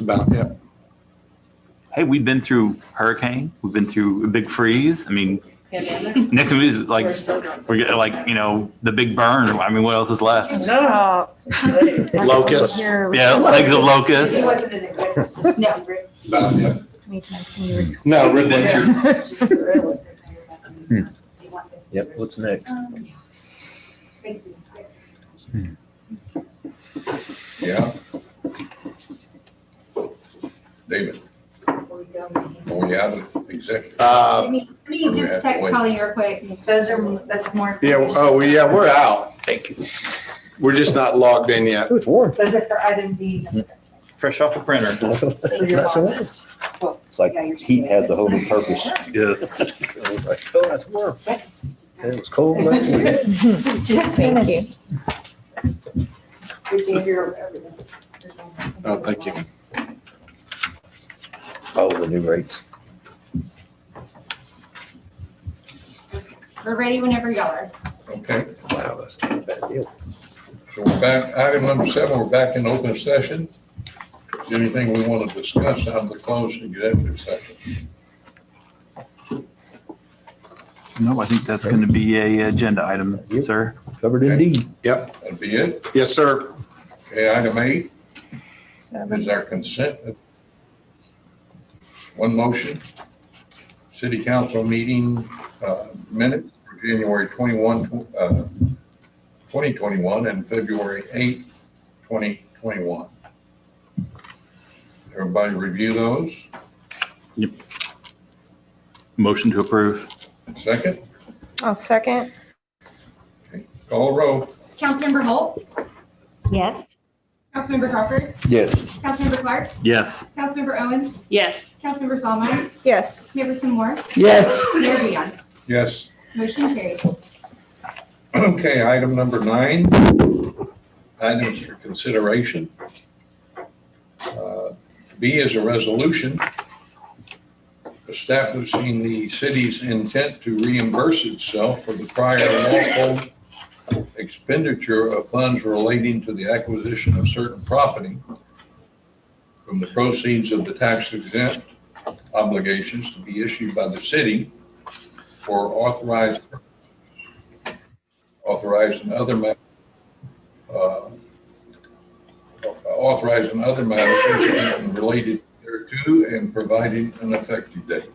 About, yeah. Hey, we've been through hurricane. We've been through a big freeze. I mean, next thing is like, we're getting like, you know, the big burn. I mean, what else is left? Locusts. Yeah, legs of locusts. He wasn't an executive. No. About, yeah. Mm-hmm. No, Rick Blanchard. Yep, what's next? Yeah. David. Oh, yeah, the executive. Let me just text Colleen real quick. That's more. Yeah, oh, yeah, we're out. Thank you. We're just not logged in yet. Oh, it's warm. Those are for item D. Fresh off the printer. That's warm. It's like heat has a whole new purpose. Yes. I was like, oh, that's warm. It was cold last week. Just Thank you. Oh, thank you. Oh, the new rates. We're ready whenever y'all are. Okay, Wow, that's not a bad deal. so we're back, item number 7, we're back in open session. Is there anything we want to discuss out of the closed executive session? No, I think that's going to be a agenda item, sir. Covered indeed. Yep. That'd be it. Yes, sir. Okay, item 8 is our consent. One motion. City council meeting minutes for January 21, 2021 and February 8, 2021. Everybody review those. Yep. Motion to approve. Second, I'll second. okay. Call roll. Councilmember Holt, Yes. Councilmember Crawford, Yes. Councilmember Clark, Yes. Councilmember Owens, Yes. Councilmember Solomon, Yes. Mayor Tim Moore, Yes. Mayor Dion. Yes. Motion carried. Okay, item number 9, items for consideration. B is a resolution establishing the city's intent to reimburse itself for the prior lawful expenditure of funds relating to the acquisition of certain property from the proceeds of the tax exempt obligations to be issued by the city for authorized and other matters and related thereto and providing an effective date.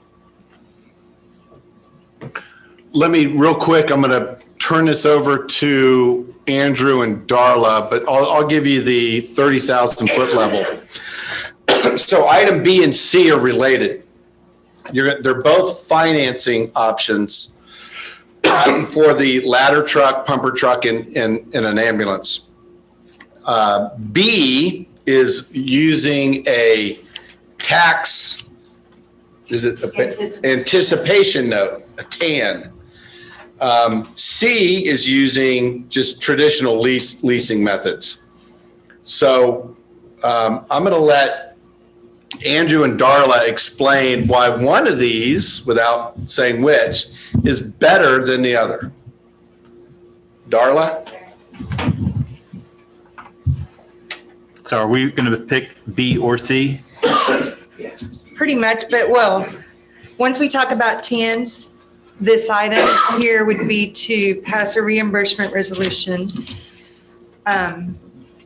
Let me, real quick, I'm going to turn this over to Andrew and Darla, but I'll give you the 30,000 foot level. So item B and C are related. They're both financing options for the ladder truck, pumper truck, and an ambulance. B is using a tax, is it anticipation note, a TAN. C is using just traditional leasing methods. So I'm going to let Andrew and Darla explain why one of these, without saying which, is better than the other. Darla? So are we going to pick B or C? Pretty much, but well, once we talk about TANs, this item here would be to pass a reimbursement resolution,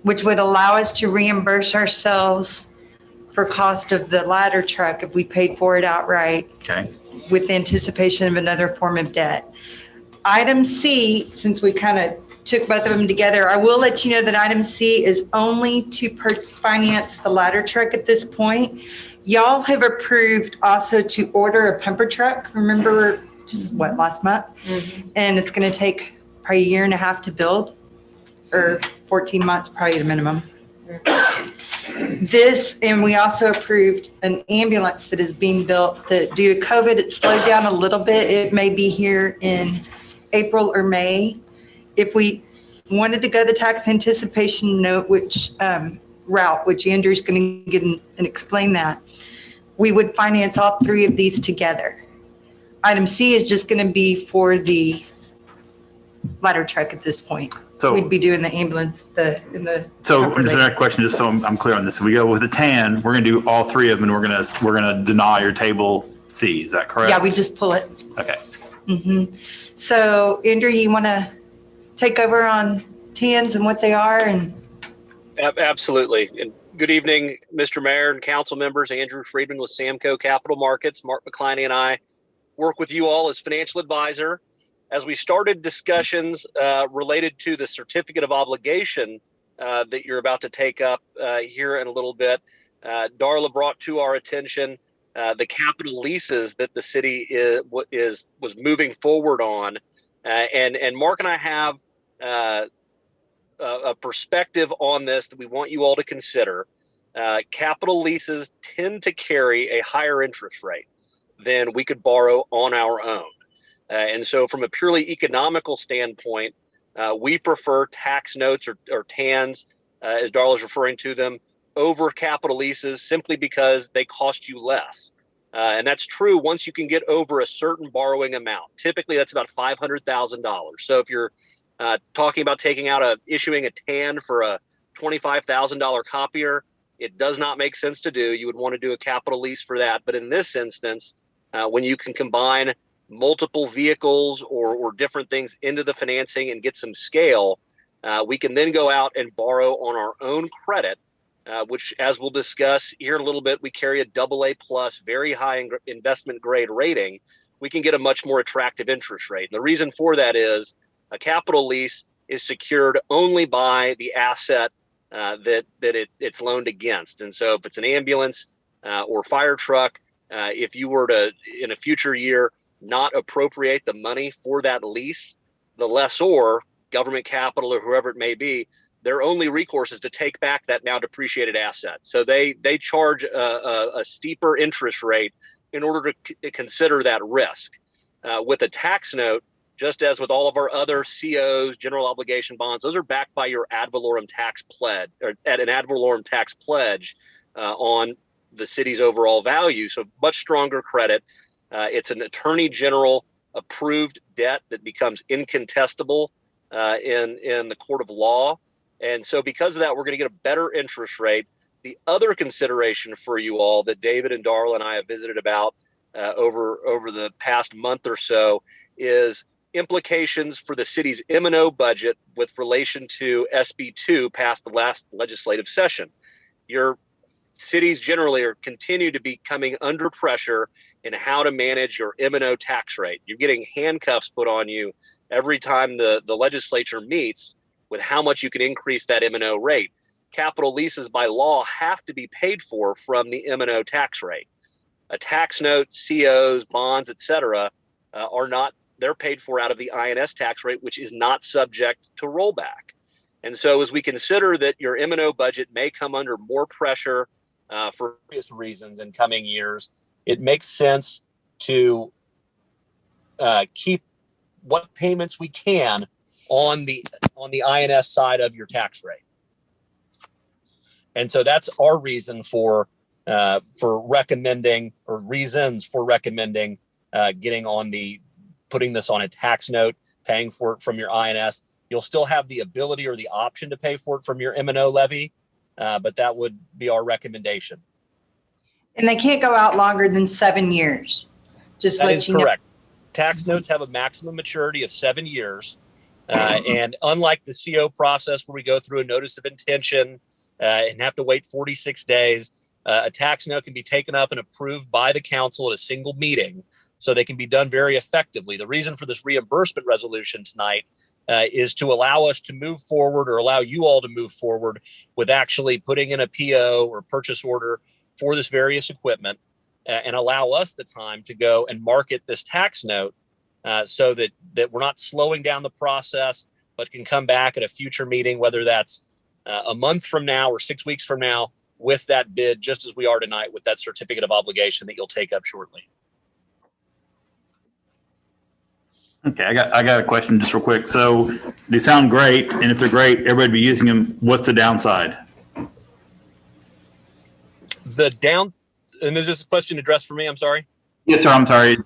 which would allow us to reimburse ourselves for cost of the ladder truck if we paid for it outright Okay. with anticipation of another form of debt. Item C, since we kind of took both of them together, I will let you know that item C is only to finance the ladder truck at this point. Y'all have approved also to order a pumper truck. Remember, just what, last month? And it's going to take probably a year and a half to build, or 14 months, probably the minimum. This, and we also approved an ambulance that is being built that due to COVID, it slowed down a little bit. It may be here in April or May. If we wanted to go the tax anticipation note, which route, which Andrew's going to get and explain that, we would finance all 3 of these together. Item C is just going to be for the ladder truck at this point. So, we'd be doing the ambulance, in the. so upper just lake. another question, just so I'm clear on this. If we go with the tan, we're going to do all three of them, and we're gonna deny your table C. Is that correct? Yeah, we just pull it. Okay. So Andrew, you want to take over on TANs and what they are and? Absolutely. And good evening, Mr. Mayor and council members. Andrew Friedman with Samco Capital Markets. Mark McCliney and I work with you all as financial advisor. As we started discussions related to the certificate of obligation that you're about to take up here in a little bit, Darla brought to our attention the capital leases that the city was moving forward on. And Mark and I have a perspective on this that we want you all to consider. Capital leases tend to carry a higher interest rate than we could borrow on our own. And so from a purely economical standpoint, we prefer tax notes or TANs, as Darla's referring to them, over capital leases simply because they cost you less. And that's true once you can get over a certain borrowing amount. Typically, that's about $500,000. So if you're talking about issuing a TAN for a $25,000 copier, it does not make sense to do. You would want to do a capital lease for that. But in this instance, when you can combine multiple vehicles or different things into the financing and get some scale, we can then go out and borrow on our own credit, which, as we'll discuss here in a little bit, we carry a AA plus, very high investment grade rating. We can get a much more attractive interest rate. And the reason for that is a capital lease is secured only by the asset that it's loaned against. And so if it's an ambulance or fire truck, if you were to, in a future year, not appropriate the money for that lease, the lessor, government capital or whoever it may be, their only recourse is to take back that now depreciated asset. So they charge a steeper interest rate in order to consider that risk. With a tax note, just as with all of our other COs, general obligation bonds, those are backed by your ad valorem tax pledge, or at an ad valorem tax pledge on the city's overall value. So much stronger credit. It's an attorney general approved debt that becomes incontestable in the court of law. And so because of that, we're going to get a better interest rate. The other consideration for you all that David and Darla and I have visited about over the past month or so is implications for the city's M&O budget with relation to SB2 passed the last legislative session. Your cities generally continue to be coming under pressure in how to manage your M&O tax rate. You're getting handcuffs put on you every time the legislature meets with how much you can increase that M&O rate. Capital leases by law have to be paid for from the M&O tax rate. A tax note, COs, bonds, et cetera, are not, they're paid for out of the INS tax rate, which is not subject to rollback. And so as we consider that your M&O budget may come under more pressure for various reasons in coming years, it makes sense to keep what payments we can on the INS side of your tax rate. And so that's our reason for recommending, or reasons for recommending putting this on a tax note, paying for it from your INS. You'll still have the ability or the option to pay for it from your M&O levy, but that would be our recommendation. And they can't go out longer than 7 years. Just That let is you know. correct. Tax notes have a maximum maturity of 7 years. And unlike the CO process where we go through a notice of intention and have to wait 46 days, a tax note can be taken up and approved by the council at a single meeting, so they can be done very effectively. The reason for this reimbursement resolution tonight is to allow us to move forward, or allow you all to move forward with actually putting in a PO or purchase order for this various equipment, and allow us the time to go and market this tax note so that we're not slowing down the process, but can come back at a future meeting, whether that's a month from now or 6 weeks from now, with that bid, just as we are tonight with that certificate of obligation that you'll take up shortly. Okay, I got a question just real quick. So they sound great, and if they're great, everybody be using them. What's the downside? And is this a question addressed for me? I'm sorry. Yes, sir. I'm sorry.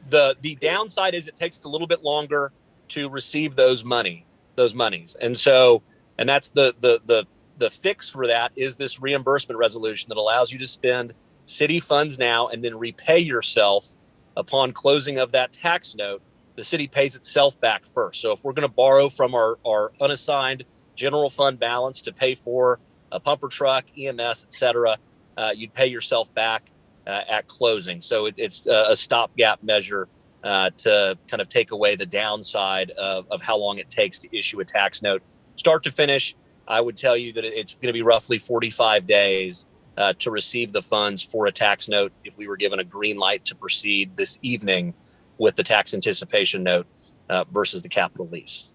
The downside is it takes a little bit longer to receive those monies. And so, and that's the fix for that is this reimbursement resolution that allows you to spend city funds now and then repay yourself upon closing of that tax note. The city pays itself back first. So if we're going to borrow from our unassigned general fund balance to pay for a pumper truck, EMS, et cetera, you'd pay yourself back at closing. So it's a stopgap measure to kind of take away the downside of how long it takes to issue a tax note. Start to finish, I would tell you that it's going to be roughly 45 days to receive the funds for a tax note if we were given a green light to proceed this evening with the tax anticipation note versus the capital lease.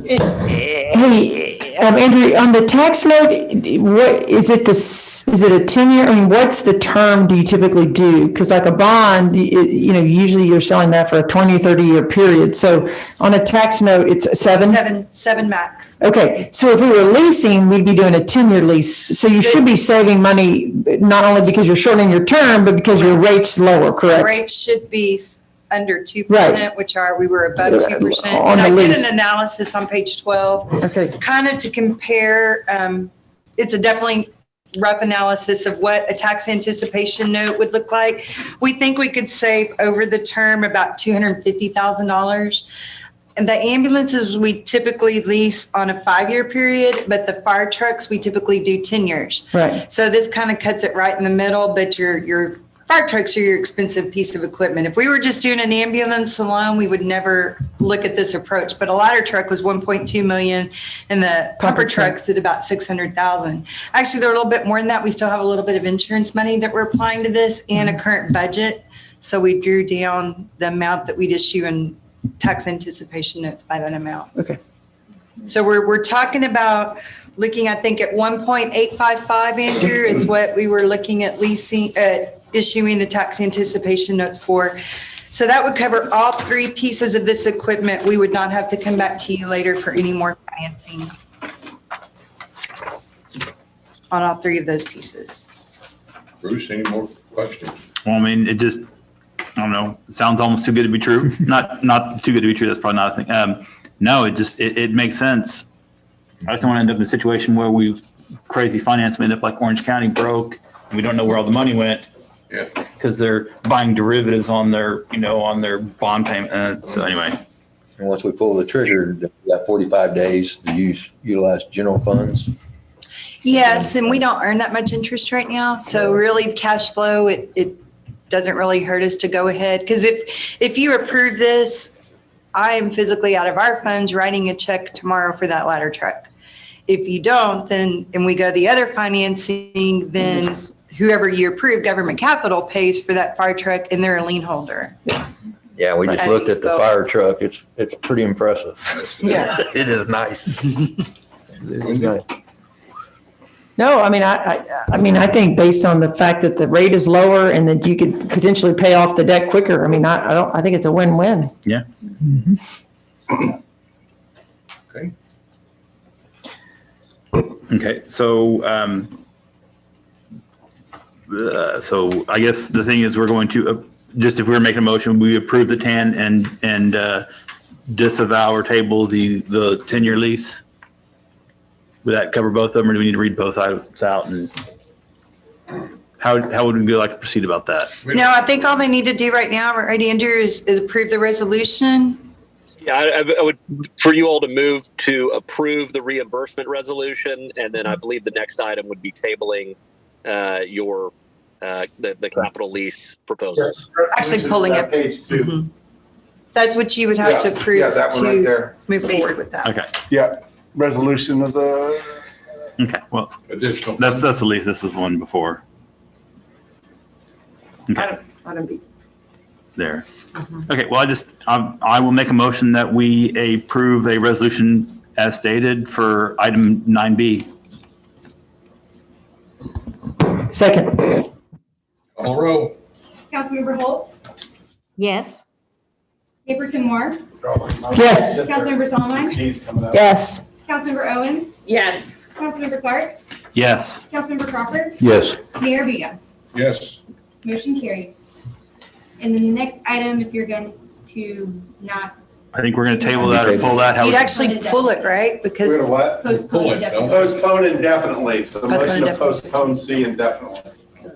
Hey, Andrew, on the tax note, what is it? Is it a 10-year? I mean, what's the term do you typically do? Because like a bond, usually you're selling that for a 20 or 30-year period. So on a tax note, it's Seven max. Okay, so if we were leasing, we'd be doing a 10-year lease. So you should be saving money, not only because you're shortening your term, but because your rate's lower, correct? Rate should be under 2%, Right. we were above 2%. On And the I did lease. an analysis on page 12, Okay. kind of to compare, it's a definitely rough analysis of what a tax anticipation note would look like. We think we could save over the term about $250,000. And the ambulances, we typically lease on a 5-year period, but the fire trucks, we typically do 10 years. Right. So this kind of cuts it right in the middle, but your fire trucks are your expensive piece of equipment. If we were just doing an ambulance alone, we would never look at this approach. But a ladder truck was 1.2 million and the pumper trucks at about 600,000. Actually, they're a little bit more than that. We still have a little bit of insurance money that we're applying to this and a current budget. So we drew down the amount that we'd issue in tax anticipation notes by that amount. Okay. So we're talking about looking, I think, at 1.855, Andrew, is what we were looking at issuing the tax anticipation notes for. So that would cover all 3 pieces of this equipment. We would not have to come back to you later for any more financing on all 3 of those pieces. Bruce, any more questions? Well, I mean, it just, I don't know, it sounds almost too good to be true. Not too good to be true. That's probably not a thing. No, it makes sense. I just don't want to end up in a situation where crazy finance, we end up like Orange County broke and we don't know where all the money went. Yeah. Because they're buying derivatives on their bond payment. So anyway. And once we pull the trigger, we got 45 days to utilize general funds. Yes, and we don't earn that much interest right now. So really the cash flow, it doesn't really hurt us to go ahead. Because if you approve this, I am physically out of our funds writing a check tomorrow for that ladder truck. If you don't, then, and we go the other financing, then whoever you approve, government capital, pays for that fire truck and they're a lien holder. Yeah, we just looked at the fire truck. It's pretty impressive. Yeah. It is nice. It is nice. No, I mean, I think based on the fact that the rate is lower and that you could potentially pay off the debt quicker, I mean, I think it's a win-win. Yeah. Okay. Okay. So I guess the thing is we're going to just, if we were making a motion, we approve the 10 and disavow or table the 10-year lease. Would that cover both of them, or do we need to read both items out? And how would we like to proceed about that? No, I think all they need to do right now, right, Andrew, is approve the resolution. Yeah, I would, for you all to move to approve the reimbursement resolution, and then I believe the next item would be tabling the capital lease proposals. Actually pulling it. Page 2. Mhm. That's what you would have to approve Yeah, that one right to there. move forward with that. Okay. Yeah, resolution of the. Okay. Well, Additional. that's the lease. This is one before. Okay. Item B. There. Okay. Well, I will make a motion that we approve a resolution as stated for item 9B. Second. Call the roll. Councilmember Holtz, Yes. Caperton Moore, Yes. Councilmember Solomon, Yes. Councilmember Owen, Yes. Councilmember Clark, Yes. Councilmember Crawford, Yes. Mayor Vito. Yes. Motion carried. And then the next item, if you're going to not I think we're going to table that or pull that. You'd actually pull it, right? Because We're gonna what? postpone Pull it, indefinitely. Postpone indefinitely. So Postpone motion to indefinitely. postpone C indefinitely.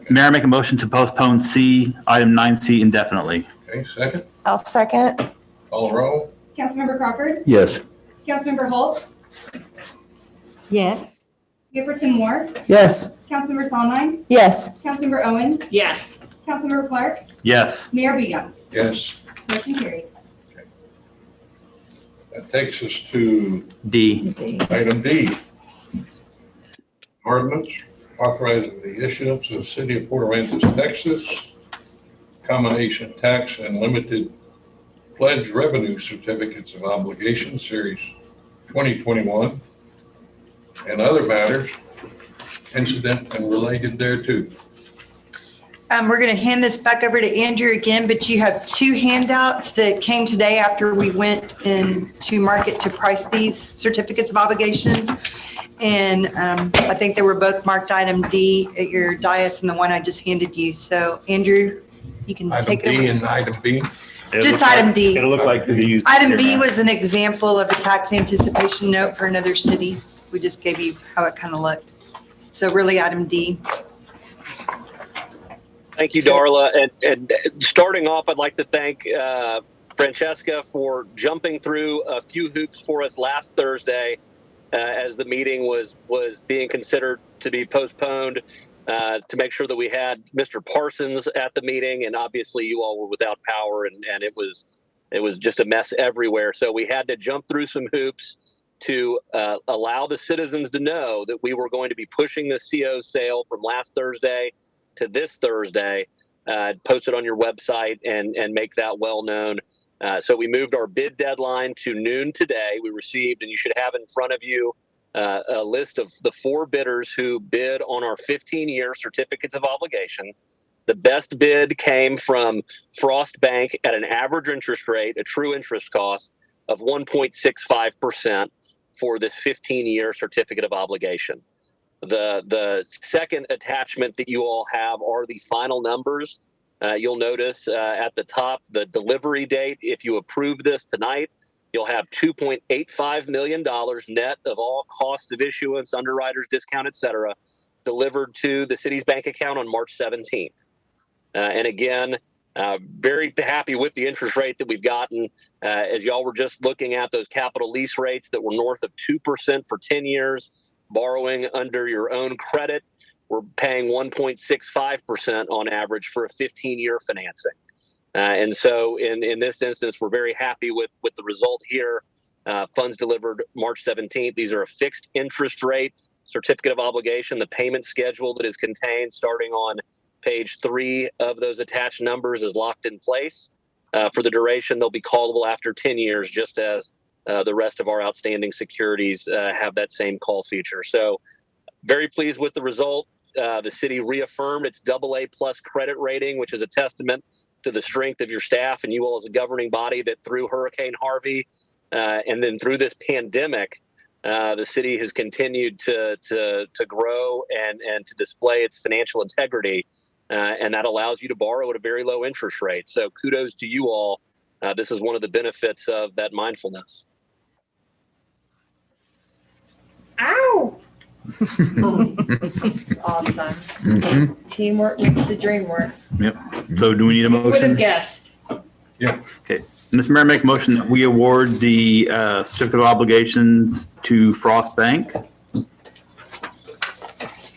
Mayor, make a motion to postpone C, item 9C indefinitely. Okay, second. I'll second. Call the roll. Councilmember Crawford, Yes. Councilmember Holt, Yes. Mayorperson Moore, Yes. Councilmember Solomon, Yes. Councilmember Owen, Yes. Councilmember Clark, Yes. Mayor Beaton. Yes. Motion carried. That takes us to D. item D. Ordinance authorizing the issuance of City of Port Aransas, Texas, combination tax and limited pledge revenue certificates of obligation, Series 2021, and other matters incident and related thereto. we're going to hand this back over to Andrew again, but you have two handouts that came today after we went into market to price these certificates of obligations. And I think they were both marked item D at your dais and the one I just handed you. So Andrew, you can Item take it D over. and item B. Just item D. It'll look like these. Item B was an example of a tax anticipation note for another city. We just gave you how it kind of looked. So really item D. Thank you, Darla. And starting off, I'd like to thank Francesca for jumping through a few hoops for us last Thursday as the meeting was being considered to be postponed to make sure that we had Mr. Parsons at the meeting. And obviously you all were without power and it was just a mess everywhere. So we had to jump through some hoops to allow the citizens to know that we were going to be pushing the CO sale from last Thursday to this Thursday, post it on your website and make that well known. So we moved our bid deadline to noon today. We received, and you should have in front of you, a list of the 4 bidders who bid on our 15-year certificates of obligation. The best bid came from Frost Bank at an average interest rate, a true interest cost of 1.65% for this 15-year certificate of obligation. The second attachment that you all have are the final numbers. You'll notice at the top the delivery date. If you approve this tonight, you'll have $2.85 million net of all costs of issuance, underwriters, discount, et cetera, delivered to the city's bank account on March 17th. And again, very happy with the interest rate that we've gotten. As y'all were just looking at those capital lease rates that were north of 2% for 10 years, borrowing under your own credit, we're paying 1.65% on average for a 15-year financing. And so in this instance, we're very happy with the result here. Funds delivered March 17th. These are a fixed interest rate certificate of obligation. The payment schedule that is contained starting on page 3 of those attached numbers is locked in place. For the duration, they'll be callable after 10 years, just as the rest of our outstanding securities have that same call feature. So very pleased with the result. The city reaffirmed its AA+ credit rating, which is a testament to the strength of your staff and you all as a governing body that through Hurricane Harvey and then through this pandemic, the city has continued to grow and to display its financial integrity. And that allows you to borrow at a very low interest rate. So kudos to you all. This is one of the benefits of that mindfulness. Ow! It's awesome. Teamwork makes the dream work. Yep. So do we need a Who would have motion? guessed? Okay. Mr. Mayor, make a motion that we award the certificate of obligations to Frost Bank. Okay,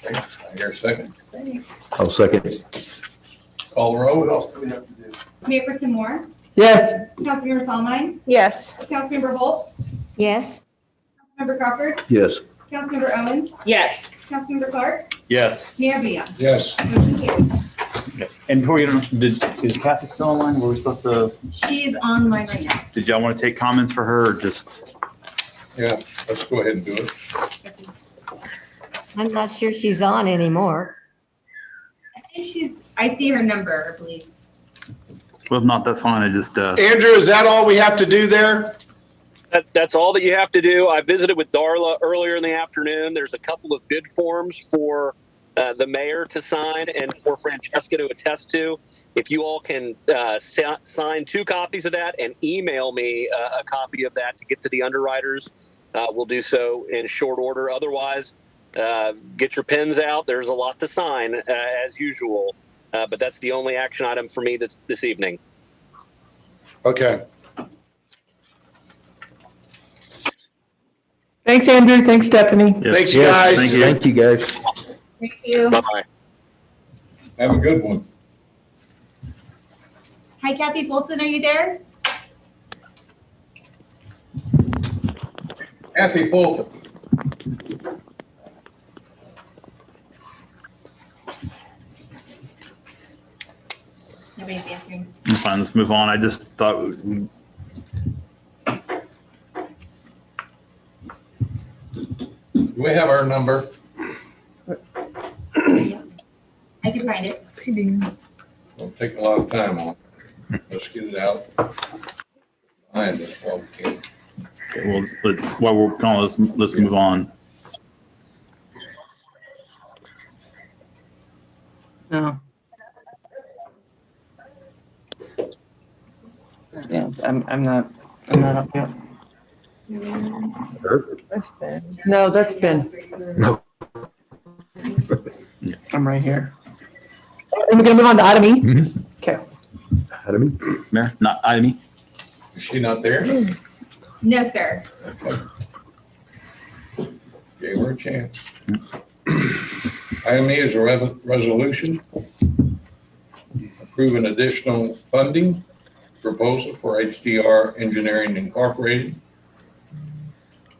I hear a second. I'll second. Call the roll. What else do we have to do? Mayorperson Moore, Yes. Councilmember Solomon, Yes. Councilmember Holt, Yes. Councilmember Crawford, Yes. Councilmember Owen, Yes. Councilmember Clark, Yes. Mayor Beaton. Yes. Motion carried. And before we get is Kathy still online? Were we supposed to, She's online right now. did y'all want to take comments for her or just? Yeah, let's go ahead and do it. I'm not sure she's on anymore. I see her number, I believe. Well, if not, that's fine. I just, Andrew, is that all we have to do there? That's all that you have to do. I visited with Darla earlier in the afternoon. There's a couple of bid forms for the mayor to sign and for Francesca to attest to. If you all can sign 2 copies of that and email me a copy of that to get to the underwriters, we'll do so in short order. Otherwise, get your pens out. There's a lot to sign as usual, but that's the only action item for me this evening. Okay. Thanks, Andrew. Thanks, Stephanie. Yes. Thanks, you guys. Thank you. Thank you, guys. Thank you. Bye-bye. Have a good one. Hi, Kathy Bolton, are you there? Kathy Fulton. Nobody's answering. Fine, let's move on. I just thought, Do we have our number? I can find it. Won't take a lot of time on it. Let's get it out behind us while we can. okay, well, while we're going, let's move on. No. Yeah, I'm not up yet. No, that's Ben. No. I'm right here. And we're gonna move on to item E? Yes. Okay. Adam? Mayor, not item. Is she not there? No, sir. Gave her a chance. Item E is a resolution approving additional funding proposal for HDR Engineering Incorporated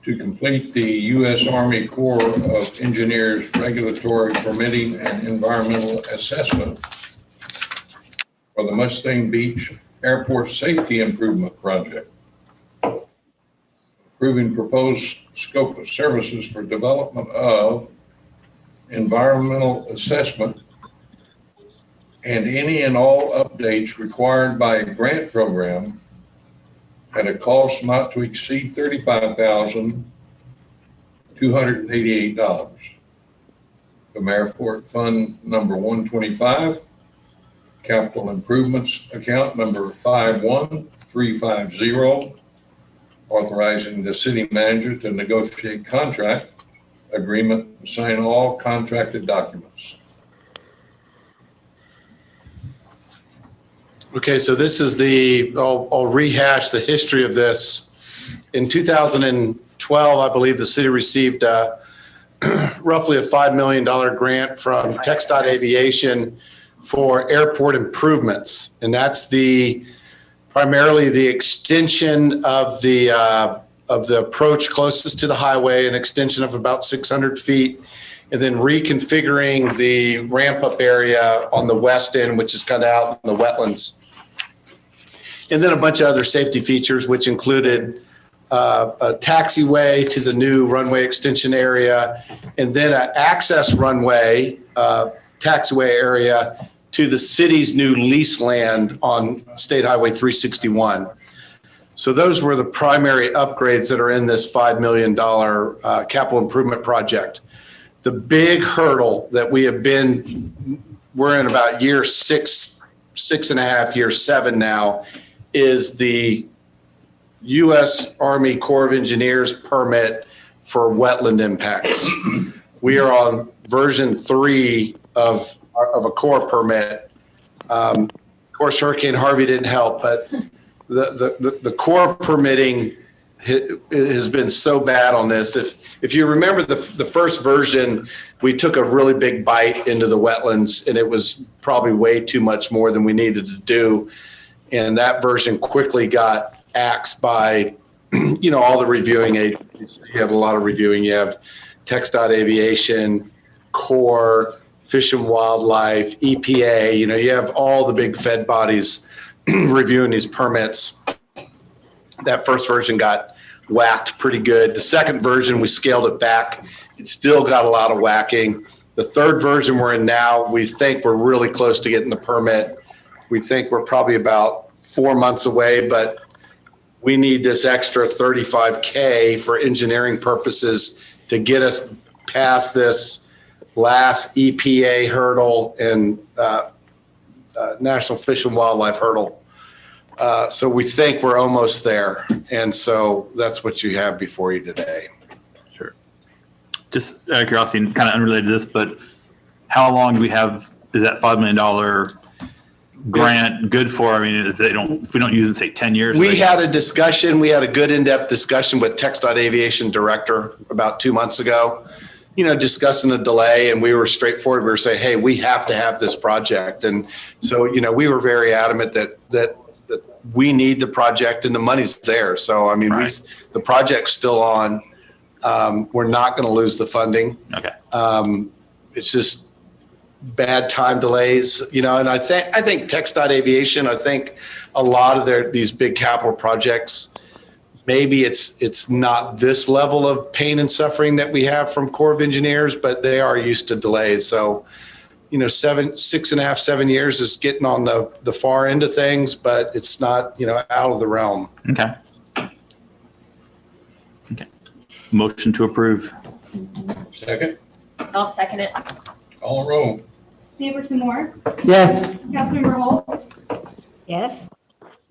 to complete the U.S. Army Corps of Engineers regulatory permitting and environmental assessment for the Mustang Beach Airport Safety Improvement Project. Approving proposed scope of services for development of environmental assessment and any and all updates required by a grant program at a cost not to exceed $35,288. The Airport Fund number 125, Capital Improvements Account number 51350, authorizing the city manager to negotiate contract agreement and sign all contracted documents. Okay, so this is I'll rehash the history of this. In 2012, I believe the city received roughly a $5 million grant from TxDOT Aviation for airport improvements. And that's primarily the extension of the approach closest to the highway, an extension of about 600 feet, and then reconfiguring the ramp up area on the west end, which is kind of out in the wetlands. And then a bunch of other safety features, which included a taxiway to the new runway extension area, and then an access runway, taxiway area to the city's new lease land on State Highway 361. So those were the primary upgrades that are in this $5 million capital improvement project. The big hurdle that we're in about year 6.5, year 7 now, is the U.S. Army Corps of Engineers permit for wetland impacts. We are on version 3 of a Corps permit. Of course, Hurricane Harvey didn't help, but the Corps permitting has been so bad on this. If you remember the first version, we took a really big bite into the wetlands, and it was probably way too much more than we needed to do. And that version quickly got axed by, all the reviewing agencies. You have a lot of reviewing. You have TxDOT Aviation, Corps, Fish and Wildlife, EPA. You have all the big Fed bodies reviewing these permits. That first version got whacked pretty good. The second version, we scaled it back. It still got a lot of whacking. The third version we're in now, we think we're really close to getting the permit. We think we're probably about 4 months away, but we need this extra $35K for engineering purposes to get us past this last EPA hurdle and National Fish and Wildlife hurdle. So we think we're almost there. And so that's what you have before you today. Sure. Just out of curiosity, and kind of unrelated to this, but how long do we have, is that $5 million grant good for? I mean, if we don't use it, say 10 years? We had a discussion, we had a good in-depth discussion with TxDOT Aviation Director about 2 months ago, discussing the delay, and we were straightforward. We were saying, hey, we have to have this project. And so, we were very adamant that we need the project and the money's there. So, I mean, right. The project's still on. We're not going to lose the funding. Okay. It's just bad time delays, and I think TxDOT Aviation, I think a lot of these big capital projects, maybe it's not this level of pain and suffering that we have from Corps of Engineers, but they are used to delays. So, 6.5, 7 years is getting on the far end of things, but it's not, out of the realm. Okay. Motion to approve. Second, I'll second it. call a roll. Mayorperson Moore, Yes. Councilmember Holt, Yes.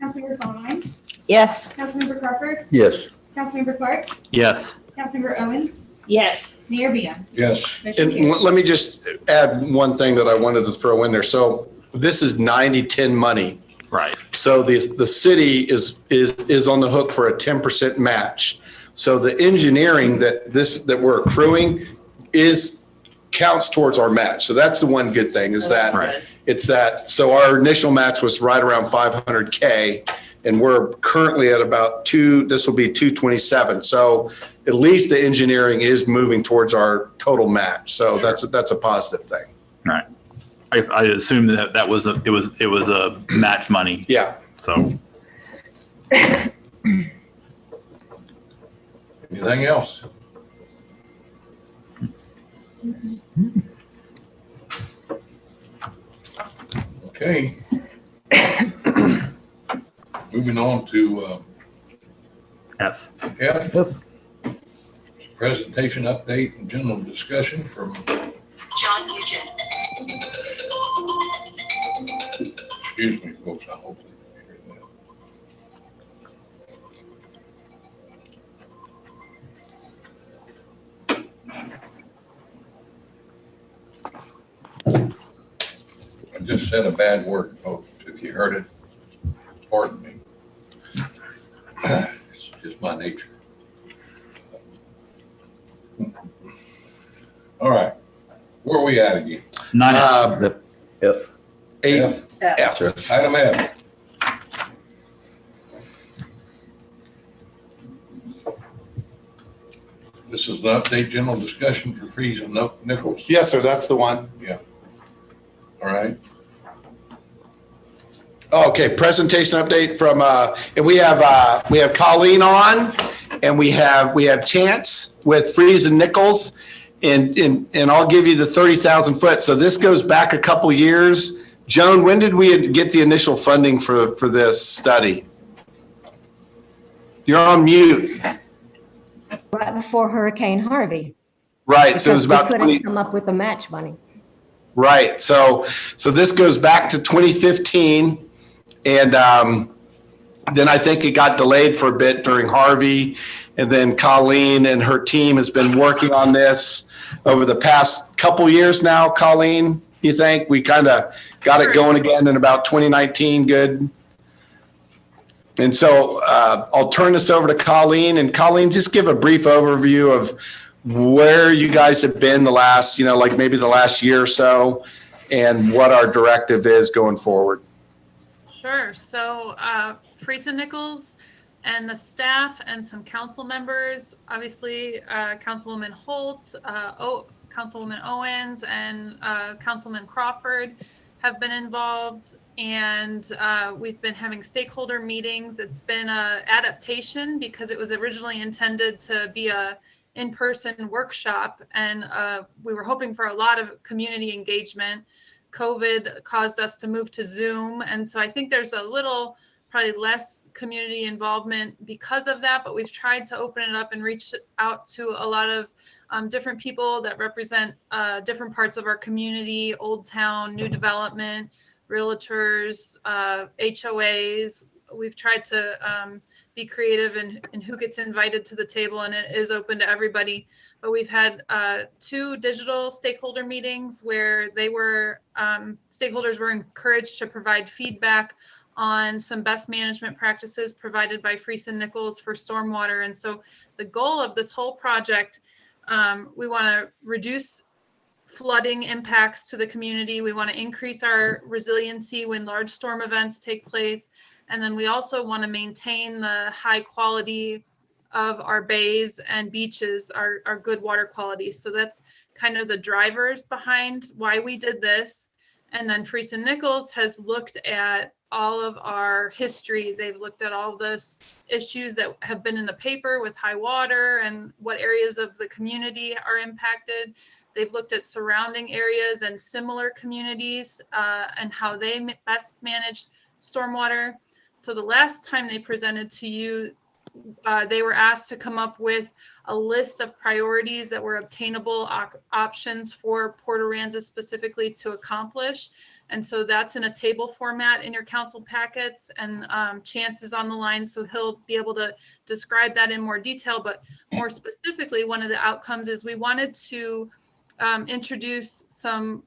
Councilmember Fahneline, Yes. Councilmember Crawford, Yes. Councilmember Clark, Yes. Councilmember Owens, Yes. Mayor Bian. Yes, Motion And carries. let me just add one thing that I wanted to throw in there. So this is 90-10 money. Right. So the city is on the hook for a 10% match. So the engineering that we're accruing counts towards our match. So that's the one good thing is that Right. it's that. So our initial match was right around 500K, and we're currently at about this will be 227. So at least the engineering is moving towards our total match. So that's a positive thing. Right. I assume that it was a match money. Yeah. So anything else? Okay. Moving on to F. F. Presentation update and general discussion from John Nugent. Excuse me, folks, I hope you can hear that. I just said a bad word, folks. If you heard it, pardon me. It's just my nature. All right, where are we at again? 9F. F. F. Item F. This is an update, general discussion for Freeze and Nichols. Yes, sir. That's the one. All right. Okay, presentation update from, and we have Colleen on, and we have Chance with Freeze and Nichols, and I'll give you the 30,000 foot. So this goes back a couple years. Joan, when did we get the initial funding for this study? You're on mute. Right before Hurricane Harvey. Right, so it was about We 20. couldn't come up with the match money. Right. So this goes back to 2015. And then I think it got delayed for a bit during Harvey. And then Colleen and her team has been working on this over the past couple years now. Colleen, you think we kind of got it going again in about 2019? Good. And so I'll turn this over to Colleen. And Colleen, just give a brief overview of where you guys have been the last, like maybe the last year or so, and what our directive is going forward. Sure. So Freeze and Nichols and the staff and some council members, obviously Councilwoman Holt, Councilwoman Owens, and Councilman Crawford have been involved, and we've been having stakeholder meetings. It's been an adaptation because it was originally intended to be a in-person workshop, and we were hoping for a lot of community engagement. COVID caused us to move to Zoom, and so I think there's a little probably less community involvement because of that, but we've tried to open it up and reach out to a lot of different people that represent different parts of our community, Old Town, new development, realtors, HOAs. We've tried to be creative in who gets invited to the table, and it is open to everybody. But we've had 2 digital stakeholder meetings where stakeholders were encouraged to provide feedback on some best management practices provided by Friesen Nichols for stormwater. And so the goal of this whole project, we want to reduce flooding impacts to the community. We want to increase our resiliency when large storm events take place. And then we also want to maintain the high quality of our bays and beaches, our good water quality. So that's kind of the drivers behind why we did this. And then Friesen Nichols has looked at all of our history. They've looked at all the issues that have been in the paper with high water and what areas of the community are impacted. They've looked at surrounding areas and similar communities and how they best manage stormwater. So the last time they presented to you, they were asked to come up with a list of priorities that were obtainable options for Port Aransas specifically to accomplish. And so that's in a table format in your council packets, and Chance is on the line, so he'll be able to describe that in more detail. But more specifically, one of the outcomes is we wanted to introduce some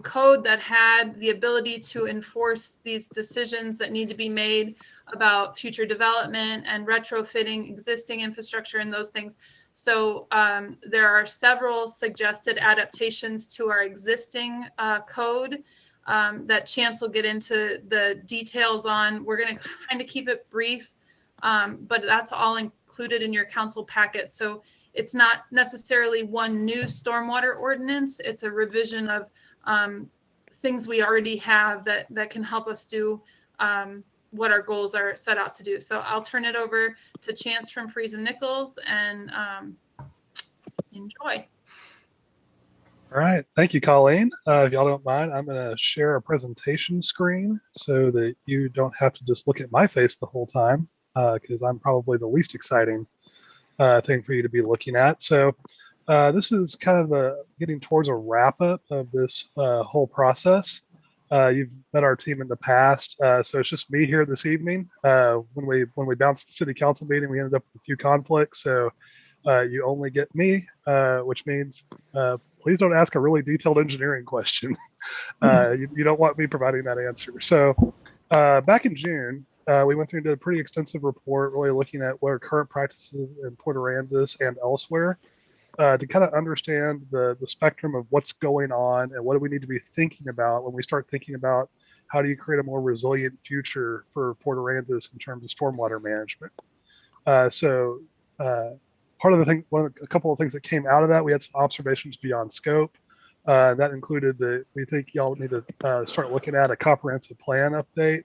code that had the ability to enforce these decisions that need to be made about future development and retrofitting existing infrastructure and those things. So there are several suggested adaptations to our existing code that Chance will get into the details on. We're going to kind of keep it brief, but that's all included in your council packet. So it's not necessarily one new stormwater ordinance. It's a revision of things we already have that can help us do what our goals are set out to do. So I'll turn it over to Chance from Friesen Nichols and enjoy. All right, thank you, Colleen. If y'all don't mind, I'm gonna share a presentation screen so that you don't have to just look at my face the whole time, because I'm probably the least exciting thing for you to be looking at. So this is kind of getting towards a wrap up of this whole process. You've met our team in the past, so it's just me here this evening. When we bounced the city council meeting, we ended up with a few conflicts, so you only get me, which means please don't ask a really detailed engineering question. You don't want me providing that answer. So back in June, we went through and did a pretty extensive report, really looking at what are current practices in Port Aransas and elsewhere, to kind of understand the spectrum of what's going on and what do we need to be thinking about when we start thinking about how do you create a more resilient future for Port Aransas in terms of stormwater management. Part of the thing, a couple of things that came out of that, we had some observations beyond scope. That included that we think y'all need to start looking at a comprehensive plan update.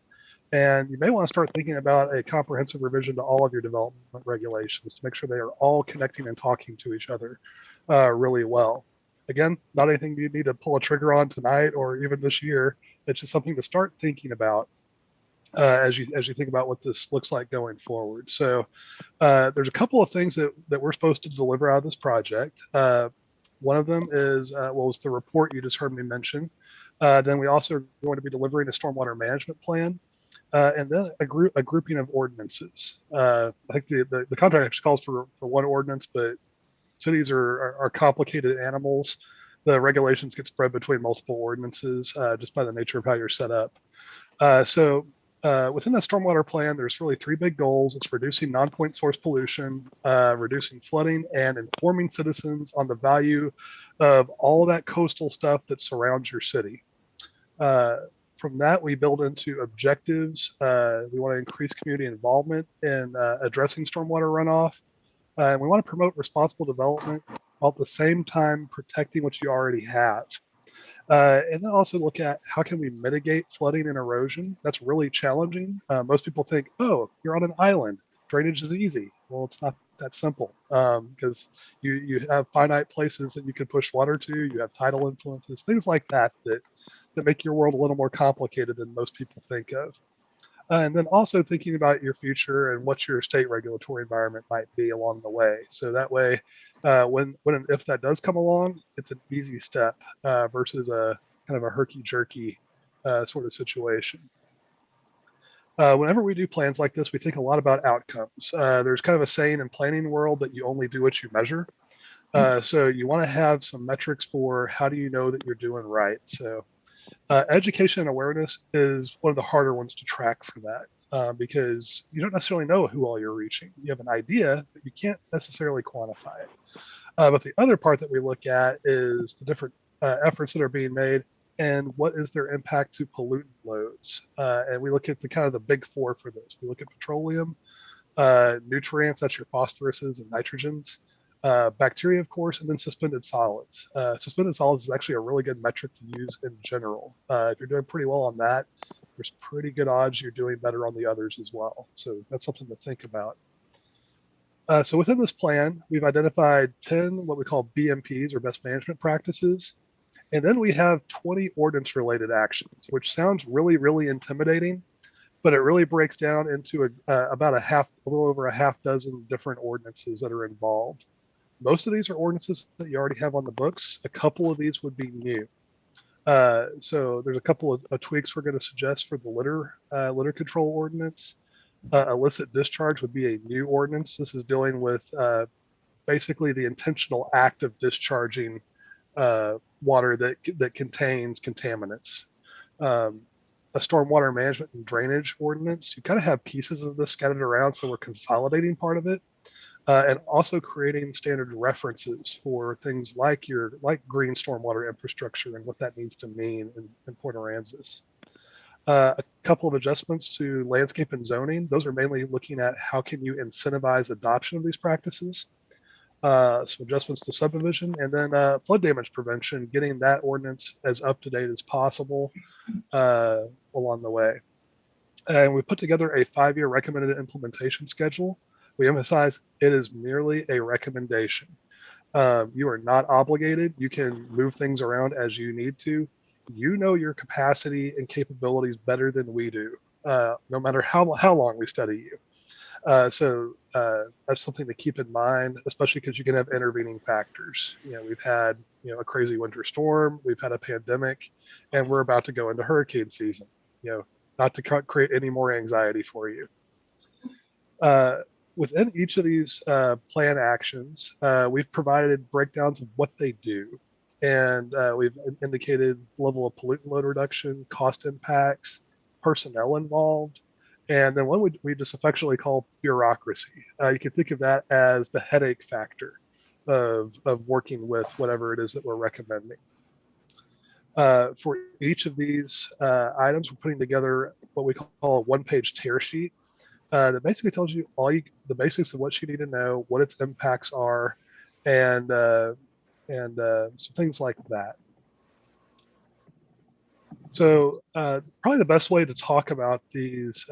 And you may want to start thinking about a comprehensive revision to all of your development regulations to make sure they are all connecting and talking to each other really well. Again, not anything you need to pull a trigger on tonight or even this year. It's just something to start thinking about as you think about what this looks like going forward. So there's a couple of things that we're supposed to deliver out of this project. One of them is was the report you just heard me mention. Then we also are going to be delivering a stormwater management plan. And then a grouping of ordinances. I think the contract actually calls for one ordinance, but cities are complicated animals. The regulations get spread between multiple ordinances just by the nature of how you're set up. Within the stormwater plan, there's really 3 big goals. It's reducing non-point source pollution, reducing flooding, and informing citizens on the value of all that coastal stuff that surrounds your city. From that, we build into objectives. We want to increase community involvement in addressing stormwater runoff. And we want to promote responsible development while at the same time protecting what you already have. And then also look at how can we mitigate flooding and erosion. That's really challenging. Most people think, oh, you're on an island. Drainage is easy. Well, it's not that simple because you have finite places that you can push water to. You have tidal influences, things like that make your world a little more complicated than most people think of. And then also thinking about your future and what your state regulatory environment might be along the way. So that way, when and if that does come along, it's an easy step versus a kind of a herky-jerky sort of situation. Whenever we do plans like this, we think a lot about outcomes. There's kind of a saying in planning world that you only do what you measure. So you want to have some metrics for how do you know that you're doing right. So education and awareness is one of the harder ones to track for that because you don't necessarily know who all you're reaching. You have an idea, but you can't necessarily quantify it. But the other part that we look at is the different efforts that are being made and what is their impact to pollutant loads. And we look at the kind of the big four for this. We look at petroleum, nutrients, that's your phosphoruses and nitrogens, bacteria, of course, and then suspended solids. Suspended solids is actually a really good metric to use in general. If you're doing pretty well on that, there's pretty good odds you're doing better on the others as well. So that's something to think about. So within this plan, we've identified 10 what we call BMPs or best management practices. And then we have 20 ordinance related actions, which sounds really, really intimidating, but it really breaks down into about a little over a half dozen different ordinances that are involved. Most of these are ordinances that you already have on the books. A couple of these would be new. So there's a couple of tweaks we're going to suggest for the litter control ordinance. Illicit discharge would be a new ordinance. This is dealing with basically the intentional act of discharging water that contains contaminants. A stormwater management and drainage ordinance, you kind of have pieces of this scattered around, so we're consolidating part of it, and also creating standard references for things like green stormwater infrastructure and what that needs to mean in Port Aransas. A couple of adjustments to landscape and zoning. Those are mainly looking at how can you incentivize adoption of these practices. Some adjustments to subdivision, and then flood damage prevention, getting that ordinance as up to date as possible along the way. And we put together a 5-year recommended implementation schedule. We emphasize it is merely a recommendation. You are not obligated. You can move things around as you need to. You know your capacity and capabilities better than we do, no matter how long we study you. So that's something to keep in mind, especially because you can have intervening factors. We've had a crazy winter storm, we've had a pandemic, and we're about to go into hurricane season. Not to create any more anxiety for you. Within each of these plan actions, we've provided breakdowns of what they do. And we've indicated level of pollutant load reduction, cost impacts, personnel involved, and then one we just affectionately call bureaucracy. You can think of that as the headache factor of working with whatever it is that we're recommending. For each of these items, we're putting together what we call a one-page tear sheet that basically tells you the basics of what you need to know, what its impacts are, and some things like that. So probably the best way to talk about these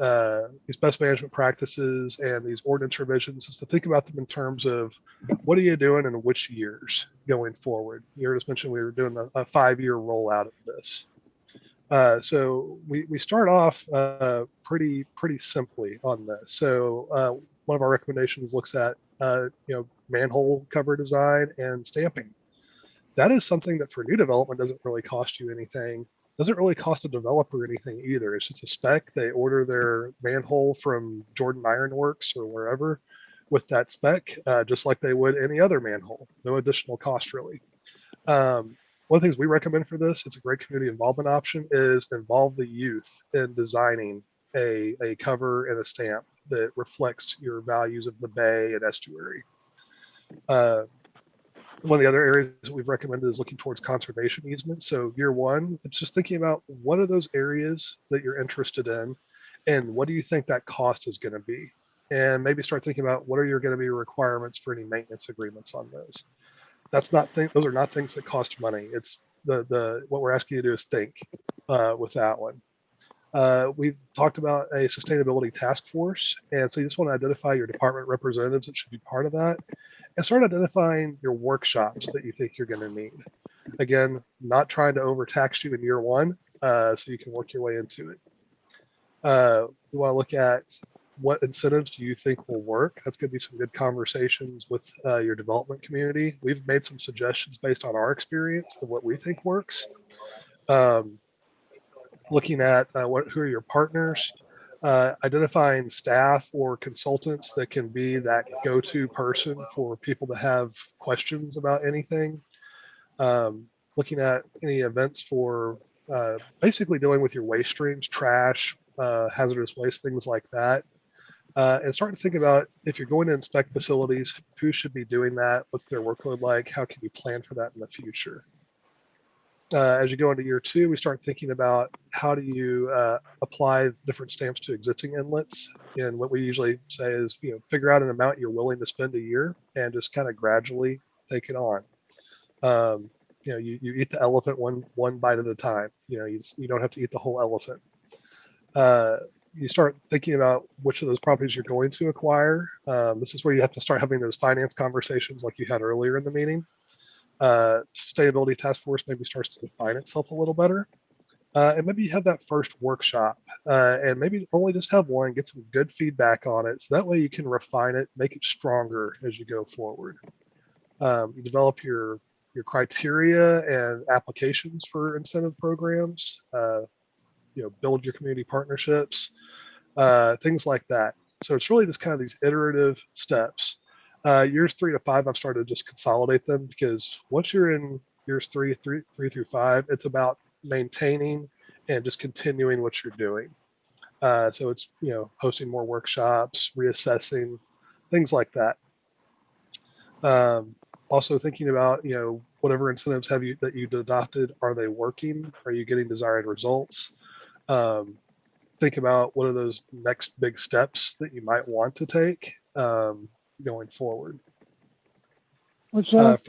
best management practices and these ordinance revisions is to think about them in terms of what are you doing in which years going forward. You just mentioned we were doing a 5-year rollout of this. So we start off pretty simply on this. So one of our recommendations looks at manhole cover design and stamping. That is something that for new development doesn't really cost you anything. Doesn't really cost a developer anything either. It's just a spec. They order their manhole from Jordan Iron Works or wherever with that spec, just like they would any other manhole. No additional cost really. One of the things we recommend for this, it's a great community involvement option, is involve the youth in designing a cover and a stamp that reflects your values of the bay and estuary. One of the other areas that we've recommended is looking towards conservation easements. So year one, it's just thinking about what are those areas that you're interested in and what do you think that cost is going to be? And maybe start thinking about what are going to be requirements for any maintenance agreements on those. Those are not things that cost money. It's what we're asking you to do is think with that one. We've talked about a sustainability task force. And so you just want to identify your department representatives that should be part of that and start identifying your workshops that you think you're going to need. Again, not trying to overtax you in year one, so you can work your way into it. We want to look at what incentives do you think will work. That's going to be some good conversations with your development community. We've made some suggestions based on our experience of what we think works. Looking at who are your partners, identifying staff or consultants that can be that go-to person for people to have questions about anything. Looking at any events for basically dealing with your waste streams, trash, hazardous waste, things like that. And start to think about if you're going to inspect facilities, who should be doing that? What's their workload like? How can you plan for that in the future? As you go into year 2, we start thinking about how do you apply different stamps to existing inlets. And what we usually say is, figure out an amount you're willing to spend a year and just kind of gradually take it on. You eat the elephant one bite at a time. You don't have to eat the whole elephant. You start thinking about which of those properties you're going to acquire. This is where you have to start having those finance conversations like you had earlier in the meeting. Sustainability task force maybe starts to define itself a little better. And maybe you have that first workshop and maybe only just have one, get some good feedback on it. So that way you can refine it, make it stronger as you go forward. You develop your criteria and applications for incentive programs, build your community partnerships, things like that. So it's really just kind of these iterative steps. Years 3 to 5, I've started to just consolidate them because once you're in years 3 through 5, it's about maintaining and just continuing what you're doing. So it's, hosting more workshops, reassessing, things like that. Also thinking about, whatever incentives that you've adopted, are they working? Are you getting desired results? Think about what are those next big steps that you might want to take going forward. What's that?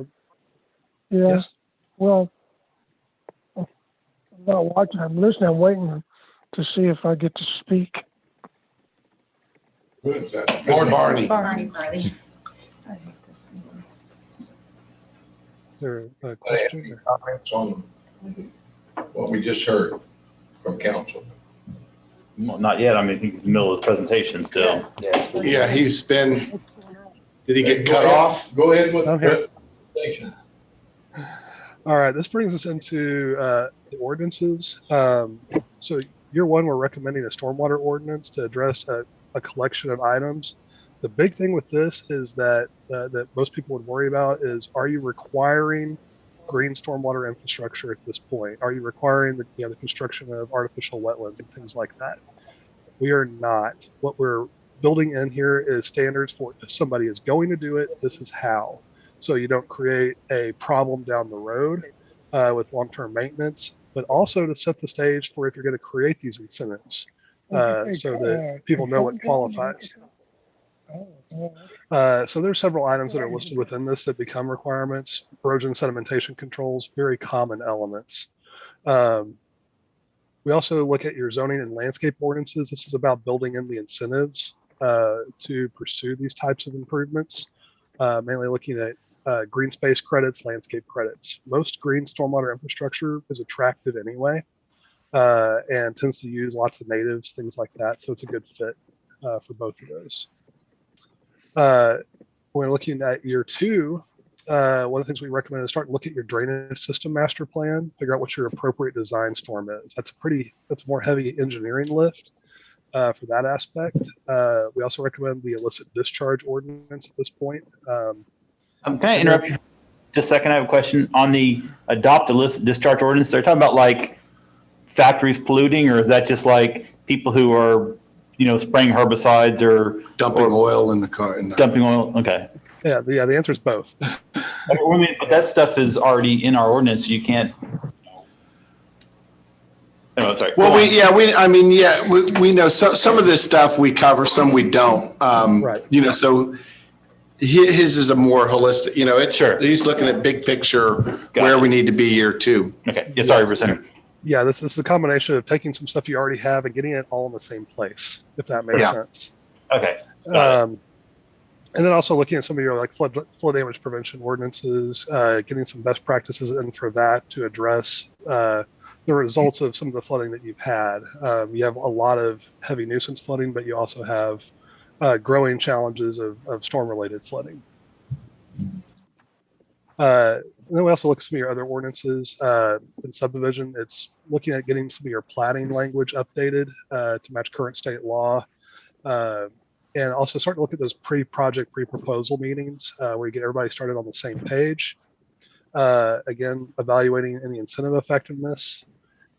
Yeah. Yes? Well, I'm not watching. I'm listening. I'm waiting to see if I get to speak. Who is that? Barney. Barney. Is there a question? Comments on what we just heard from council? Well, not yet. I think he's in the middle of his presentation still. Yeah, he's been, did he get cut off? Go ahead with the presentation. All right, this brings us into the ordinances. So year 1, we're recommending a stormwater ordinance to address a collection of items. The big thing with this is that most people would worry about is, are you requiring green stormwater infrastructure at this point? Are you requiring the construction of artificial wetlands and things like that? We are not. What we're building in here is standards for if somebody is going to do it, this is how. So you don't create a problem down the road with long-term maintenance, but also to set the stage for if you're going to create these incentives so that people know what qualifies. So there's several items that are listed within this that become requirements. Erosion sedimentation controls, very common elements. We also look at your zoning and landscape ordinances. This is about building in the incentives to pursue these types of improvements, mainly looking at green space credits, landscape credits. Most green stormwater infrastructure is attractive anyway and tends to use lots of natives, things like that. So it's a good fit for both of those. When looking at year 2, one of the things we recommend is start looking at your drainage system master plan, figure out what your appropriate design storm is. That's a more heavy engineering lift for that aspect. We also recommend the illicit discharge ordinance at this point. Can I interrupt you just a second? I have a question on the adopt illicit discharge ordinance. They're talking about like factories polluting, or is that just like people who are spraying herbicides or dumping oil in the car? Dumping oil. Okay. Yeah. The answer is both. But that stuff is already in our ordinance. You can't. Oh, sorry. Well, we know some of this stuff we cover, some we don't. Right. So his is a more holistic. It's sure he's looking at big picture where we need to be year 2. Okay. Yeah. Sorry, Representative. Yeah, this is a combination of taking some stuff you already have and getting it all in the same place, if that makes sense. Okay. And then also looking at some of your flood damage prevention ordinances, getting some best practices in for that to address the results of some of the flooding that you've had. You have a lot of heavy nuisance flooding, but you also have growing challenges of storm-related flooding. And then we also look at some of your other ordinances in subdivision. It's looking at getting some of your platting language updated to match current state law. And also start to look at those pre-project, pre-proposal meetings where you get everybody started on the same page. Again, evaluating any incentive effectiveness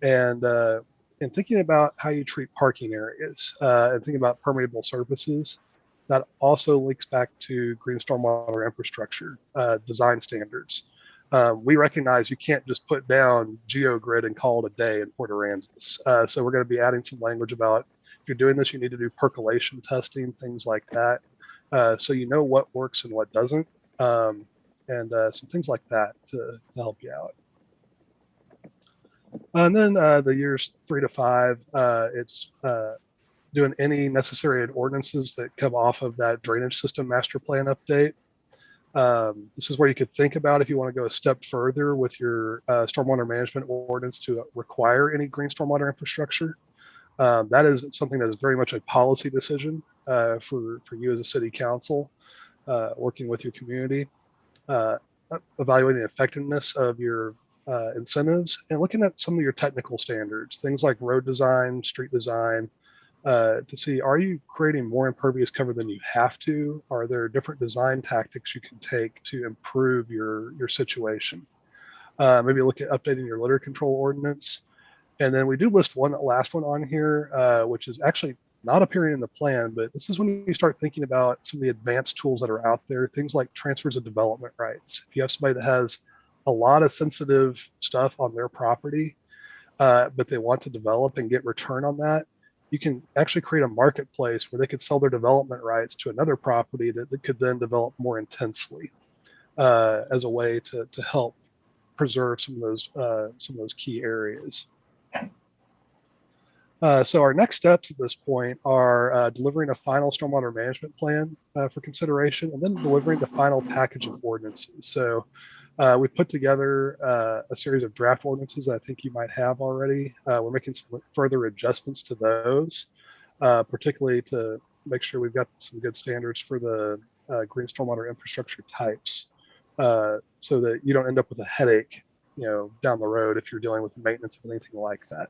and thinking about how you treat parking areas and thinking about permeable surfaces. That also links back to green stormwater infrastructure design standards. We recognize you can't just put down GeoGrid and call it a day in Port Aransas. So we're going to be adding some language about if you're doing this, you need to do percolation testing, things like that. So you know what works and what doesn't, and some things like that to help you out. And then the years 3 to 5, it's doing any necessary ordinances that come off of that drainage system master plan update. This is where you could think about if you want to go a step further with your stormwater management ordinance to require any green stormwater infrastructure. That is something that is very much a policy decision for you as a city council, working with your community, evaluating the effectiveness of your incentives and looking at some of your technical standards, things like road design, street design, to see, are you creating more impervious cover than you have to? Are there different design tactics you can take to improve your situation? Maybe look at updating your litter control ordinance. And then we do list one last one on here, which is actually not appearing in the plan, but this is when you start thinking about some of the advanced tools that are out there, things like transfers of development rights. If you have somebody that has a lot of sensitive stuff on their property, but they want to develop and get return on that, you can actually create a marketplace where they could sell their development rights to another property that could then develop more intensely as a way to help preserve some of those key areas. So our next steps at this point are delivering a final stormwater management plan for consideration, and then delivering the final package of ordinances. So we put together a series of draft ordinances that I think you might have already. We're making some further adjustments to those, particularly to make sure we've got some good standards for the green stormwater infrastructure types, so that you don't end up with a headache, down the road if you're dealing with maintenance of anything like that.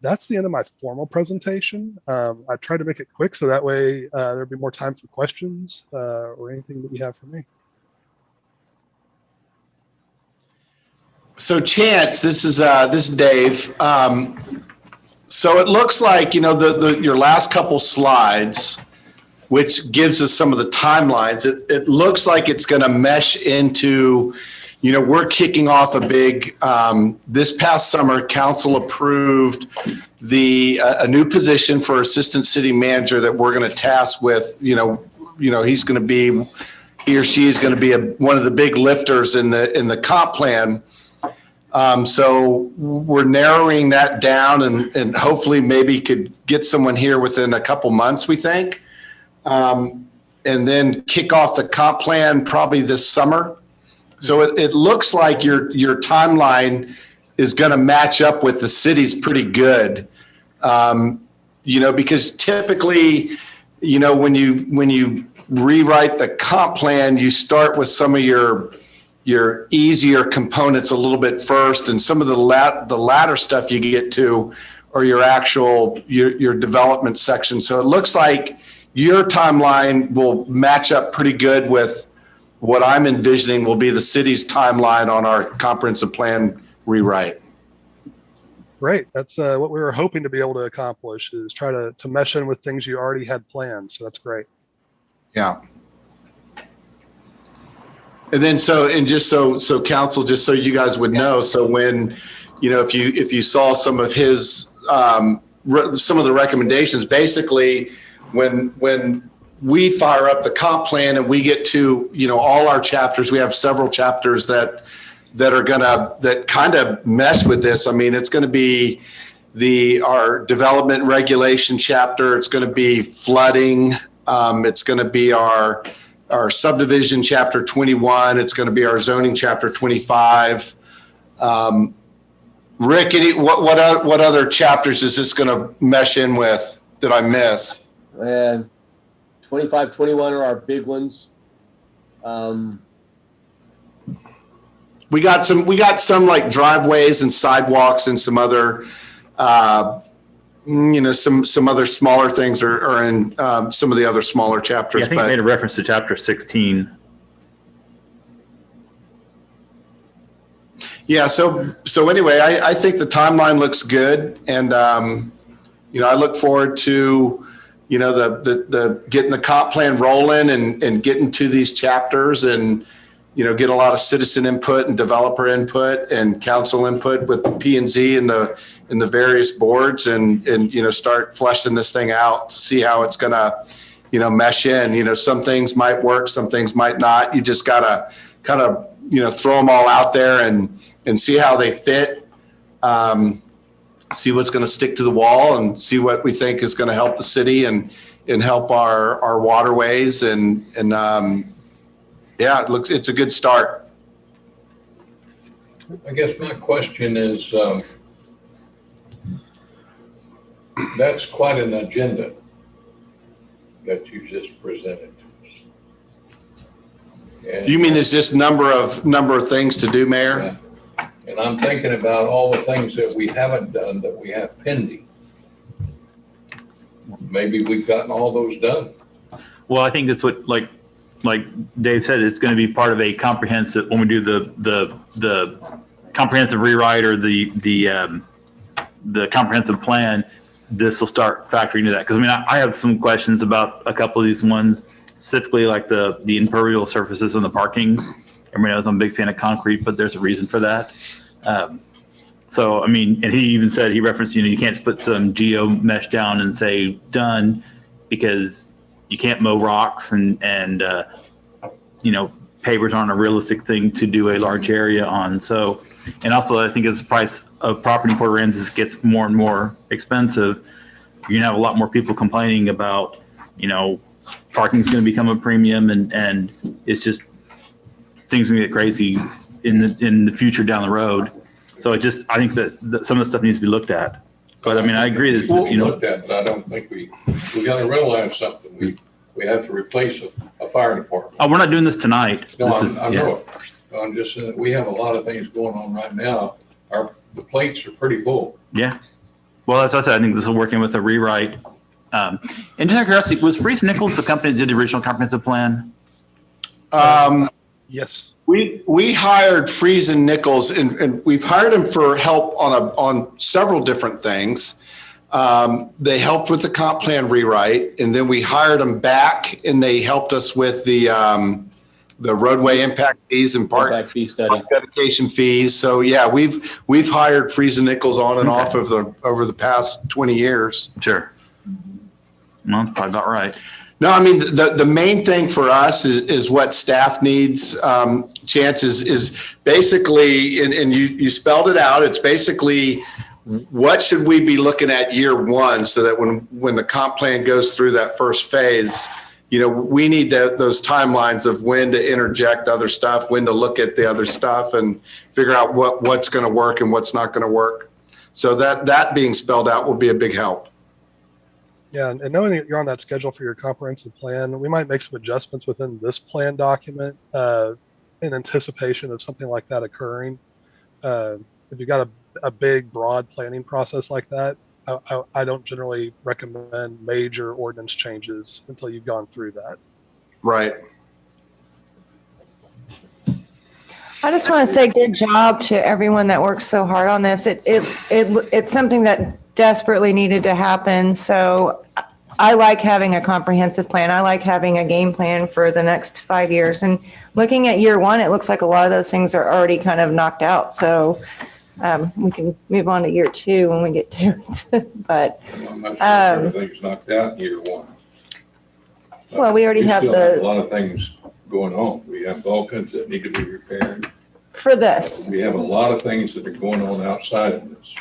That's the end of my formal presentation. I tried to make it quick so that way there'll be more time for questions or anything that you have for me. So Chance, this is Dave. So it looks like, your last couple slides, which gives us some of the timelines, it looks like it's going to mesh into, we're kicking off a big, this past summer, council approved a new position for assistant city manager that we're going to task with, he's going to be, he or she is going to be one of the big lifters in the comp plan. So we're narrowing that down and hopefully maybe could get someone here within a couple months, we think. And then kick off the comp plan probably this summer. So it looks like your timeline is going to match up with the city's pretty good. Because typically, when you rewrite the comp plan, you start with some of your easier components a little bit first, and some of the latter stuff you get to are your development section. So it looks like your timeline will match up pretty good with what I'm envisioning will be the city's timeline on our comprehensive plan rewrite. Great. That's what we were hoping to be able to accomplish, is try to mesh in with things you already had planned. So that's great. Yeah. And then just so council, just so you guys would know, so when, if you saw some of his, some of the recommendations, basically when we fire up the comp plan and we get to, all our chapters, we have several chapters that kind of mess with this. I mean, it's going to be our development regulation chapter. It's going to be flooding. It's going to be our subdivision chapter 21. It's going to be our zoning chapter 25. Rick, what other chapters is this going to mesh in with? Did I miss? 25, 21 are our big ones. We got some like driveways and sidewalks and some other, some other smaller things are in some of the other smaller chapters. Yeah, I think I made a reference to chapter 16. Yeah. So anyway, I think the timeline looks good, and I look forward to the getting the comp plan rolling and getting to these chapters and get a lot of citizen input and developer input and council input with P&Z and the various boards and start fleshing this thing out to see how it's gonna mesh in. Some things might work, some things might not. You just gotta kind of throw them all out there and see how they fit. See what's going to stick to the wall and see what we think is going to help the city and help our waterways and it's a good start. I guess my question is, that's quite an agenda that you just presented to us. And, you mean there's just number of things to do, Mayor? Yeah. And I'm thinking about all the things that we haven't done that we have pending. Maybe we've gotten all those done. Well, I think that's what, like Dave said, it's going to be part of a comprehensive, when we do the comprehensive rewrite or the comprehensive plan, this will start factoring into that. Because I have some questions about a couple of these ones, specifically like the impermeable surfaces and the parking. Everybody knows I'm a big fan of concrete, but there's a reason for that. And he even said, he referenced, you can't just put some geo mesh down and say done, because you can't mow rocks and pavers aren't a realistic thing to do a large area on. So, and also I think as the price of property in Port Aransas gets more and more expensive, you're gonna have a lot more people complaining about, parking is going to become a premium and it's just, things are going to get crazy in the future down the road. So I think that some of the stuff needs to be looked at. But I agree that looked at, but I don't think we got to realize something. We have to replace a fire department. Oh, we're not doing this tonight. No, I know it. I'm just saying that we have a lot of things going on right now. The plates are pretty full. Yeah. Well, as I said, I think this will work in with a rewrite. And just out of curiosity, was Freese Nichols the company that did the original comprehensive plan? Yes. We hired Freese and Nichols, and we've hired them for help on several different things. They helped with the comp plan rewrite, and then we hired them back, and they helped us with the roadway impact fees and park fee study, dedication fees. So yeah, we've hired Freese and Nichols on and off over the past 20 years. Sure. Well, that's probably about right. No, the main thing for us is what staff needs. Chance is basically, and you spelled it out. It's basically what should we be looking at year one, so that when the comp plan goes through that first phase, we need those timelines of when to interject other stuff, when to look at the other stuff, and figure out what's going to work and what's not going to work. So that being spelled out will be a big help. Yeah, and knowing that you're on that schedule for your comprehensive plan, we might make some adjustments within this plan document in anticipation of something like that occurring. If you've got a big, broad planning process like that, I don't generally recommend major ordinance changes until you've gone through that. Right. I just want to say good job to everyone that worked so hard on this. It's something that desperately needed to happen. So I like having a comprehensive plan. I like having a game plan for the next 5 years. And looking at year one, it looks like a lot of those things are already kind of knocked out. So we can move on to year two when we get to it. But I'm not sure if everything's knocked out in year one. Well, we already have still have a lot of things going on. We have bulkheads that need to be repaired. For this. We have a lot of things that are going on outside of this.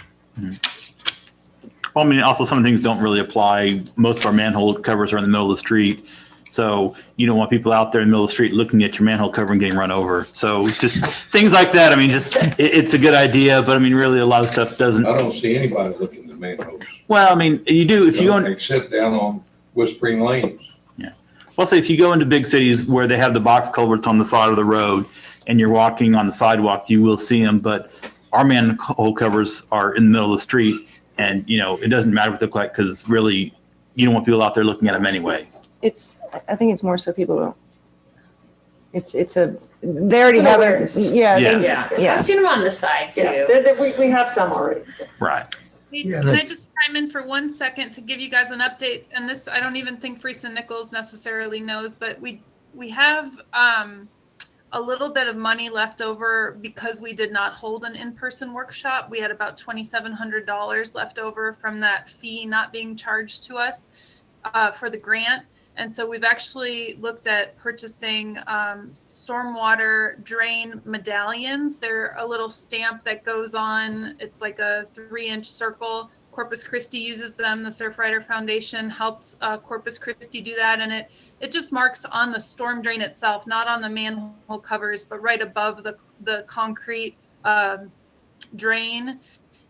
Well, also some things don't really apply. Most of our manhole covers are in the middle of the street. So you don't want people out there in the middle of the street looking at your manhole cover and getting run over. So just things like that. I mean, just it's a good idea, but I mean, really, a lot of stuff doesn't. I don't see anybody looking at manholes. Well, I mean, you do if you go in. Except down on Whispering Lanes. Yeah. Well, so if you go into big cities where they have the box culverts on the side of the road and you're walking on the sidewalk, you will see them. But our manhole covers are in the middle of the street, and it doesn't matter what they look like because really, you don't want people out there looking at them anyway. I think it's more so people don't. They already have it. Yeah. I've seen them on the side too. Yeah. We have some already. So. Right. Hey, can I just chime in for 1 second to give you guys an update? And this, I don't even think Friesen Nichols necessarily knows, but we have a little bit of money left over because we did not hold an in-person workshop. We had about $2,700 left over from that fee not being charged to us for the grant. And so we've actually looked at purchasing stormwater drain medallions. They're a little stamp that goes on. It's like a 3-inch circle. Corpus Christi uses them. The Surfrider Foundation helped Corpus Christi do that. And it just marks on the storm drain itself, not on the manhole covers, but right above the concrete drain.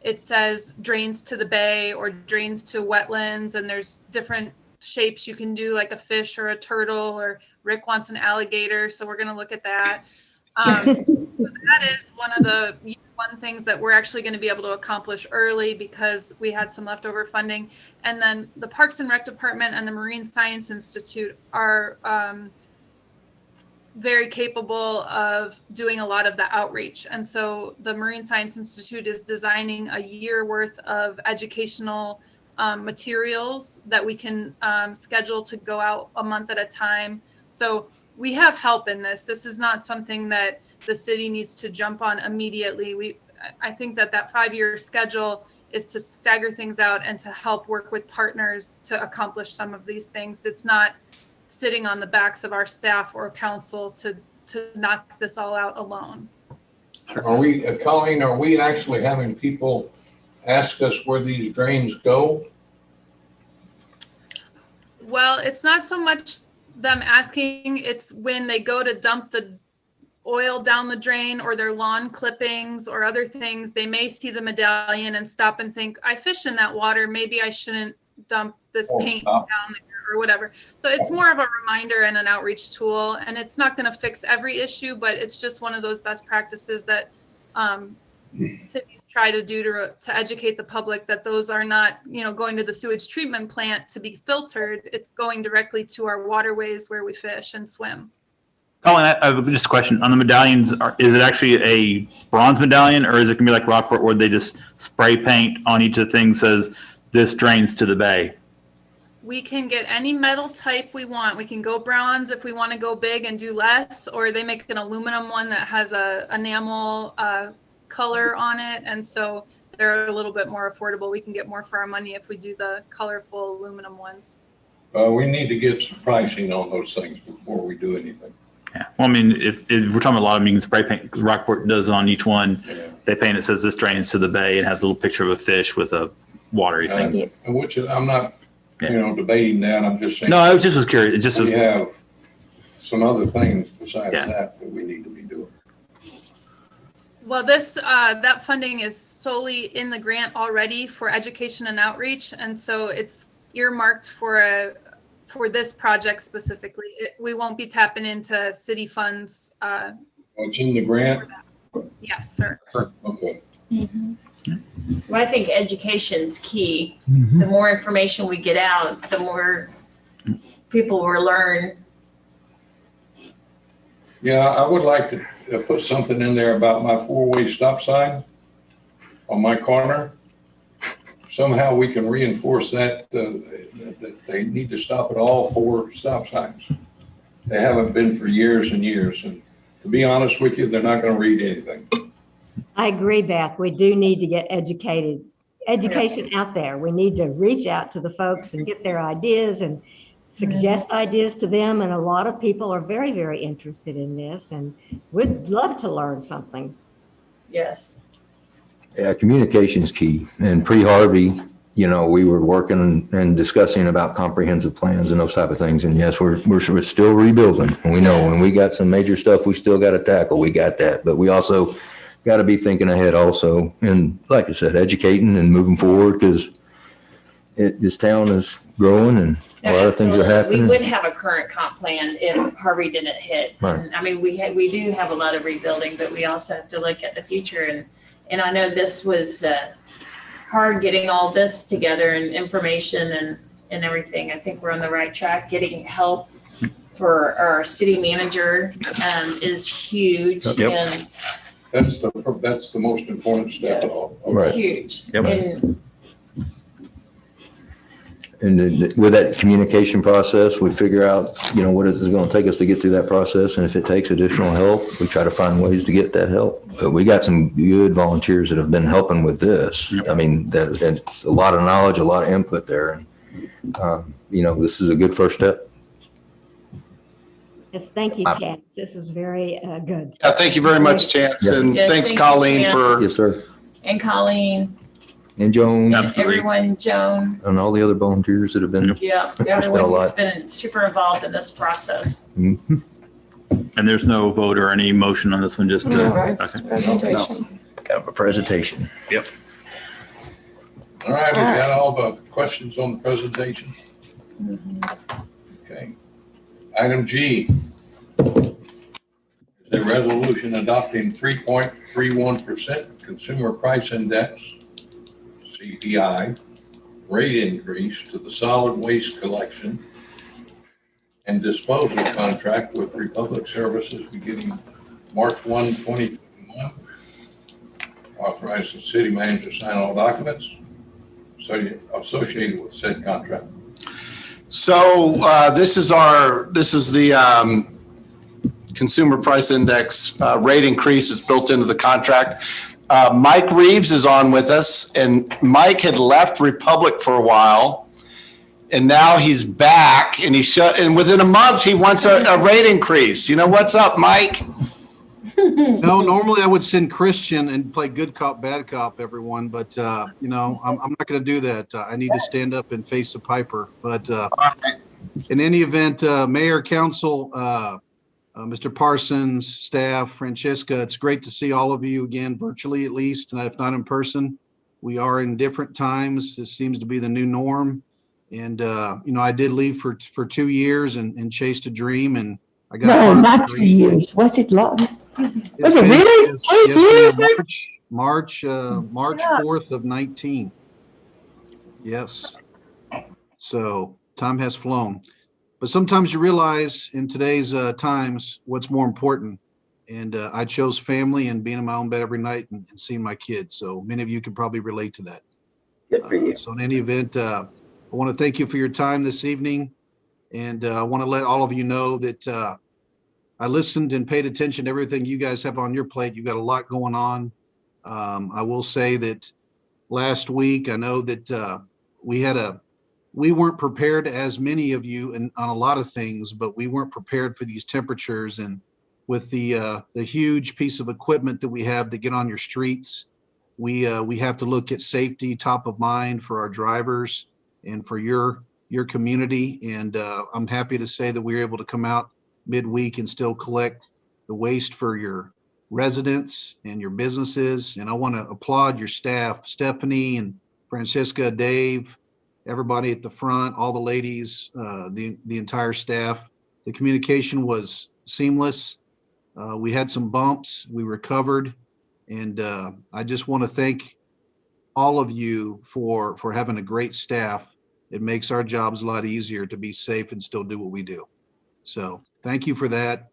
It says drains to the bay or drains to wetlands. And there's different shapes you can do, like a fish or a turtle, or Rick wants an alligator, so we're going to look at that. So that is one of the things that we're actually going to be able to accomplish early because we had some leftover funding. And then the Parks and Rec Department and the Marine Science Institute are very capable of doing a lot of the outreach. And so the Marine Science Institute is designing a year worth of educational materials that we can schedule to go out a month at a time. So we have help in this. This is not something that the city needs to jump on immediately. I think that 5-year schedule is to stagger things out and to help work with partners to accomplish some of these things. It's not sitting on the backs of our staff or council to knock this all out alone. Are we, Colleen, are we actually having people ask us where these drains go? Well, it's not so much them asking, it's when they go to dump the oil down the drain or their lawn clippings or other things, they may see the medallion and stop and think, I fish in that water, maybe I shouldn't dump this paint down there or whatever. So it's more of a reminder and an outreach tool, and it's not going to fix every issue, but it's just one of those best practices that cities try to do to educate the public that those are not, going to the sewage treatment plant to be filtered. It's going directly to our waterways where we fish and swim. Colin, I have just a question on the medallions. Is it actually a bronze medallion, or is it gonna be like Rockport where they just spray paint on each of the things says this drains to the bay? We can get any metal type we want. We can go bronze if we want to go big and do less, or they make an aluminum one that has a enamel color on it, and so they're a little bit more affordable. We can get more for our money if we do the colorful aluminum ones. We need to get some pricing on those things before we do anything. Yeah. Well, I mean, if we're talking about a lot of them, you can spray paint, because Rockport does on each one. Yeah. They paint it says this drains to the bay and has a little picture of a fish with a watery thing. Which I'm not, debating that. I'm just saying. No, I was curious. It just we have some other things besides that we need to be doing. Well, that funding is solely in the grant already for education and outreach, and so it's earmarked for this project specifically. We won't be tapping into city funds. It's in the grant? Yes, sir. Okay. Mm-hmm. Well, I think education's key. Mm-hmm. The more information we get out, the more people will learn. Yeah, I would like to put something in there about my 4-way stop sign on my corner. Somehow we can reinforce that they need to stop at all 4 stop signs. They haven't been for years and years. And to be honest with you, they're not going to read anything. I agree, Beth. We do need to get education out there. We need to reach out to the folks and get their ideas and suggest ideas to them. And a lot of people are very, very interested in this and would love to learn something. Yes. Yeah, communication is key. And pre-Harvey, we were working and discussing about comprehensive plans and those type of things. And yes, we're still rebuilding. And we know when we got some major stuff we still got to tackle, we got that. But we also got to be thinking ahead also. And like I said, educating and moving forward, because this town is growing and a lot of things are happening. We would have a current comp plan if Harvey didn't hit. Right. And, I mean, we do have a lot of rebuilding, but we also have to look at the future. And I know this was hard getting all this together and information and everything. I think we're on the right track. Getting help for our city manager is huge. Yep. And That's the most important step of yes, all. it's Right. huge. Yep. And with that communication process, we figure out, what it is going to take us to get through that process. And if it takes additional help, we try to find ways to get that help. But we got some good volunteers that have been helping with this. Yep. I mean, that's a lot of knowledge, a lot of input there. And, this is a good first step. Yes, thank you, Chance. This is very good. Yeah, thank you very much, Chance. Yes. And Yes, thanks, thank you, Colleen, Chance. for Yes, sir. And Colleen And Joan and Absolutely. everyone, Joan. and all the other volunteers that have been. Yeah, been a everyone who's lot. been super involved in this process. Mhm. And there's no vote or any motion on this one, just, okay. Kind of a presentation. Yep. All right, we got all the questions on the presentation. Okay. Item G is a resolution adopting 3.31% Consumer Price Index, CPI, rate increase to the solid waste collection and disposal contract with Republic Services beginning March 1, 2021. Authorize the city manager to sign all documents associated with said contract. So this is the Consumer Price Index rate increase that's built into the contract. Mike Reeves is on with us, and Mike had left Republic for a while, and now he's back, and and within a month he wants a rate increase. What's up, Mike? No, normally I would send Christian and play good cop, bad cop, everyone, but I'm not going to do that. I need to stand up and face the piper. But in any event, Mayor, Council, Mr. Parsons, staff, Francesca, it's great to see all of you again, virtually at least, and if not in person. We are in different times. This seems to be the new norm. And, I did leave for 2 years and chased a dream, and I got No, part of the not 2 dream. years. Was it long? Was It's it been- really? yes, 2 yes, years? March Yeah. 4th of 19. Yes. So time has flown. But sometimes you realize in today's times what's more important. And I chose family and being in my own bed every night and seeing my kids. So many of you can probably relate to that. Good for you. So in any event, I want to thank you for your time this evening. And I want to let all of you know that I listened and paid attention to everything you guys have on your plate. You've got a lot going on. I will say that last week, I know that we weren't prepared, as many of you, on a lot of things, but we weren't prepared for these temperatures. And with the huge piece of equipment that we have to get on your streets, we have to look at safety top of mind for our drivers and for your community. And I'm happy to say that we were able to come out midweek and still collect the waste for your residents and your businesses. And I want to applaud your staff, Stephanie and Francesca, Dave, everybody at the front, all the ladies, the entire staff. The communication was seamless. We had some bumps, we recovered. And I just want to thank all of you for having a great staff. It makes our jobs a lot easier to be safe and still do what we do. So thank you for that.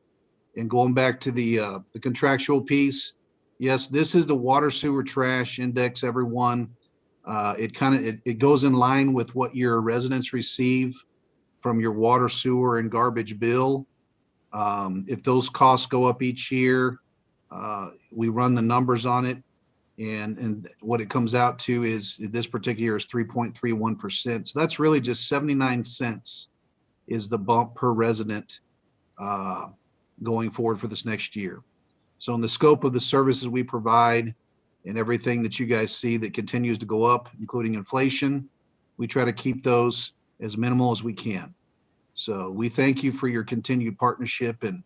And going back to the contractual piece, yes, this is the water sewer trash index, everyone. It goes in line with what your residents receive from your water, sewer, and garbage bill. If those costs go up each year, we run the numbers on it. And what it comes out to is this particular year is 3.31%. So that's really just 79 cents is the bump per resident going forward for this next year. So in the scope of the services we provide and everything that you guys see that continues to go up, including inflation, we try to keep those as minimal as we can. So we thank you for your continued partnership, and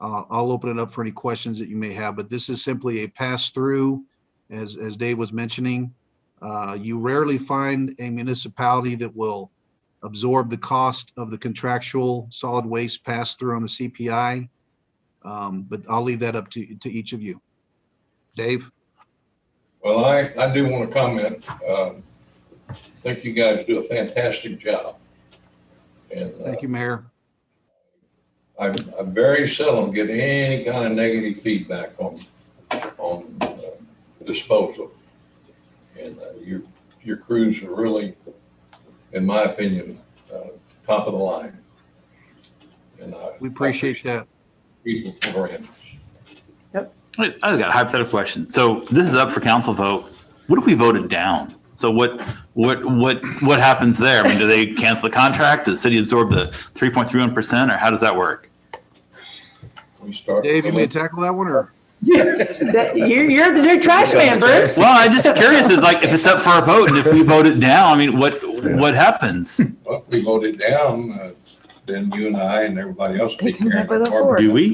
I'll open it up for any questions that you may have, but this is simply a pass-through, as Dave was mentioning. You rarely find a municipality that will absorb the cost of the contractual solid waste pass-through on the CPI, but I'll leave that up to each of you. Dave? Well, I do want to comment. I think you guys do a fantastic job. And Thank you, Mayor. I very seldom get any kind of negative feedback on disposal. And your crews are really, in my opinion, top of the line. And we appreciate that. People for granted. I just got a hypothetical question. So this is up for council vote. What if we voted down? So what happens there? I mean, do they cancel the contract? Does the city absorb the 3.31%, or how does that work? We start. Dave, you may tackle that one, or? You're the new trash man, Bruce. Well, I'm just curious. Is like if it's up for a vote, and if we vote it down, I mean, what happens? Well, if we vote it down, then you and I and everybody else be carrying our carbon. Do we?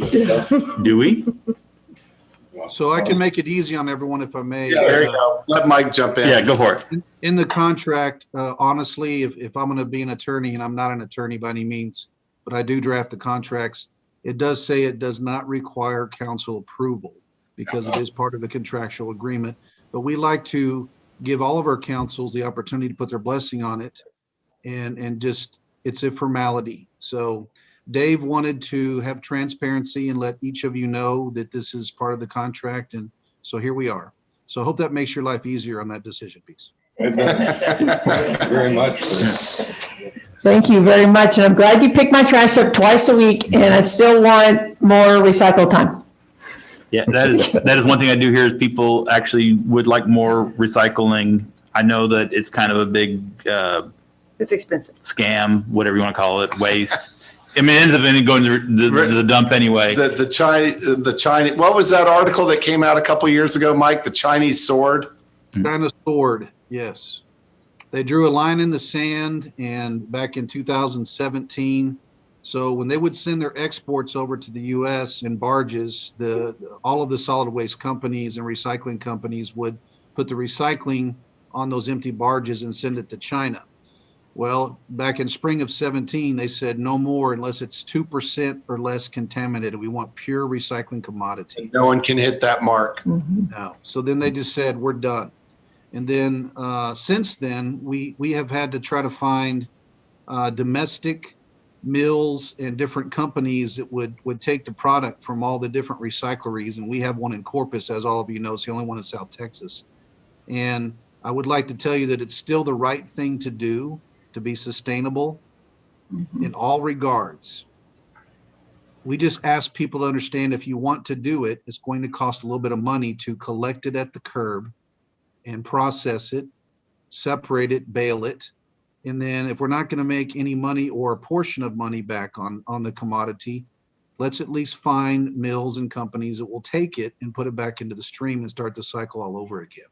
Do we? So I can make it easy on everyone if I may. Yeah, there you go. Let Mike jump in. Yeah, go for it. In the contract, honestly, if I'm going to be an attorney, and I'm not an attorney by any means, but I do draft the contracts, it does say it does not require council approval because it is part of the contractual agreement. But we like to give all of our councils the opportunity to put their blessing on it, and just, it's a formality. So Dave wanted to have transparency and let each of you know that this is part of the contract, and so here we are. So I hope that makes your life easier on that decision piece. Thank you very much. Thank you very much. And I'm glad you pick my trash up twice a week, and I still want more recycle time. Yeah, that is one thing I do hear is people actually would like more recycling. I know that it's kind of a big It's expensive. scam, whatever you want to call it, waste. I mean, it ends up going to the dump anyway. The Chinese, what was that article that came out a couple of years ago, Mike? The Chinese sword? China sword, yes. They drew a line in the sand, and back in 2017, so when they would send their exports over to the U.S. in barges, all of the solid waste companies and recycling companies would put the recycling on those empty barges and send it to China. Well, back in spring of 17, they said no more unless it's 2% or less contaminated. We want pure recycling commodity. No one can hit that mark. No. So then they just said, we're done. And then since then, we have had to try to find domestic mills and different companies that would take the product from all the different recycleries. And we have one in Corpus, as all of you know. It's the only one in South Texas. And I would like to tell you that it's still the right thing to do to be sustainable in all regards. We just ask people to understand, if you want to do it, it's going to cost a little bit of money to collect it at the curb and process it, separate it, bale it. And then if we're not going to make any money or a portion of money back on the commodity, let's at least find mills and companies that will take it and put it back into the stream and start the cycle all over again.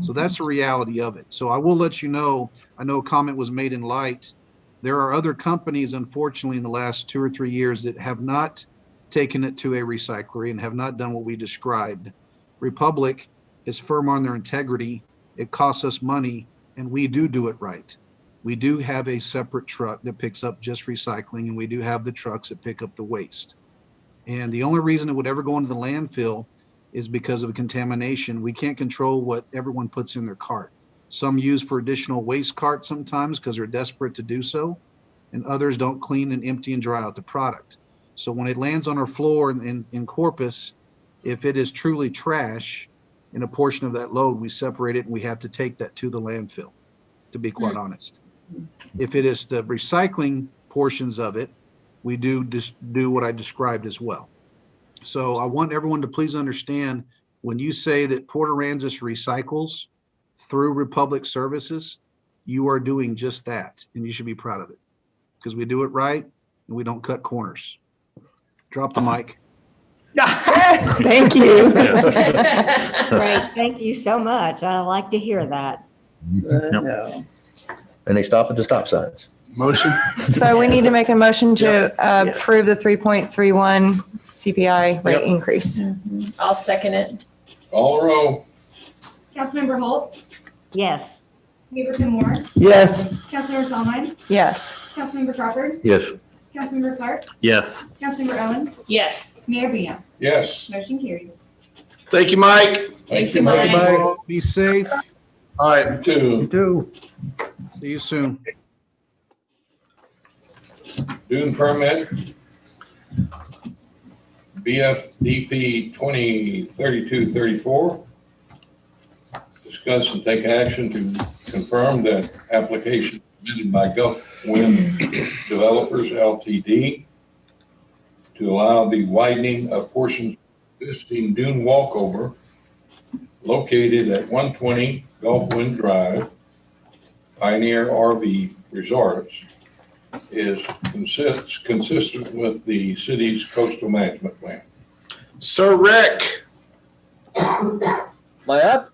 So that's the reality of it. So I will let you know, I know a comment was made in Light. There are other companies, unfortunately, in the last 2 or 3 years that have not taken it to a recyclery and have not done what we described. Republic is firm on their integrity. It costs us money, and we do it right. We do have a separate truck that picks up just recycling, and we do have the trucks that pick up the waste. And the only reason it would ever go into the landfill is because of contamination. We can't control what everyone puts in their cart. Some use for additional waste carts sometimes because they're desperate to do so, and others don't clean and empty and dry out the product. So when it lands on our floor in Corpus, if it is truly trash, in a portion of that load, we separate it and we have to take that to the landfill, to be quite honest. If it is the recycling portions of it, we do what I described as well. So I want everyone to please understand, when you say that Port Aransas recycles through Republic Services, you are doing just that, and you should be proud of it, because we do it right and we don't cut corners. Drop the mic. Thank you. Great, thank you so much. I like to hear that. And they stop at the stop signs. Motion? So we need to make a motion to approve the 3.31 CPI rate Yep. increase. I'll second it. Call the roll. Councilmember Holt, Yes. Beaverton Moore, Yes. Councilmember Solomon, Yes. Councilmember Crawford, Yes. Councilmember Clark, Yes. Councilmember Owens, Yes. Mayor Bino. Yes. Motion carried. Thank you, Mike. Thank you, Thank you, Mike. all. Be safe. All right. Two, Do. See you soon. dune permit. BFDP 2032-34. Discuss and take action to confirm that application submitted by Gulf Wind Developers Ltd. to allow the widening of portions of existing dune walkover located at 120 Gulf Wind Drive, Pioneer RV Resorts, is consistent with the city's coastal management plan. Sir Rick. Am I up?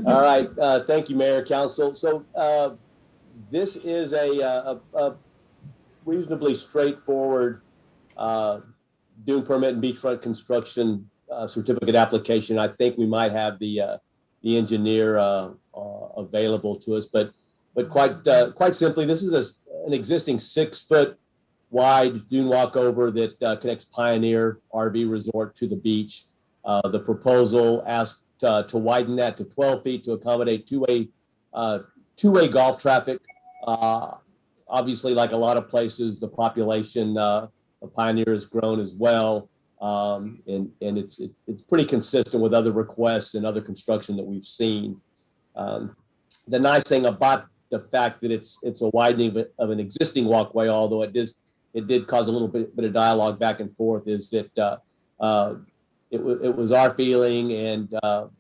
All right, thank you, Mayor, Council. So this is a reasonably straightforward dune permit and beachfront construction certificate application. I think we might have the engineer available to us, but quite simply, this is an existing 6-foot wide dune walkover that connects Pioneer RV Resort to the beach. The proposal asked to widen that to 12 feet to accommodate two-way golf traffic. Obviously, like a lot of places, the population of Pioneer has grown as well, and it's pretty consistent with other requests and other construction that we've seen. The nice thing about the fact that it's a widening of an existing walkway, although it did cause a little bit of dialogue back and forth, is that it was our feeling and the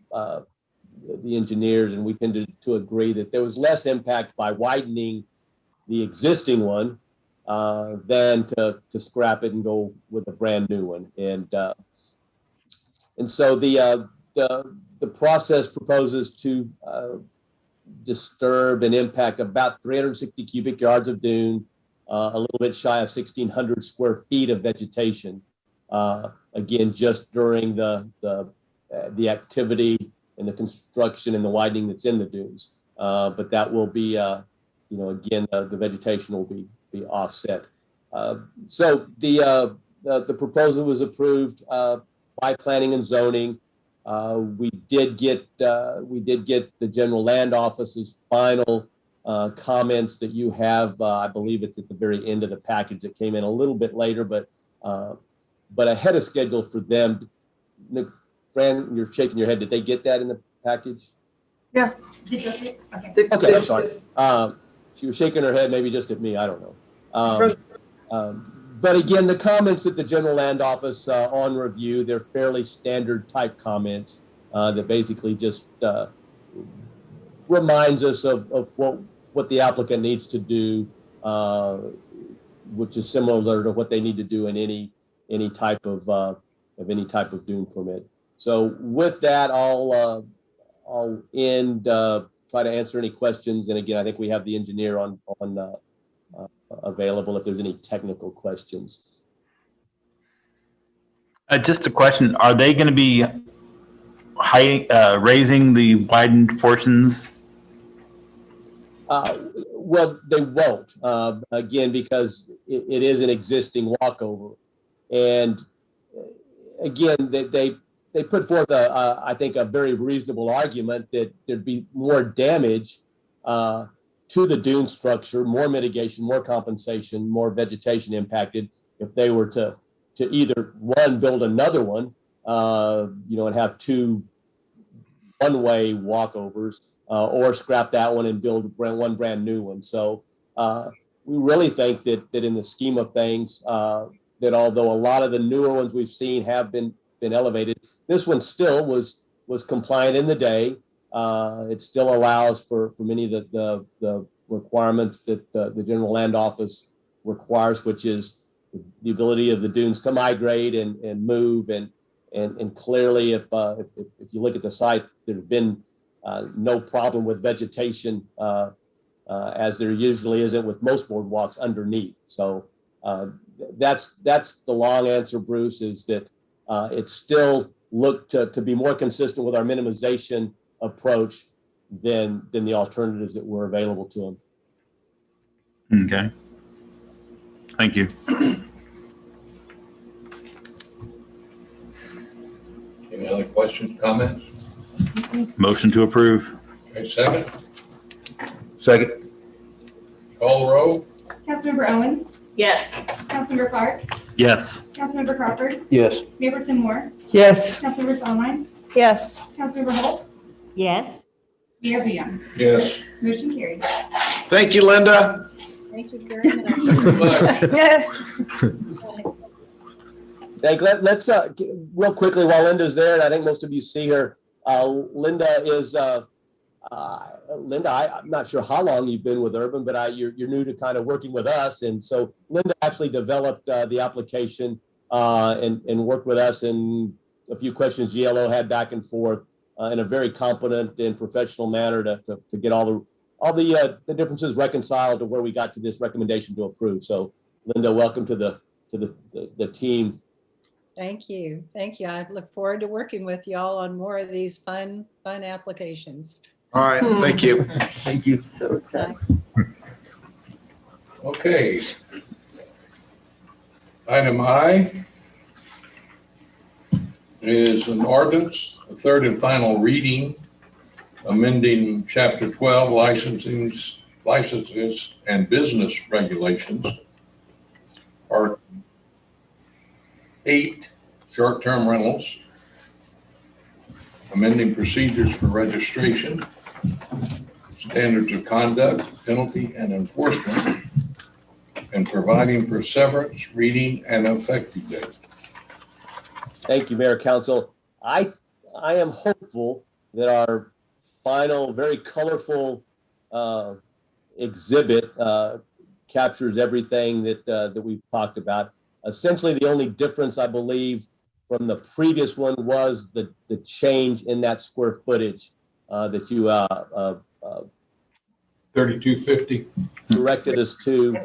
engineers, and we tended to agree that there was less impact by widening the existing one than to scrap it and go with a brand new one. And so the process proposes to disturb and impact about 360 cubic yards of dune, a little bit shy of 1,600 square feet of vegetation. Again, just during the activity and the construction and the widening that's in the dunes. But that will be, again, the vegetation will be offset. So the proposal was approved by Planning and Zoning. We did get the General Land Office's final comments that you have. I believe it's at the very end of the package. That came in a little bit later, but ahead of schedule for them. Fran, you're shaking your head. Did they get that in the package? Yeah. Okay. Okay, I'm sorry. She was shaking her head, maybe just at me. I don't know. But again, the comments at the General Land Office on review, they're fairly standard type comments that basically just reminds us of what the applicant needs to do, which is similar to what they need to do in any type of dune permit. So with that, I'll end, try to answer any questions. And again, I think we have the engineer on available if there's any technical questions. Just a question, are they going to be raising the widened portions? Well, they won't, again, because it is an existing walkover. And again, they put forth I think a very reasonable argument that there'd be more damage to the dune structure, more mitigation, more compensation, more vegetation impacted if they were to either build another one, and have two one-way walkovers, or scrap that one and build one brand new one. So we really think that in the scheme of things, that although a lot of the newer ones we've seen have been elevated, this one still was compliant in the day. It still allows for many of the requirements that the General Land Office requires, which is the ability of the dunes to migrate and move. And clearly, if you look at the site, there's been no problem with vegetation, as there usually isn't with most boardwalks underneath. So that's the long answer, Bruce, is that it's still looked to be more consistent with our minimization approach than the alternatives that were available to them. Okay. Thank you. Any other questions, comments? Motion to approve. Okay, second. Second. Call roll. Councilmember Owen, Yes. Councilmember Clark, Yes. Councilmember Crawford, Yes. Mayor Pro Tem Moore, Yes. Councilmember Sondline, Yes. Councilmember Holt, Yes. Mayor Dion. Yes. Motion carried. Thank you, Linda. Thank you very much. Let's real quickly while Linda's there, and I think most of you see her. Linda is Linda. I'm not sure how long you've been with Urban, but you're new to kind of working with us, and so Linda actually developed the application and worked with us, and a few questions GLO had back and forth in a very competent and professional manner to get all the differences reconciled to where we got to this recommendation to approve. So Linda, welcome to the team. Thank you. Thank you. I look forward to working with y'all on more of these fun applications. All right. Thank you. Thank you. So excited. Okay. Item I is an ordinance, a third and final reading, amending Chapter 12 licenses and business regulations, Part 8 short-term rentals, amending procedures for registration, standards of conduct, penalty, and enforcement, and providing for severance, reading, and effective date. Thank you, Mayor, Council. I am hopeful that our final, very colorful exhibit captures everything that we've talked about. Essentially, the only difference, I believe, from the previous one was the change in that square footage that you 3250 directed us to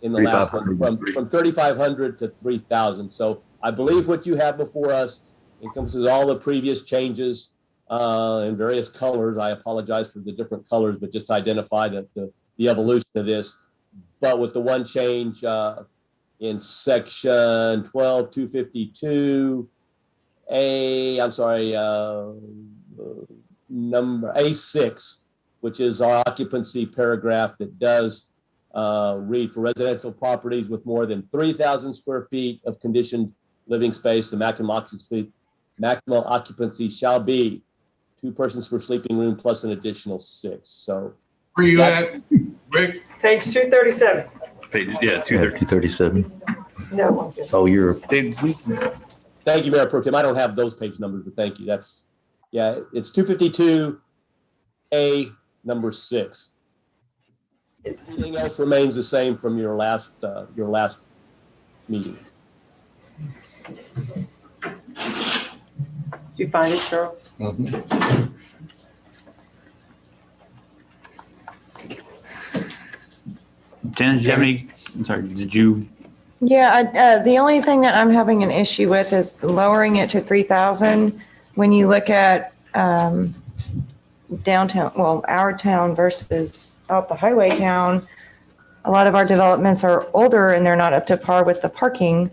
in the last one, from 3,500 to 3,000. So I believe what you have before us encompasses all the previous changes in various colors. I apologize for the different colors, but just to identify the evolution of this. But with the one change in section 12-252, number A6, which is our occupancy paragraph that does read for residential properties with more than 3,000 square feet of conditioned living space, the maximum occupancy shall be 2 persons per sleeping room plus an additional 6. So where you at, Rick? Page 237. Yeah, 237. No. Oh, you're. Thank you, Mayor Pro Tem. I don't have those page numbers, but thank you. It's 252A, number 6. Everything else remains the same from your last meeting. Did you find it, Charles? Mm-hmm. Janet, did you have any? I'm sorry. Did you? Yeah, the only thing that I'm having an issue with is lowering it to 3,000. When you look at downtown, well, our town versus out the highway town, a lot of our developments are older and they're not up to par with the parking.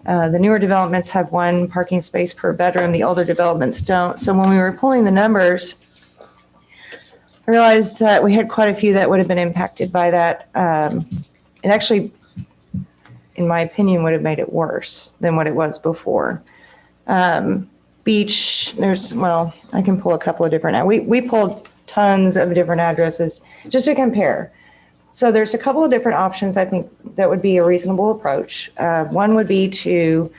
The newer developments have 1 parking space per bedroom. The older developments don't. So when we were pulling the numbers, I realized that we had quite a few that would have been impacted by that. It actually, in my opinion, would have made it worse than what it was before. Beach, I can pull a couple of different, we pulled tons of different addresses just to compare. So there's a couple of different options I think that would be a reasonable approach. One would be to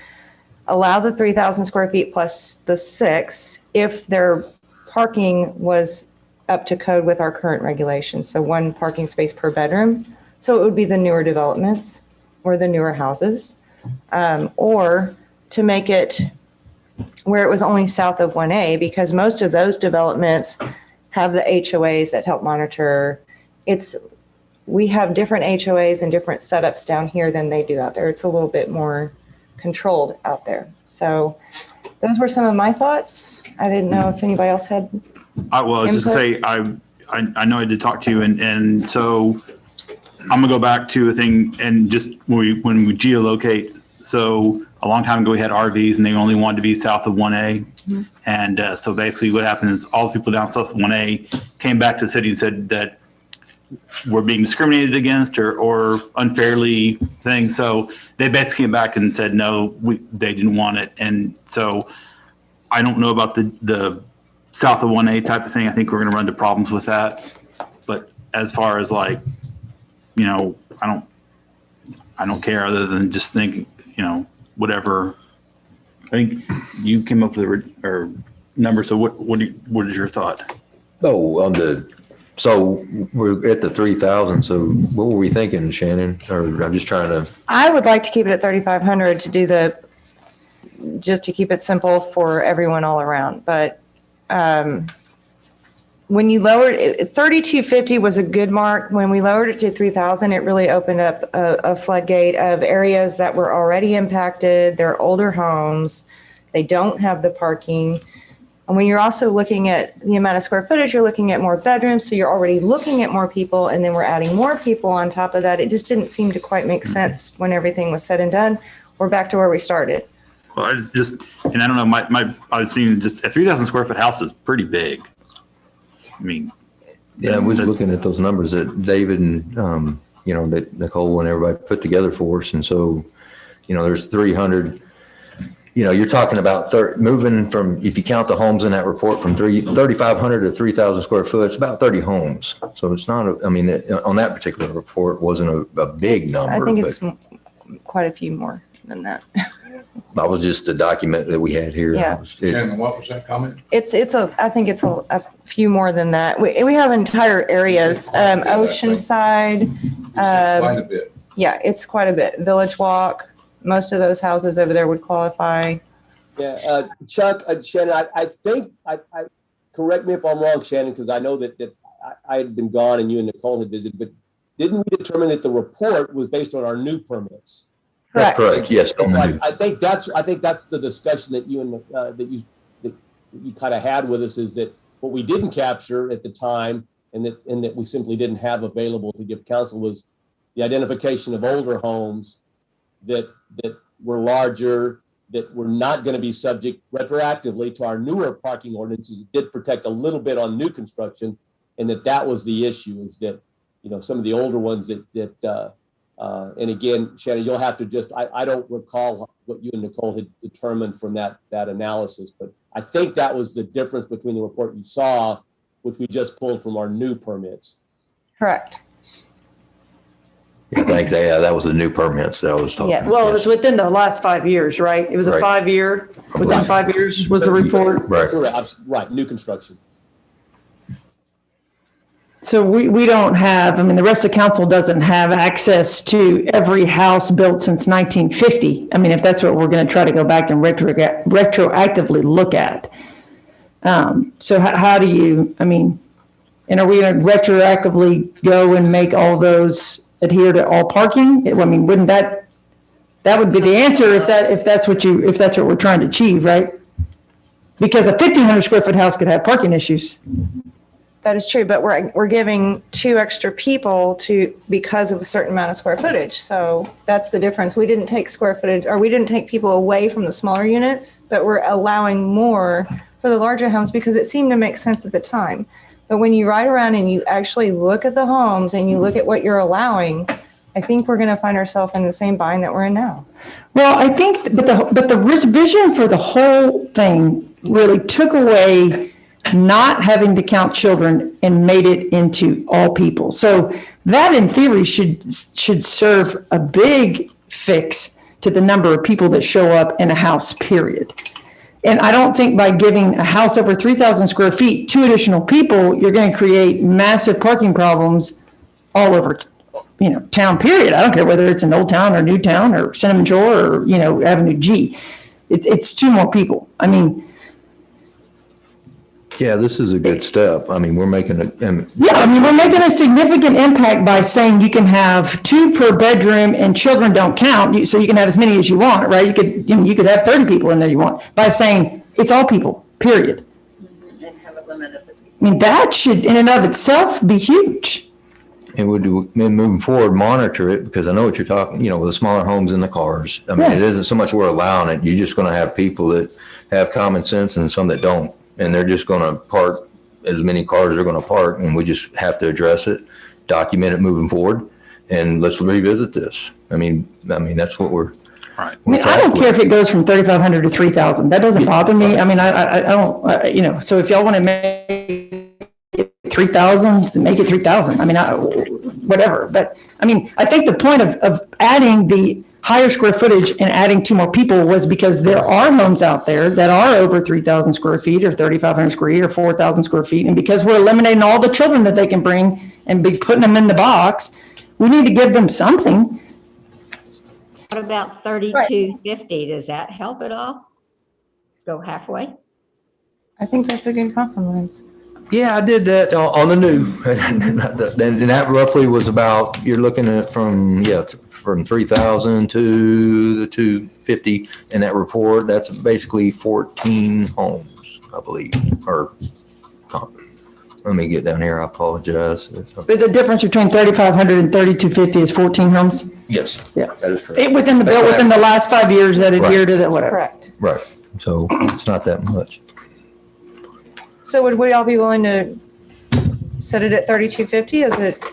allow the 3,000 square feet plus the 6 if their parking was up to code with our current regulations. So 1 parking space per bedroom. So it would be the newer developments were the newer houses, or to make it where it was only south of 1A, because most of those developments have the HOAs that help monitor. We have different HOAs and different setups down here than they do out there. It's a little bit more controlled out there. So those were some of my thoughts. I didn't know if anybody else had. I was just say, I know I did talk to you, and so I'm gonna go back to a thing, and just when we geolocate. So a long time ago, we had RVs, and they only wanted to be south of 1A. Mm-hmm. And so basically what happened is all the people down south of 1A came back to the city and said that we're being discriminated against or unfairly things. So they basically came back and said, no, they didn't want it. And so I don't know about the south of 1A type of thing. I think we're going to run into problems with that. But as far as like, I don't care other than just think, whatever. I think you came up with a number. So what is your thought? Oh, so we're at the 3,000. So what were we thinking, Shannon? Or I'm just trying to. I would like to keep it at 3,500 to do just to keep it simple for everyone all around. But when you lowered it, 3,250 was a good mark. When we lowered it to 3,000, it really opened up a floodgate of areas that were already impacted. They're older homes. They don't have the parking. And when you're also looking at the amount of square footage, you're looking at more bedrooms. So you're already looking at more people, and then we're adding more people on top of that. It just didn't seem to quite make sense when everything was said and done. We're back to where we started. Well, and I don't know, I was seeing just a 3,000 square foot house is pretty big. I mean, yeah, I was looking at those numbers that David and, that Nicole and everybody put together for us. And so, there's 300, you're talking about moving from, if you count the homes in that report, from 3,500 to 3,000 square foot, it's about 30 homes. So it's not, on that particular report wasn't a big number. I think it's quite a few more than that. That was just a document that we had here. Yeah. Shannon, what was that comment? I think it's a few more than that. We have entire areas, Oceanside. Quite a bit. Yeah, it's quite a bit. Village Walk, most of those houses over there would qualify. Yeah, Chuck, Shannon, I think, correct me if I'm wrong, Shannon, because I know that I had been gone and you and Nicole had visited, but didn't we determine that the report was based on our new permits? That's correct. Yes. I think that's the discussion that you kind of had with us, is that what we didn't capture at the time and that we simply didn't have available to give council was the identification of older homes that were larger, that were not going to be subject retroactively to our newer parking ordinances. It did protect a little bit on new construction, and that was the issue, is that some of the older ones and again, Shannon, you'll have to I don't recall what you and Nicole had determined from that analysis, but I think that was the difference between the report you saw, which we just pulled from our new permits. Correct. Yeah, thanks. Yeah, that was the new permits that I was talking about. Well, it was within the last 5 years, right? It was a 5-year, within 5 years was the report. Right. Right, new construction. So we don't have, the rest of council doesn't have access to every house built since 1950. If that's what we're going to try to go back and retroactively look at. So how do you, and are we going to retroactively go and make all those adhere to all parking? Wouldn't that would be the answer if that's what we're trying to achieve, right? Because a 1,500 square foot house could have parking issues. That is true, but we're giving 2 extra people because of a certain amount of square footage. So that's the difference. We didn't take square footage, or we didn't take people away from the smaller units, but we're allowing more for the larger homes because it seemed to make sense at the time. But when you ride around and you actually look at the homes and you look at what you're allowing, I think we're going to find ourselves in the same bind that we're in now. Well, I think, but the vision for the whole thing really took away not having to count children and made it into all people. So that in theory should serve a big fix to the number of people that show up in a house, period. And I don't think by giving a house over 3,000 square feet, 2 additional people, you're going to create massive parking problems all over town period. I don't care whether it's an Old Town or New Town or Cinnamon Shore or, Avenue G. It's two more people. I mean, Yeah, this is a good step. I mean, we're making it, we're making a significant impact by saying you can have 2 per bedroom and children don't count. So you can have as many as you want, right? You could have 30 people in there you want, by saying it's all people, period. And have a limit of the people. I mean, that should in and of itself be huge. and we'll do, moving forward, monitor it, because I know what you're talking, with the smaller homes and the cars. I mean, it isn't so much we're allowing it. You're just going to have people that have common sense and some that don't. And they're just going to park as many cars as they're going to park, and we just have to address it, document it moving forward, and let's revisit this. I mean, that's what we're. Right. I mean, I don't care if it goes from 3,500 to 3,000. That doesn't bother me. I mean, I don't, so if y'all want to make it 3,000, make it 3,000. I mean, whatever. But I mean, I think the point of adding the higher square footage and adding 2 more people was because there are homes out there that are over 3,000 square feet or 3,500 square feet or 4,000 square feet. And because we're eliminating all the children that they can bring and be putting them in the box, we need to give them something. What about 3,250? Does that help at all? Go halfway? I think that's a good compromise. Yeah, I did that on the new, and that roughly was about, you're looking at from 3,000 to the 250 in that report. That's basically 14 homes, I believe, or let me get down here. I apologize. But the difference between 3,500 and 3,250 is 14 homes? Yes. Yeah. That is correct. Within the last 5 years that adhere to that, whatever. Correct. Right. So it's not that much. So would we all be willing to set it at 3,250? Is it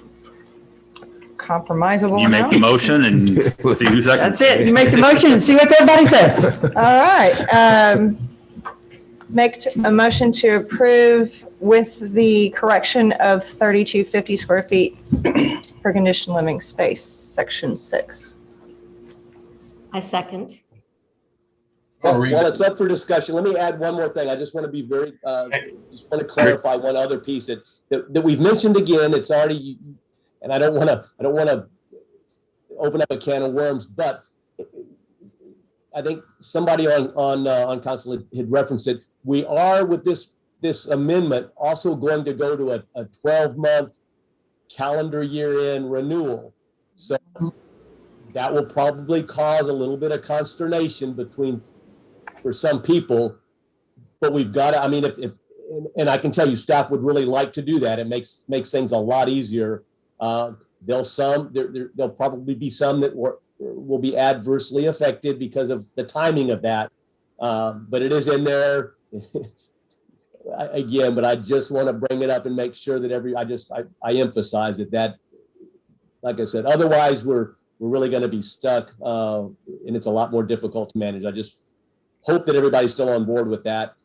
compromisable You make now? the motion and see who's second. That's it. You make the motion and see what everybody says. All right. Make a motion to approve with the correction of 3,250 square feet per conditioned living space, section 6. I second. While it's up for discussion, let me add one more thing. I just want to be just want to clarify one other piece that we've mentioned again. It's already, and I don't want to open up a can of worms, but I think somebody on council had referenced it. We are, with this amendment, also going to go to a 12-month calendar year in renewal. So that will probably cause a little bit of consternation for some people, but we've got to, I mean, and I can tell you staff would really like to do that. It makes things a lot easier. There'll probably be some that will be adversely affected because of the timing of that. But it is in there again, but I just want to bring it up and make sure that I emphasize that, like I said, otherwise we're really going to be stuck, and it's a lot more difficult to manage. I just hope that everybody's still on board with that.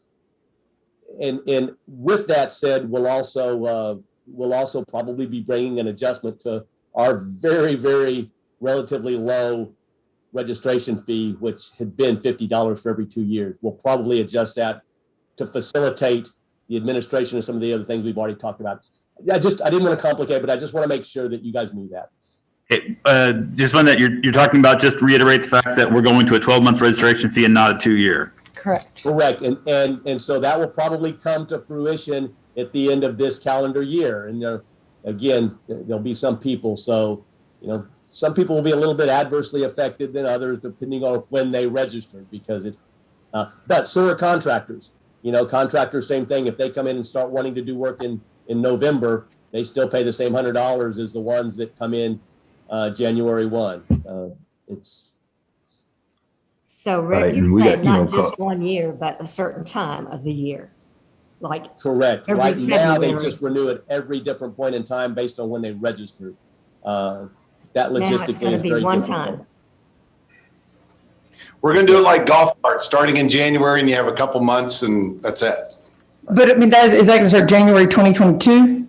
And with that said, we'll also probably be bringing an adjustment to our very, very relatively low registration fee, which had been $50 for every 2 years. We'll probably adjust that to facilitate the administration of some of the other things we've already talked about. I didn't want to complicate, but I just want to make sure that you guys knew that. Just one that you're talking about, just reiterate the fact that we're going to a 12-month registration fee and not a 2-year. Correct. And so that will probably come to fruition at the end of this calendar year. And again, there'll be some people. So, some people will be a little bit adversely affected than others, depending on when they registered, because but so are contractors. Contractors, same thing. If they come in and start wanting to do work in November, they still pay the same $100 as the ones that come in January 1. So Rick, you're saying not just 1 year, but a certain time of the year, like correct. Right now, they February. just renew it every different point in time based on when they registered. That logistically is very one difficult. time. We're going to do it like golf carts, starting in January, and you have a couple months, and that's it. But I mean, is that going to start January 2022?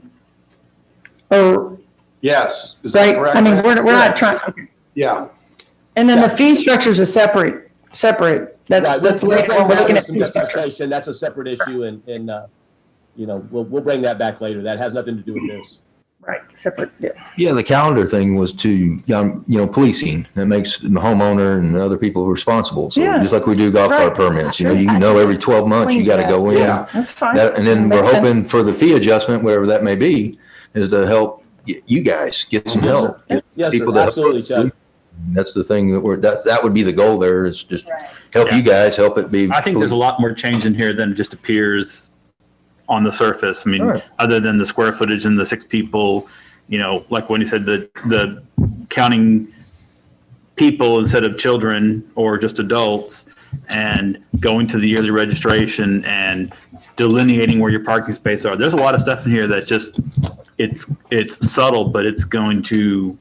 Or Yes. Is that right? correct? I mean, we're not trying. Yeah. And then the fee structures are separate. That's later on. We're looking at some fee structure. justification. That's a separate issue, and we'll bring that back later. That has nothing to do with this. Right, separate, yeah. Yeah, the calendar thing was to, policing. That makes the homeowner and other people responsible. So Yeah. just like we do golf cart Right. permits, Sure. you know, every 12 months, you Cleans got to it go up. in. Yeah. That's fine. And then we're Makes sense. hoping for the fee adjustment, whatever that may be, is to help you guys get some Yes, help. sir. Yes, People sir. that help Absolutely, us. Chuck. That's the thing that would be the goal there, is just help Yeah. you guys, help it be. I think there's a lot more change in here than just appears on the surface. I mean, Right. other than the square footage and the 6 people, like when you said the counting people instead of children or just adults, and going to the yearly registration and delineating where your parking spaces are. There's a lot of stuff in here that just, it's subtle, but it's going to,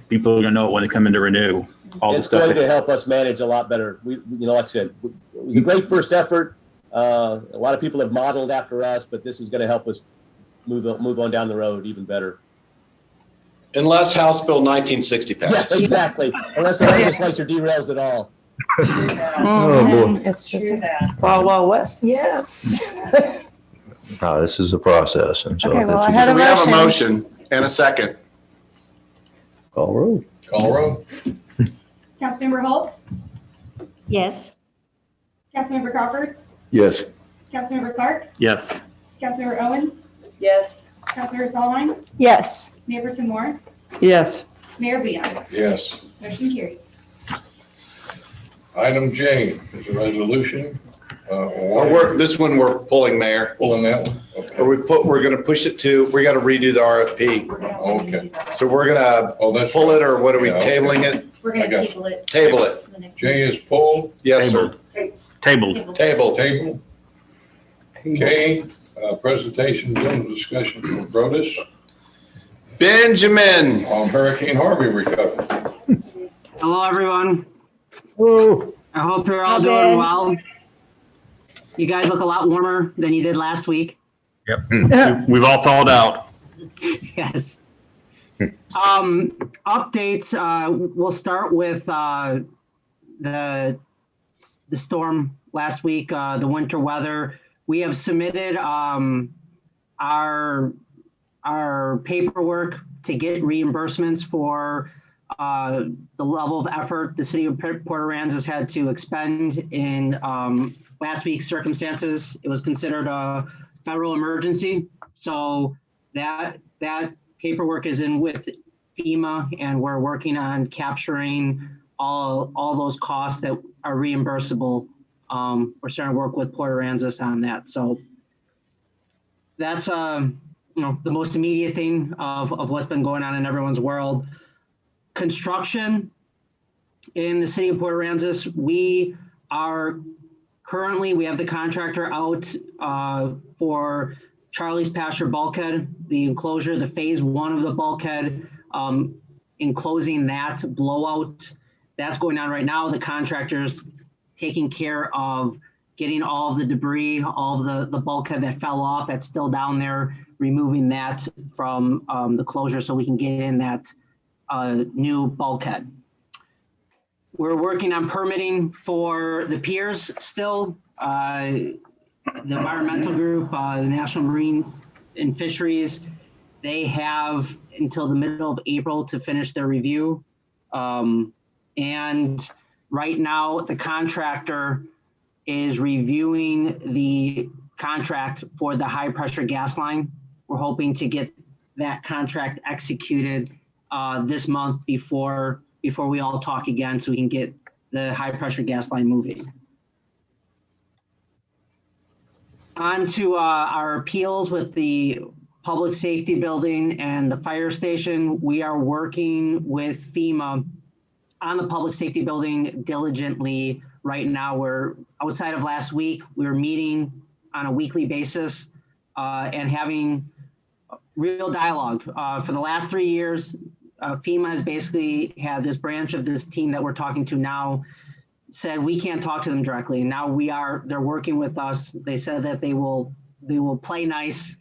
people are going to know it when they come in to renew all the It's stuff. going to help us manage a lot better. Like I said, it was a great first effort. A lot of people have modeled after us, but this is going to help us move on down the road even better. Unless House Bill 1960 passes. Yes, exactly. Unless the legislature derails it all. Oh, boy. It's just Wild Wild West. Yes. No, this is a process. And so Okay, well, I that's had So we have a motion. motion and a second. call roll. Call roll. Councilmember Holtz, Yes. Councilmember Crawford, Yes. Councilmember Clark, Yes. Councilmember Owens, Yes. Councilmember Solomon, Yes. Mayor Pro Tem Moore, Yes. Mayor Beyond. Yes. Motion carried. Item J is a resolution. This one we're pulling, Mayor. Pulling that one? Or we're going to push it to, we got to redo the RFP. Okay. So we're going to pull it, or what are we, Yeah, okay. tabling it? We're I gonna got you. table it. Table it. J is pulled. Yes, sir. Tabled. Table. Table. K, presentation, general discussion from Brodus Benjamin. on Hurricane Harvey recovery. Hello, everyone. Oh. I hope you're all Hi, doing Ben. well. You guys look a lot warmer than you did last week. Yep. We've all thawed out. Yes. Updates. We'll start with the storm last week, the winter weather. We have submitted our paperwork to get reimbursements for the level of effort the city of Port Aransas had to expend in last week's circumstances. It was considered a federal emergency. So that paperwork is in with FEMA, and we're working on capturing all those costs that are reimbursable. We're starting to work with Port Aransas on that. So that's the most immediate thing of what's been going on in everyone's world. Construction in the city of Port Aransas, we have the contractor out for Charlie's Pasture bulkhead, the enclosure, the phase 1 of the bulkhead, enclosing that blowout. That's going on right now. The contractor's taking care of getting all of the debris, all of the bulkhead that fell off that's still down there, removing that from the closure so we can get in that new bulkhead. We're working on permitting for the piers still. The environmental group, the National Marine and Fisheries, they have until the middle of April to finish their review. And right now, the contractor is reviewing the contract for the high pressure gas line. We're hoping to get that contract executed this month before we all talk again, so we can get the high pressure gas line moving. On to our appeals with the public safety building and the fire station. We are working with FEMA on the public safety building diligently right now. We're outside of last week, we were meeting on a weekly basis and having real dialogue. For the last 3 years, FEMA has basically had this branch of this team that we're talking to now said we can't talk to them directly. And now they're working with us. They said that they will play nice.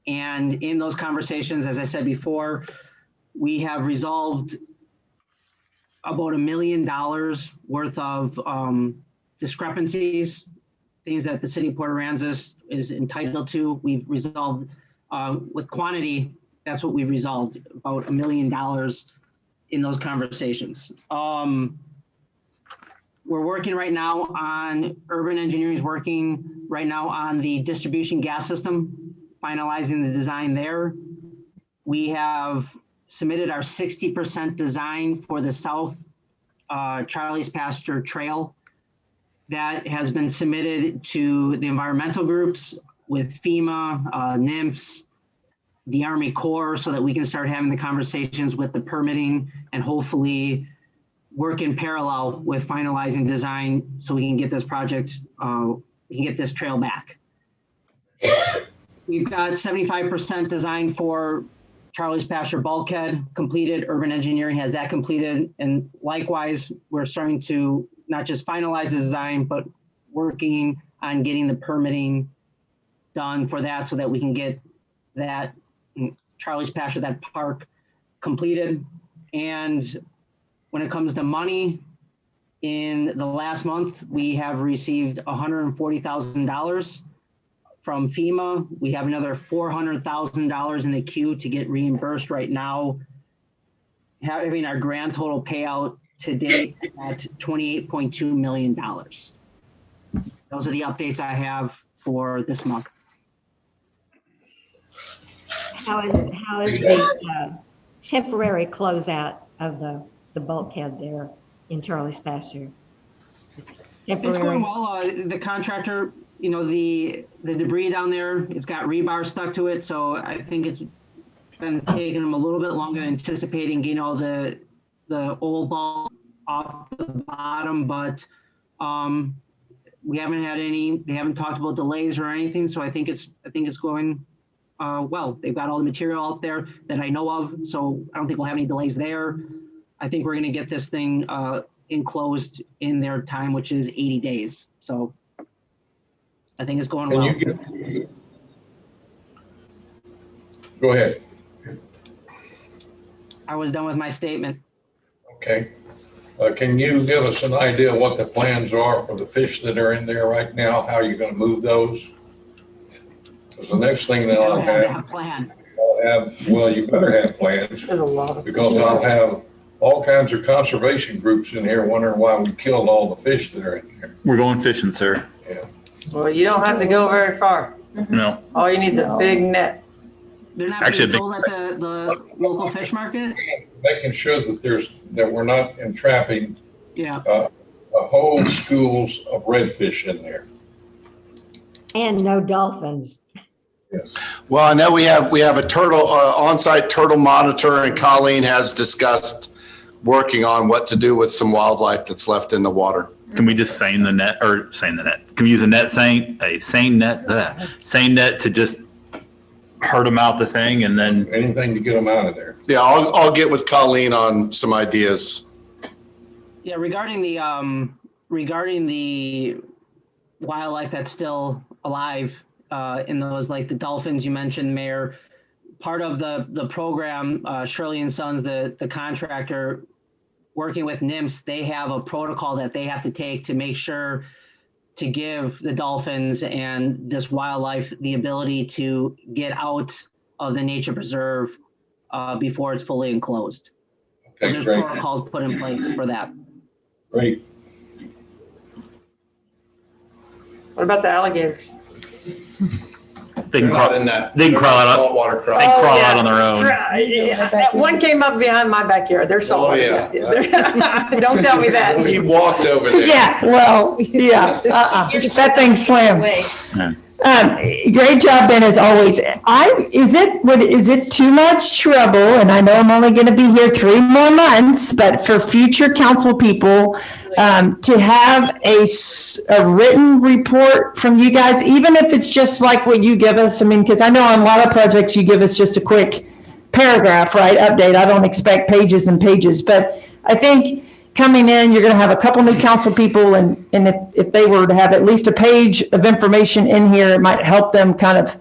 And in those conversations, as I said before, we have resolved about $1 million worth of discrepancies, things that the city of Port Aransas is entitled to. We've resolved with quantity that's what we resolved, about $1 million in those conversations. We're working right now on, urban engineering is working right now on the distribution gas system, finalizing the design there. We have submitted our 60% design for the South Charlie's Pasture Trail. That has been submitted to the environmental groups with FEMA, NIMFS, the Army Corps, so that we can start having the conversations with the permitting and hopefully work in parallel with finalizing design so we can get this project, we can get this trail back. We've got 75% design for Charlie's Pasture bulkhead completed. Urban engineering has that completed. And likewise, we're starting to not just finalize the design, but working on getting the permitting done for that so that we can get that Charlie's Pasture, that park completed. And when it comes to money, in the last month, we have received $140,000 from FEMA. We have another $400,000 in the queue to get reimbursed right now, having our grand total payout to date at $28.2 million. Those are the updates I have for this month. How is the temporary closeout of the bulkhead there in Charlie's Pasture? It's going well. The contractor, you know, the debris down there, it's got rebar stuck to it. So I think it's been taking them a little bit longer than anticipating getting all the old bulk off the bottom, but we haven't had any, they haven't talked about delays or anything. So I think it's going well. They've got all the material out there that I know of. So I don't think we'll have any delays there. I think we're going to get this thing enclosed in their time, which is 80 days. So I think it's going well. Go ahead. I was done with my statement. Okay. Can you give us an idea what the plans are for the fish that are in there right now? How you're going to move those? Because the next thing that I'll have, well, you better have plans, because I'll have all kinds of conservation groups in here wondering why we killed all the fish that are in here. We're going fishing, sir. Yeah. Well, you don't have to go very far. No. All you need is a big net. They're not being sold at the local fish market? Making sure that we're not entrapping a whole schools of redfish in there. And no dolphins. Yes. Well, I know we have a turtle, on-site turtle monitor, and Colleen has discussed working on what to do with some wildlife that's left in the water. Can we just seine the net, or seine the net? Can we use a seine net to just herd them out the thing, and then anything to get them out of there? Yeah, I'll get with Colleen on some ideas. Yeah, regarding the wildlife that's still alive in those, like the dolphins you mentioned, Mayor, part of the program, Shirley and Sons, the contractor working with NIMS, they have a protocol that they have to take to make sure to give the dolphins and this wildlife the ability to get out of the nature preserve before it's fully enclosed. Okay, so there's great. protocols put in place for that. Great. What about the alligators? They can crawl out. They can crawl out on their own. One came up behind my backyard. They're saltwater. Don't tell me that. He walked over there. Yeah, well, yeah, that thing swam. Great job, Ben, as always. Is it too much trouble? And I know I'm only going to be here 3 more months, but for future council people, to have a written report from you guys, even if it's just like what you give us. I mean, because I know on a lot of projects, you give us just a quick paragraph, right? Update. I don't expect pages and pages, but I think coming in, you're going to have a couple new council people, and if they were to have at least a page of information in here, it might help them kind of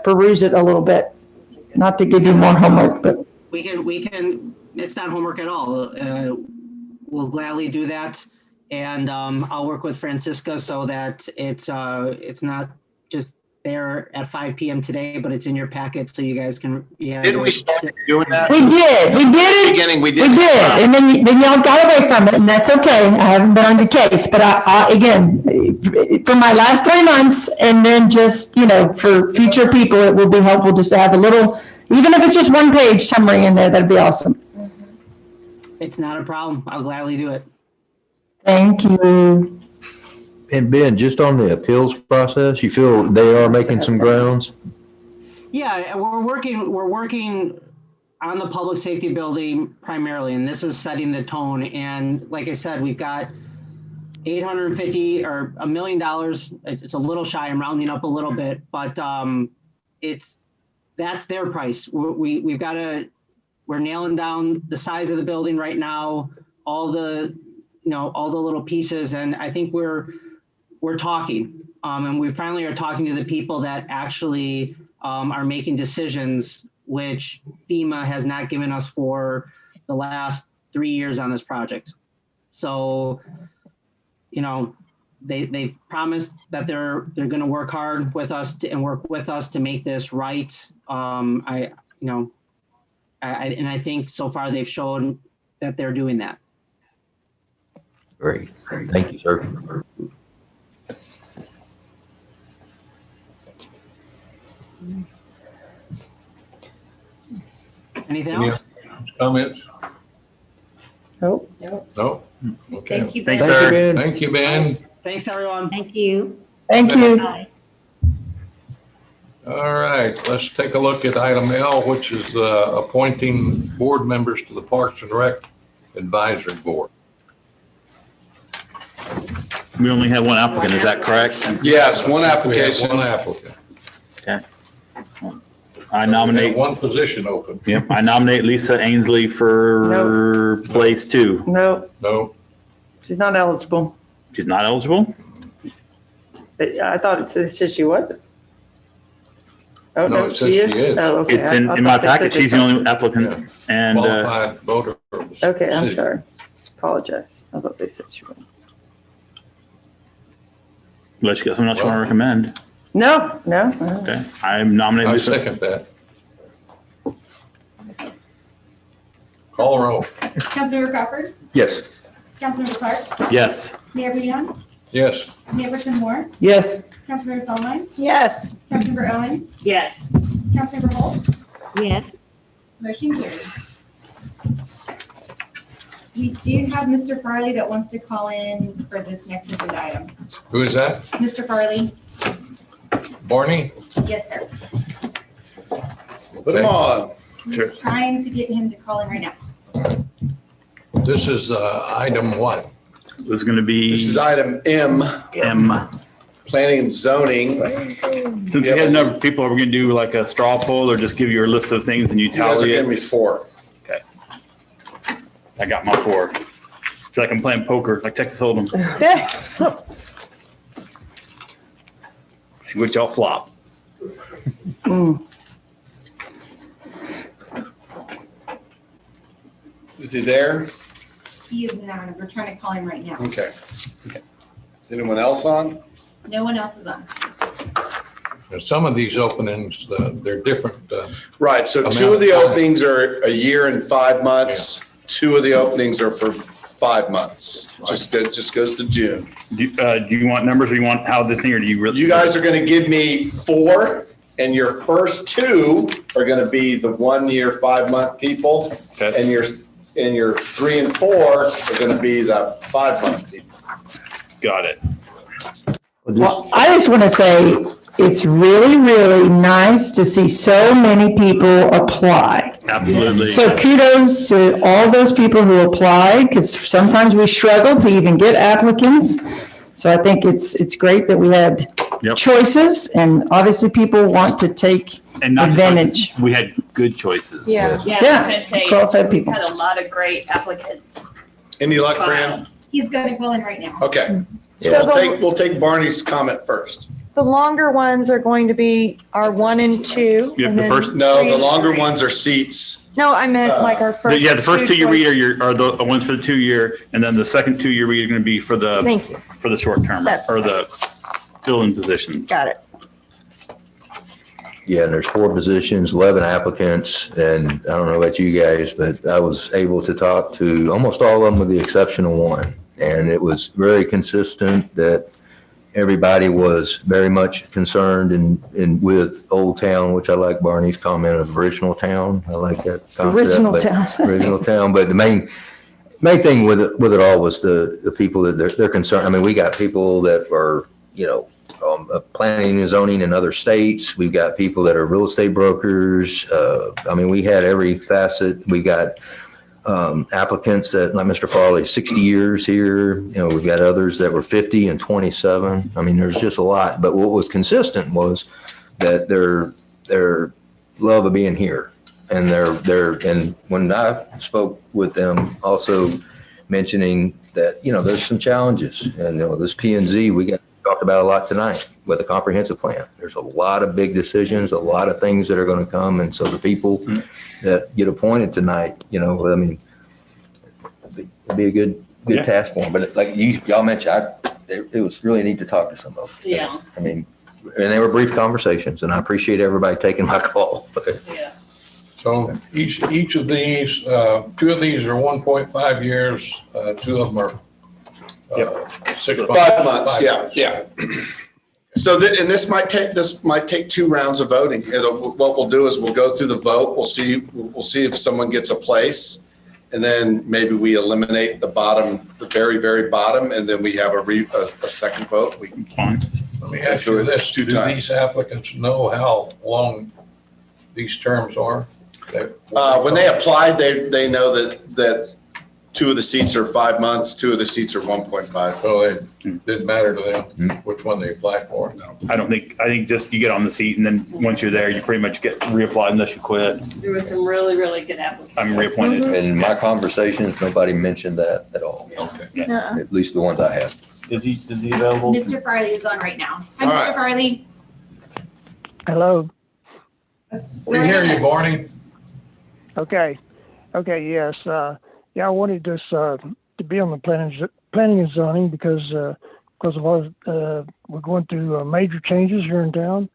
peruse it a little bit. Not to give you more homework, but We can, it's not homework at all. We'll gladly do that. And I'll work with Francisca so that it's not just there at 5 p.m. today, but it's in your packet so you guys can. Yeah. Didn't we start doing that? We did it. Beginning, we We did. did, and then y'all got away from it, and that's okay. I haven't been on your case, but I again, for my last 3 months, and then just, for future people, it will be helpful just to have a little, even if it's just 1-page summary in there, that'd be awesome. It's not a problem. I'll gladly do it. Thank you. And Ben, just on the appeals process, you feel they are making some grounds? Yeah, we're working on the public safety building primarily, and this is setting the tone. And like I said, we've got $850 or $1 million. It's a little shy. I'm rounding up a little bit, but that's their price. We're nailing down the size of the building right now, all the little pieces, and I think we're talking, and we finally are talking to the people that actually are making decisions, which FEMA has not given us for the last 3 years on this project. So, they've promised that they're going to work hard with us and work with us to make this right. I think so far they've shown that they're doing that. Great. Thank you, sir. Anything Any else? comments? Nope. No? Okay. Thank you, Thanks, Ben. sir. Thank you, Ben. Thanks, everyone. Thank you. Thank you. Bye. All right, let's take a look at item L, which is appointing board members to the Parks and Rec Advisory Board. We only have one applicant, is that correct? Yes, one We have application. one applicant. Okay. I nominate, One position open. yep, I nominate Lisa Ainsley for place 2. No, No, she's not eligible. She's not eligible? I thought it said she wasn't. Oh, No, no, it says she she is? is. Oh, okay. It's I in my thought they packet, said she's the only applicant, Yeah. and, qualified voter. of the Okay, I'm city. sorry. Apologize. I thought they said she wasn't. unless you got someone else you want to recommend. No. Okay, I'm nominating I Lisa. second that. Call roll. Councilmember Crawford, Yes. Councilmember Clark, Yes. Mayor Breon, Yes. Mayor Person Moore, Yes. Councilmember Solomon, Yes. Councilmember Owens, Yes. Councilmember Holt, Yes. motion carried. We do have Mr. Farley that wants to call in for this next agenda item. Who is that? Mr. Farley? Barney? Yes, sir. Put them on. Sure. Trying to get him to call in right now. This is item what? This is going to be This is item M, M. planning and zoning. Since we had a number of people, are we going to do like a straw poll or just give you a list of things and you You guys are tally giving it? me 4. Okay. I got my 4. It's like I'm playing poker, like Texas Hold'em. See which y'all flop. Is he there? He is not. We're trying to call him right now. Okay. Is anyone else on? No one else is on. Now, some of these openings, they're different. Right, so Amount 2 of the of time. openings are a year and 5 months. 2 of the openings are for 5 months. Just goes to June. Do you want numbers or you want how the thing, or do you really? You guys are going to give me 4, and your first 2 are going to be the 1 year, 5 month people. Okay. And your 3 and 4 are going to be the 5 month people. Got it. Well, I just want to say, it's really, really nice to see so many people apply. Absolutely. So kudos to all those people who applied, because sometimes we struggle to even get applicants. So I think it's great that we had Yep. choices, and obviously people want to take And not advantage. we had good choices. Yeah, I was Yeah, gonna say, qualified we people. had a lot of great applicants. Any luck, Fran? He's going to call in right now. Okay. So So the- we'll take Barney's comment first. The longer ones are going to be our 1 and 2. Yep, and the then first- No, 3 the and longer 3. ones are seats. No, I meant like our first. Yeah, the first 2 you choice- read are the ones for the 2 year, and then the second 2 year read are going to be for the Thank you. for the short term That's- or the fill-in positions. Got it. Yeah, and there's 4 positions, 11 applicants, and I don't know about you guys, but I was able to talk to almost all of them with the exception of 1. And it was very consistent that everybody was very much concerned in with Old Town, which I like Barney's comment of original town. I like that concept. Original town. Original town, but the main thing with it all was the people that they're concerned. I mean, we got people that are, planning and zoning in other states. We've got people that are real estate brokers. I mean, we had every facet. We got applicants that, like Mr. Farley, 60 years here. We've got others that were 50 and 27. I mean, there's just a lot. But what was consistent was that their love of being here. And and when I spoke with them, also mentioning that, there's some challenges. And, this P&Z, we got talked about a lot tonight with the comprehensive plan. There's a lot of big decisions, a lot of things that are going to come. And so the people that get appointed tonight, I mean, it'd be a good task for them. But like y'all mentioned, it was really neat to talk to some of them. Yeah. I mean, and they were brief conversations, and I appreciate everybody taking my call. Yeah. So each of these, 2 of these are 1.5 years, 2 of them are 6 months. 5 months, yeah. So, and this might take 2 rounds of voting. What we'll do is we'll go through the vote. We'll see if someone gets a place, and then maybe we eliminate the very, very bottom, and then we have a second vote. Let me ask you this, do these applicants know how long these terms are? When they applied, they know that 2 of the seats are 5 months, 2 of the seats are 1.5. So it didn't matter to them which one they applied for? No. I think just you get on the seat, and then once you're there, you pretty much get reapplied unless you quit. There was some really, really good applicants. I'm reappointed. In my conversations, nobody mentioned that at all. Okay. At least the ones I had. Is he available? Mr. Farley is on right now. Hi, All Mr. right. Farley. Hello. We hear you, Barney. Okay. Yes. I wanted this to be on the planning and zoning because of all we're going through major changes here in town,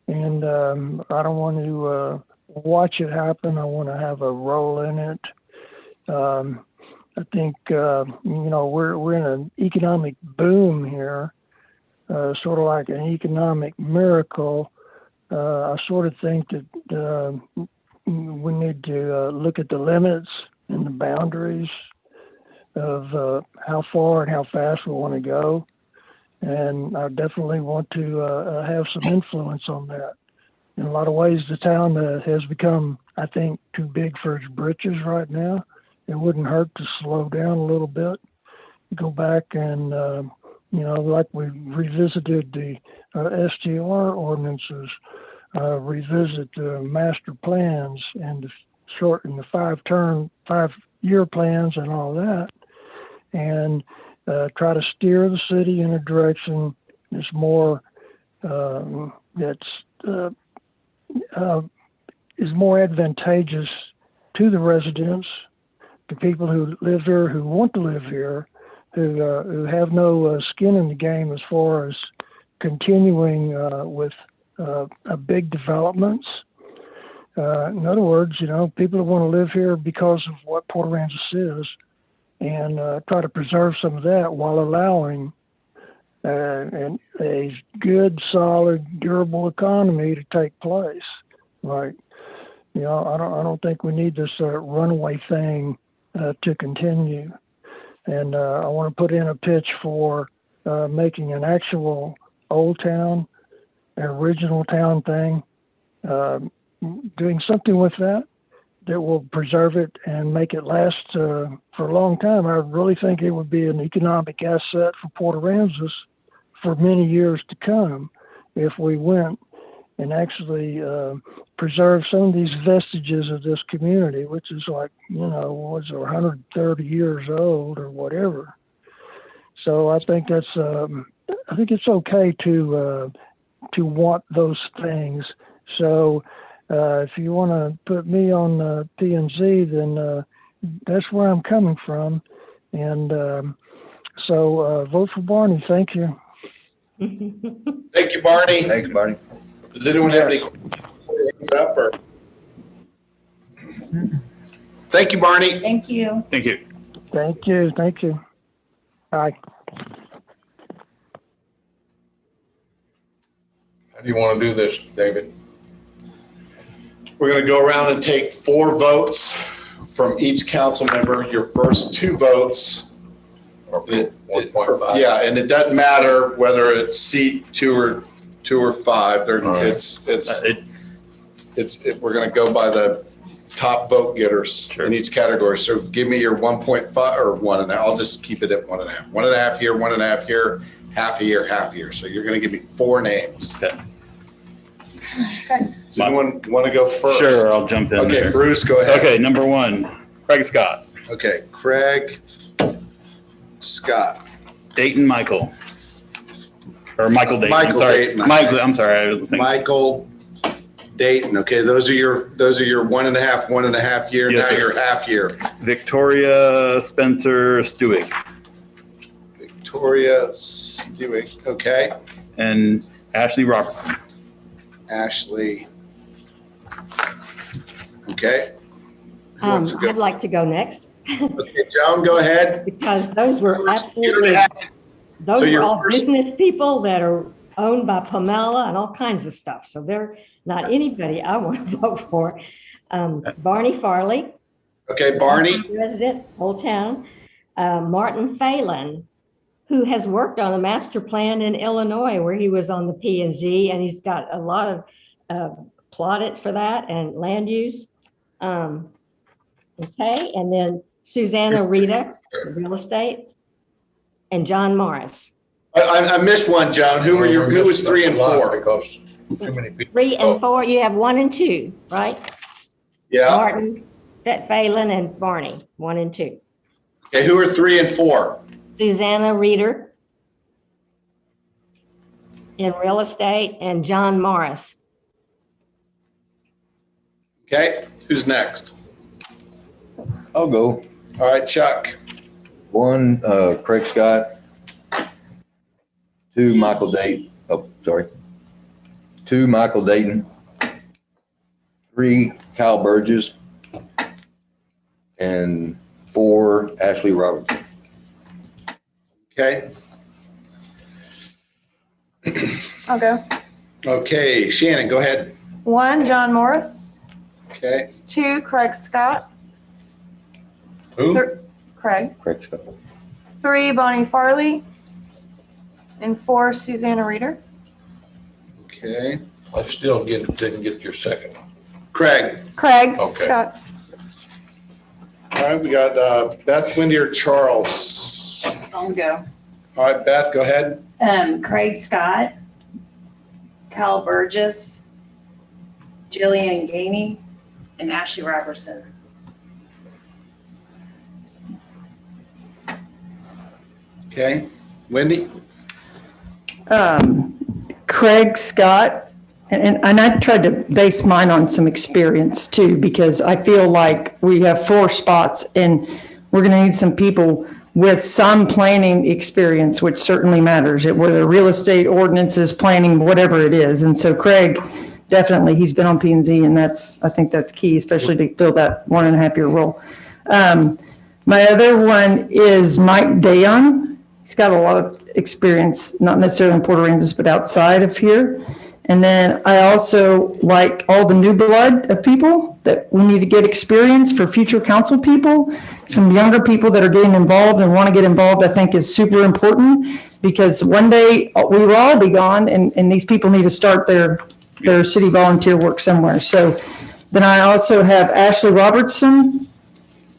and I don't want to watch it happen. I want to have a role in it. I think we're in an economic boom here, sort of like an economic miracle. I sort of think that we need to look at the limits and the boundaries of how far and how fast we want to go. And I definitely want to have some influence on that. In a lot of ways, the town has become, I think, too big for its britches right now. It wouldn't hurt to slow down a little bit, go back and, like we revisited the STR ordinances, revisit the master plans and shorten the 5-year plans and all that, and try to steer the city in a direction that's more is more advantageous to the residents, the people who live here, who want to live here, who have no skin in the game as far as continuing with big developments. In other words, people who want to live here because of what Port Aransas is, and try to preserve some of that while allowing a good, solid, durable economy to take place. Like, I don't think we need this runaway thing to continue. And I want to put in a pitch for making an actual old town, an original town thing, doing something with that will preserve it and make it last for a long time. I really think it would be an economic asset for Port Aransas for many years to come if we went and actually preserve some of these vestiges of this community, which is like, what's 130 years old or whatever. So I think that's, I think it's okay to want those things. So if you want to put me on P&Z, then that's where I'm coming from. And so vote for Barney. Thank you. Thank you, Barney. Thanks, Barney. Does anyone have any questions up or? Thank you, Barney. Thank you. Thank you. Thank you, thank you. Bye. How do you want to do this, David? We're going to go around and take 4 votes from each council member. Your first 2 votes. Or 1.5? Yeah, and it doesn't matter whether it's seat 2 or 5. We're going to go by the top vote getters in each category. So give me your 1.5 or 1.5. I'll just keep it at 1.5. 1.5 here, 1.5 here, half a year, half a year. So you're going to give me 4 names. Okay. Does anyone want to go first? Sure, I'll jump in Okay, there. Bruce, go ahead. Okay, number 1, Craig Scott. Okay, Craig Scott. Dayton Michael. Or Michael Dayton. Michael I'm sorry. Dayton. Michael, I'm sorry. I was thinking. Michael Dayton. Okay, those are your 1.5 year. Yes, Now sir. your half year. Victoria Spencer Stewick. Victoria Stewick. Okay. And Ashley Robertson. Ashley. Okay. Who wants to go? I'd like to go next. Okay, Joan, go ahead. Because those were absolutely, those So were your all first- business people that are owned by Pamela and all kinds of stuff. So they're not anybody I want to vote for. Barney Farley. Okay, Barney. Resident, Old Town. Martin Phelan, who has worked on a master plan in Illinois where he was on the P&Z, and he's got a lot of plaudits for that and land use. Okay, and then Susanna Rita, real estate, and John Morris. I missed one, Joan. Who was 3 and 4? Because too many people. 3 and 4, you have 1 and 2, right? Yeah. Martin, Phelan, and Barney, 1 and 2. Okay, who are 3 and 4? Susanna Reeder in real estate, and John Morris. Okay, who's next? I'll go. All right, Chuck. 1, Craig Scott. 2, Michael Dayton. Oh, sorry. 2, Michael Dayton. 3, Kyle Burgess. And 4, Ashley Robertson. Okay. I'll go. Okay, Shannon, go ahead. 1, John Morris. Okay. 2, Craig Scott. Who? Craig. Craig Scott. 3, Bonnie Farley. And 4, Susanna Reeder. Okay. I still didn't get your second one. Craig. Craig Okay. Scott. All right, we got Beth, Wendy, or Charles. I'll go. All right, Beth, go ahead. Craig Scott, Kyle Burgess, Jillian Gainey, and Ashley Robertson. Okay. Wendy? Craig Scott, and I tried to base mine on some experience too, because I feel like we have 4 spots and we're going to need some people with some planning experience, which certainly matters, whether real estate ordinances, planning, whatever it is. And so Craig, definitely, he's been on P&Z, and I think that's key, especially to fill that 1.5 year role. My other one is Mike Dayon. He's got a lot of experience, not necessarily in Port Aransas, but outside of here. And then I also like all the new blood of people that we need to get experience for future council people. Some younger people that are getting involved and want to get involved, I think is super important, because one day we will all be gone, and these people need to start their city volunteer work somewhere. So then I also have Ashley Robertson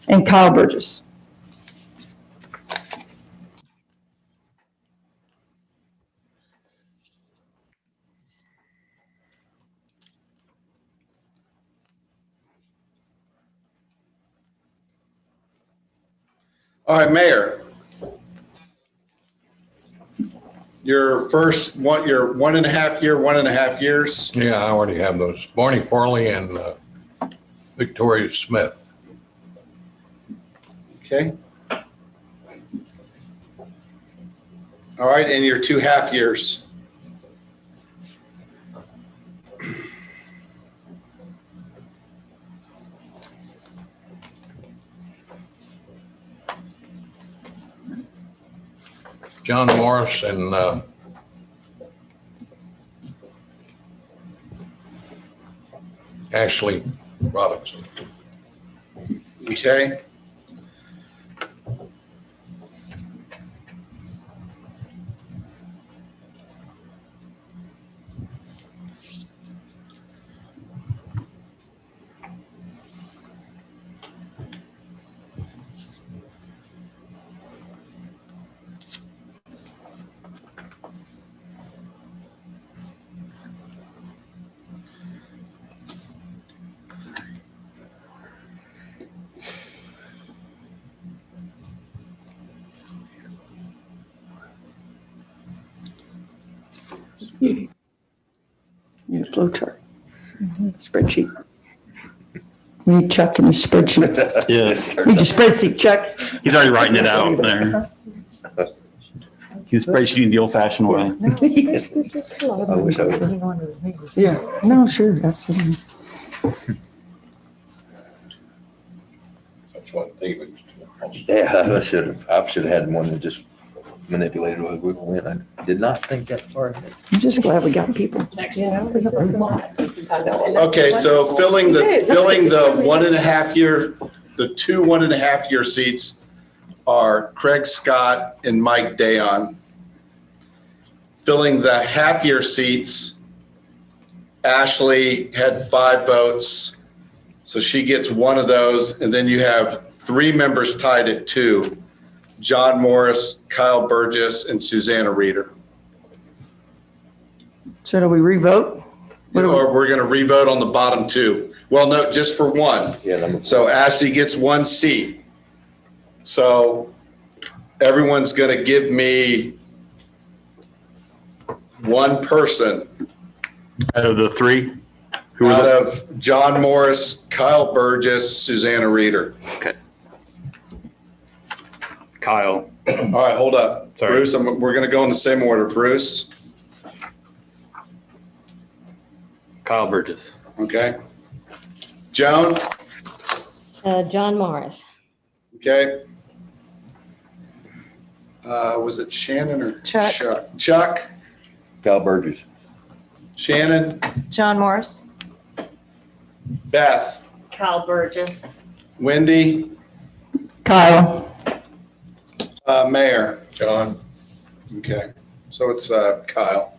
and Kyle Burgess. All right, Mayor. Your first one, your 1.5 year, 1.5 years. Yeah, I already have those. Barney Farley and Victoria Smith. Okay. All right, and your 2 half years. John Morris and Ashley Robinson. Okay. Yeah, flow chart. Spreadsheet. We need Chuck in the spreadsheet. Yes. Need your spreadsheet, Chuck. He's already writing it out there. He's spreadsheeting the old-fashioned way. I wish I would. Yeah, no, sure, absolutely. That's what David. Yeah, I should have had one that just manipulated what we went. I did not think that far ahead. I'm just glad we got people. Yeah, this is a lot. Okay, so filling the 1.5 year, the 2 1.5 year seats are Craig Scott and Mike Dayon. Filling the half-year seats, Ashley had 5 votes, so she gets one of those, and then you have 3 members tied at 2, John Morris, Kyle Burgess, and Susanna Reeder. So do we revote? Or we're going to revote on the bottom 2. Well, no, just for one. Yeah, so Ashley gets 1 seat. So everyone's going to give me 1 person. Out of the 3? Out of John Morris, Kyle Burgess, Susanna Reeder. Okay. Kyle. All right, hold up. Sorry. Bruce, we're going to go in the same order. Bruce. Kyle Burgess. Okay. Joan. John Morris. Okay. Was it Shannon or Chuck. Chuck. Kyle Burgess. Shannon. John Morris. Beth. Kyle Burgess. Wendy. Kyle. Mayor. John. Okay. So it's Kyle.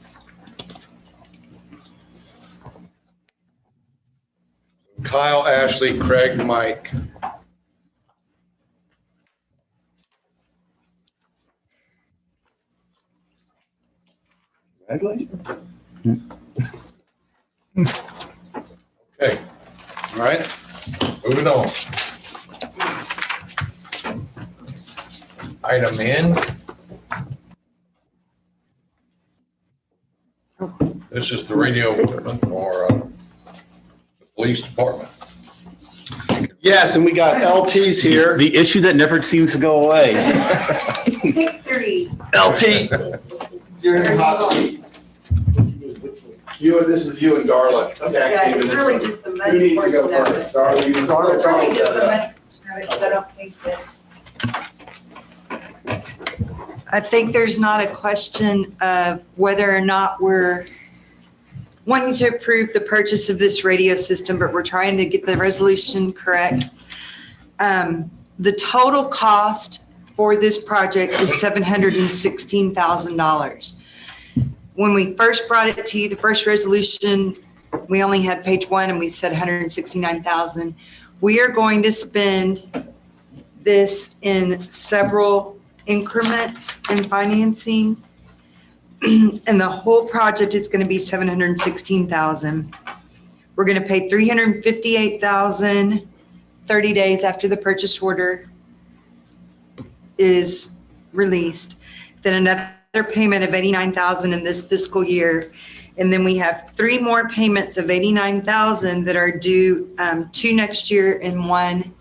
Kyle, Ashley, Craig, Mike. Congratulations. Okay, All right. moving on. Item N. This is the radio equipment for the police department. Yes, and we got LTs here. The issue that never seems to go away. Take 3. LT, you're in the hot seat. This is you and Darla. Yeah, it's really just the Who money needs to portion go of first? it. Darla, you It's really just the Darla. money portion of it, 'cause I don't think that. I think there's not a question of whether or not we're wanting to approve the purchase of this radio system, but we're trying to get the resolution correct. The total cost for this project is $716,000. When we first brought it to you, the first resolution, we only had page 1 and we said 169,000. We are going to spend this in several increments in financing. And the whole project is going to be $716,000. We're going to pay $358,000 30 days after the purchase order is released. Then another payment of $89,000 in this fiscal year. And then we have 3 more payments of $89,000 that are due 2 next year and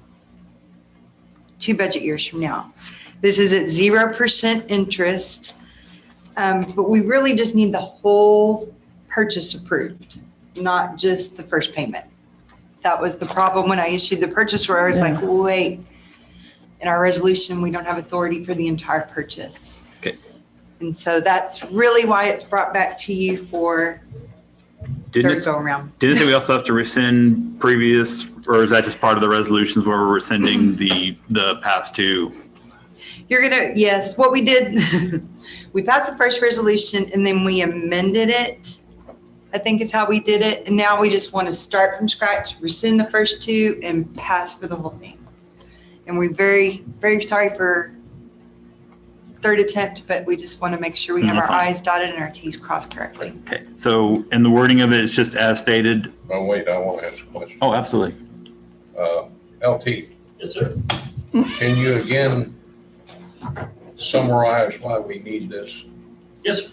2 budget years from now. This is at 0% interest. But we really just need the whole purchase approved, not just the first payment. That was the problem when I issued the purchase order. I was like, wait, in our resolution, we don't have authority for the entire purchase. Okay. And so that's really why it's brought back to you for third go around. Didn't we also have to rescind previous, or is that just part of the resolutions where we're rescinding the past two? You're gonna, yes, what we did, we passed the first resolution and then we amended it, I think is how we did it. And now we just want to start from scratch, rescind the first two and pass for the whole thing. And we're very, very sorry for third attempt, but we just want to make sure we have our I's dotted and our T's crossed correctly. Okay, so, and the wording of it is just as stated? Oh, wait, I want to ask a question. Oh, absolutely. LT. Yes, sir. Can you again summarize why we need this? Yes, sir.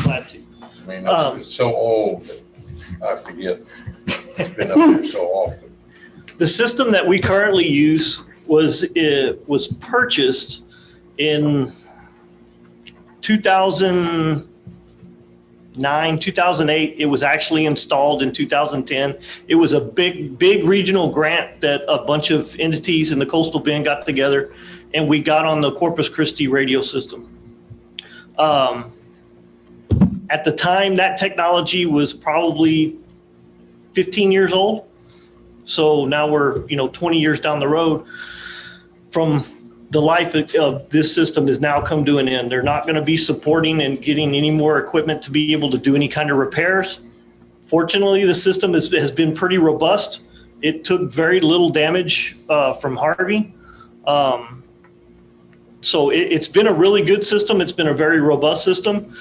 Glad to. I mean, it's so old that I forget. It's been up there so often. The system that we currently use was purchased in 2009, 2008. It was actually installed in 2010. It was a big regional grant that a bunch of entities in the Coastal Bend got together, and we got on the Corpus Christi radio system. At the time, that technology was probably 15 years old. So now we're, 20 years down the road from the life of this system has now come to an end. They're not going to be supporting and getting any more equipment to be able to do any kind of repairs. Fortunately, the system has been pretty robust. It took very little damage from Harvey. So it's been a really good system. It's been a very robust system.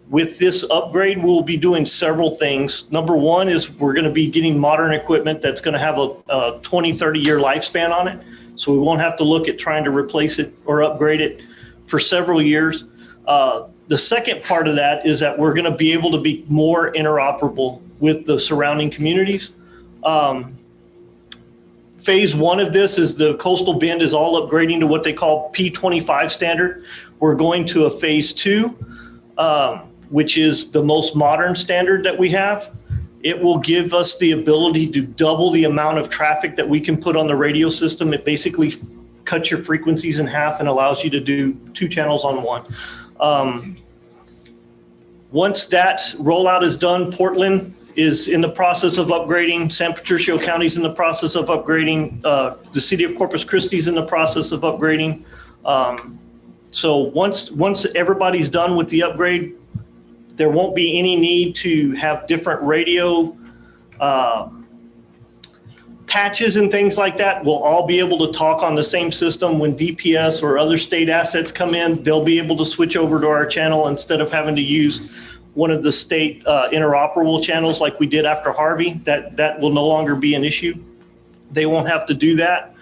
With this upgrade, we'll be doing several things. Number one is we're going to be getting modern equipment that's going to have a 20, 30-year lifespan on it. So we won't have to look at trying to replace it or upgrade it for several years. The second part of that is that we're going to be able to be more interoperable with the surrounding communities. Phase one of this is the Coastal Bend is all upgrading to what they call P25 standard. We're going to a phase two, which is the most modern standard that we have. It will give us the ability to double the amount of traffic that we can put on the radio system. It basically cuts your frequencies in half and allows you to do 2 channels on one. Once that rollout is done, Portland is in the process of upgrading. San Patricio County is in the process of upgrading. The city of Corpus Christi is in the process of upgrading. So once everybody's done with the upgrade, there won't be any need to have different radio patches and things like that. We'll all be able to talk on the same system. When DPS or other state assets come in, they'll be able to switch over to our channel instead of having to use one of the state interoperable channels like we did after Harvey. That will no longer be an issue. They won't have to do that.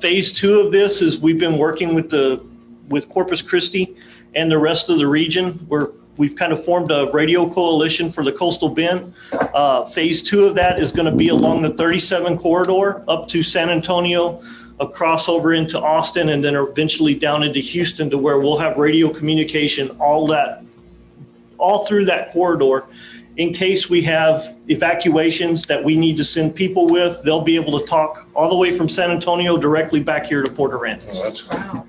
Phase two of this is we've been working with Corpus Christi and the rest of the region. We've kind of formed a radio coalition for the Coastal Bend. Phase two of that is going to be along the 37 corridor up to San Antonio, across over into Austin, and then eventually down into Houston, to where we'll have radio communication all through that corridor. In case we have evacuations that we need to send people with, they'll be able to talk all the way from San Antonio directly back here to Port Aransas. Oh, that's cool.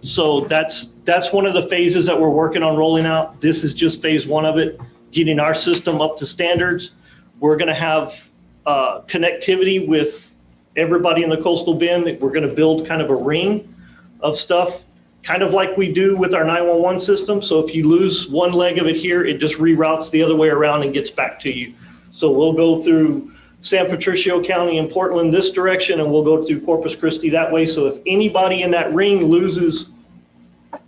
So that's one of the phases that we're working on rolling out. This is just phase one of it, getting our system up to standards. We're going to have connectivity with everybody in the Coastal Bend. We're going to build kind of a ring of stuff, kind of like we do with our 911 system. So if you lose one leg of it here, it just reroutes the other way around and gets back to you. So we'll go through San Patricio County and Portland this direction, and we'll go through Corpus Christi that way. So if anybody in that ring loses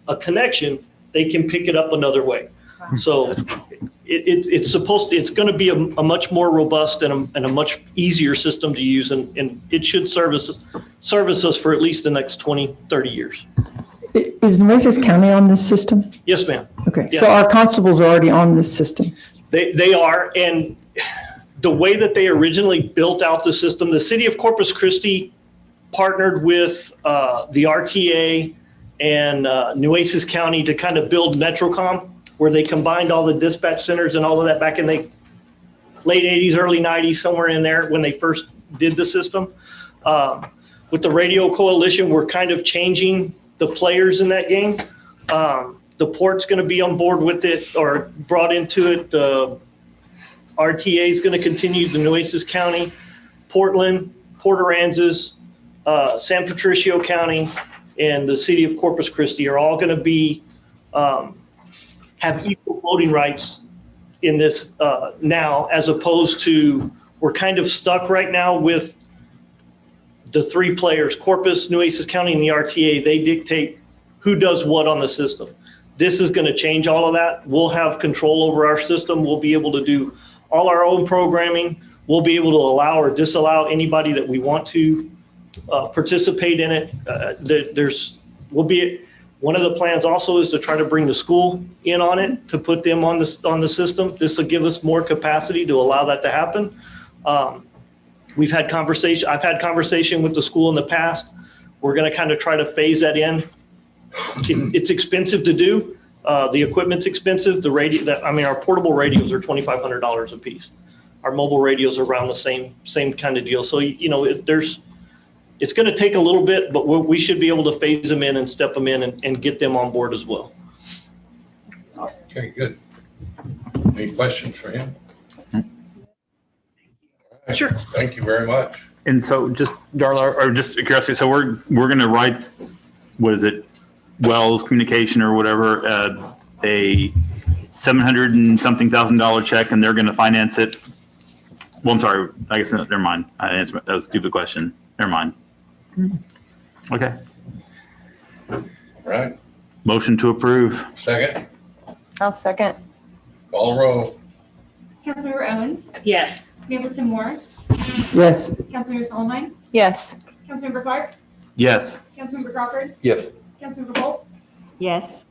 a connection, they can pick it up another way. So it's going to be a much more robust and a much easier system to use, and it should service us for at least the next 20, 30 years. Is Nueces County on this system? Yes, ma'am. Okay, Yeah. so our constables are already on this system. They are, and the way that they originally built out the system, the city of Corpus Christi partnered with the RTA and Nueces County to kind of build Metrocom, where they combined all the dispatch centers and all of that back in the late 80s, early 90s, somewhere in there when they first did the system. With the radio coalition, we're kind of changing the players in that game. The port's going to be on board with it or brought into it. The RTA is going to continue. The Nueces County, Portland, Port Aransas, San Patricio County, and the city of Corpus Christi are all going to be have equal voting rights in this now, as opposed to we're kind of stuck right now with the three players, Corpus, Nueces County, and the RTA. They dictate who does what on the system. This is going to change all of that. We'll have control over our system. We'll be able to do all our own programming. We'll be able to allow or disallow anybody that we want to participate in it. One of the plans also is to try to bring the school in on it, to put them on the system. This will give us more capacity to allow that to happen. I've had conversation with the school in the past. We're going to kind of try to phase that in. It's expensive to do. The equipment's expensive. Our portable radios are $2,500 a piece. Our mobile radios are around the same kind of deal. So, it's going to take a little bit, but we should be able to phase them in and step them in and get them on board as well. Okay, good. Any questions for him? Sure. Thank you very much. And so just Darla, or just curiosity, so we're going to write, what is it? Wells Communication or whatever, a $700 and something thousand check, and they're going to finance it. Well, I'm sorry. I guess never mind. I answered that was a stupid question. Never mind. Okay. All right. Motion to approve. Second. I'll second. Call the roll. Councilmember Owens, Yes. Mayor Tim Moore, Yes. Councilmember Solomon, Yes. Councilmember Clark, Yes. Councilmember Crawford, Yes. Councilmember Holt, Yes.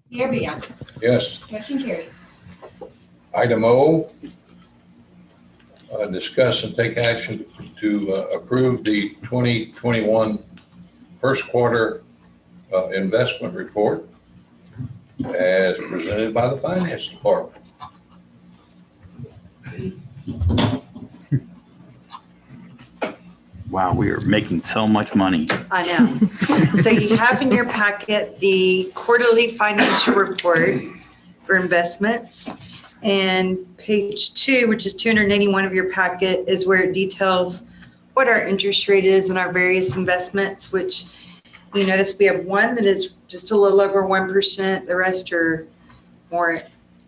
Mayor Beyond. Yes. Motion carried. Item O, discuss and take action to approve the 2021 first quarter investment report as presented by the Finance Department. Wow, we are making so much money. I know. So you have in your packet the quarterly financial report for investments. And page 2, which is 281 of your packet, is where it details what our interest rate is on our various investments, which you notice we have one that is just a little over 1%. The rest are more,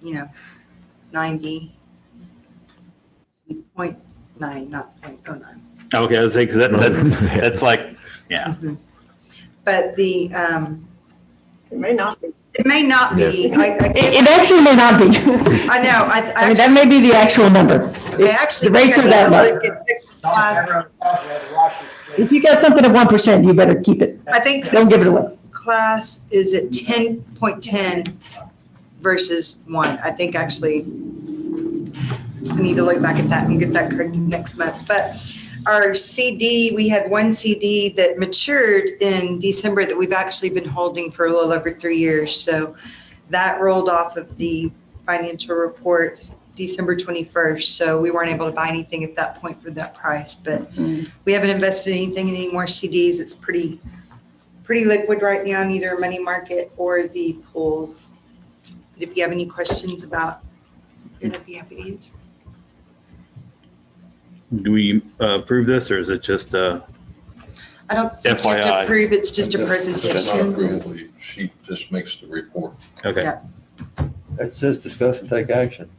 90.9, not 0.09. Okay, I was saying, because that's like, yeah. But the, It may not be. it may not be. It actually may not be. I know. I mean, that may be the actual number. The rates are that low. If you got something at 1%, you better keep it. I think Don't give it away. class is at 10.10 versus 1. I think actually, I need to look back at that and get that corrected next month. But our CD, we had one CD that matured in December that we've actually been holding for a little over 3 years. So that rolled off of the financial report December 21st. So we weren't able to buy anything at that point for that price. But we haven't invested anything in any more CDs. It's pretty liquid right now in either money market or the pools. But if you have any questions about it, I'd be happy to answer. Do we approve this, or is it just I don't think you have to FYI? approve, it's just a That's not presentation. approval. She just makes the report. Okay. Yeah. It says discuss and take action.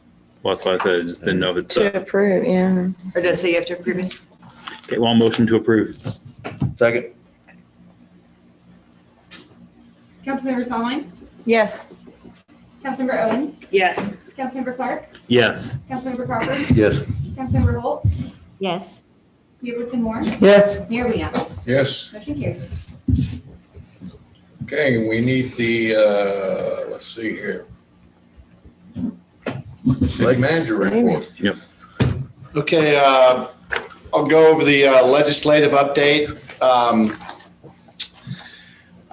Well, that's why I said I just didn't know if it's. To approve, yeah. Or does it say you have to approve it? Okay, well, motion to approve. Second. Councilmember Solomon, Yes. Councilmember Owens, Yes. Councilmember Clark, Yes. Councilmember Crawford, Yes. Councilmember Holt, Yes. Mayor Tim Moore, Yes. Mayor Beyond. Yes. Motion carried. Okay, we need the, let's see here. City manager report. Yep. Okay, I'll go over the legislative update.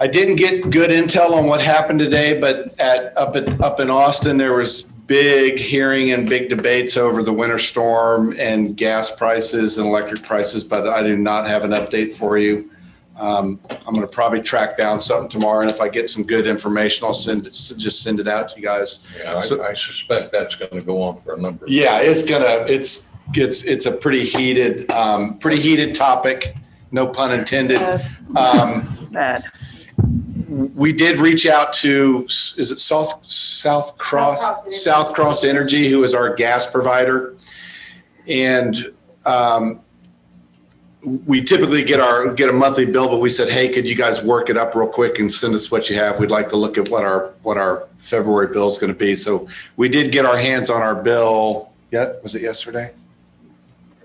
I didn't get good intel on what happened today, but up in Austin, there was big hearing and big debates over the winter storm and gas prices and electric prices, but I do not have an update for you. I'm going to probably track down something tomorrow, and if I get some good information, I'll just send it out to you guys. Yeah, I suspect that's going to go on for a number of Yeah, it's a pretty heated topic, no pun intended. Bad. We did reach out to, is it South Cross Energy, who is our gas provider. And we typically get a monthly bill, but we said, hey, could you guys work it up real quick and send us what you have? We'd like to look at what our February bill is going to be. So we did get our hands on our bill. Yeah, was it yesterday?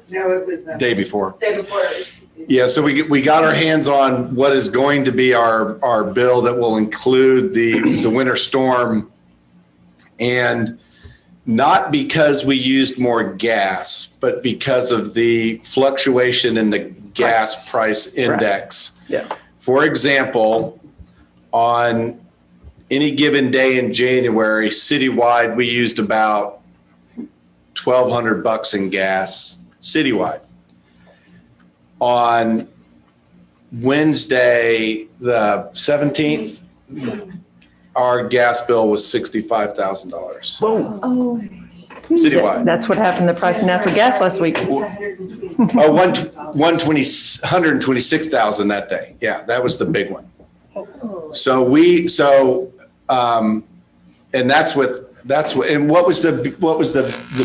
No, it was Day before. Day before. It was Yeah, so we got our hands on what is going to be our bill that will include the winter storm. And not because we used more gas, but because of the fluctuation in the gas price index. Right. Yeah. For example, on any given day in January, citywide, we used about $1,200 in gas citywide. On Wednesday, the 17th, our gas bill was $65,000 Whoa. citywide. That's what happened, the price of natural gas last week. Oh, 126,000 that day. Yeah, that was the big one. And and what was the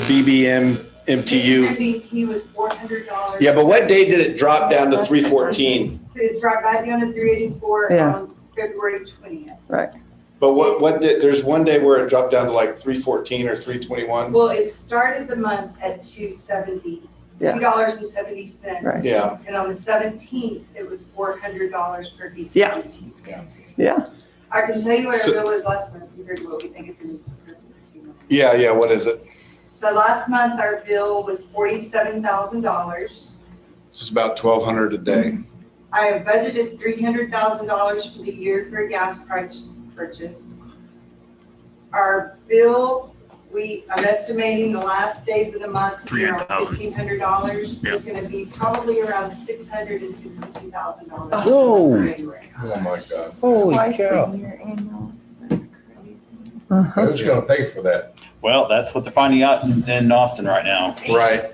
BBM MTU? MBT was $400. Yeah, but what day did it drop down to 314? It's right back down to 384 Yeah. on February 20th. Right. But what did, there's one day where it dropped down to like 314 or 321? Well, it started the month at $2.70, Yeah. $2.70. Right. Yeah. And on the 17th, it was $400 per BTU. Yeah. Yeah. I can tell you what So- our bill was last month compared to what we think it's in. Yeah, what is it? So last month, our bill was $47,000. It's about 1,200 a day. I have budgeted $300,000 for the year for a gas price purchase. Our bill, I'm estimating the last days of the month to be around $1,500. It's going to be probably around $662,000. Whoa. Oh, my God. Holy Twice the cow. year annual. That's crazy. Who's going to pay for that? Well, that's what they're finding out in Austin right now. Right.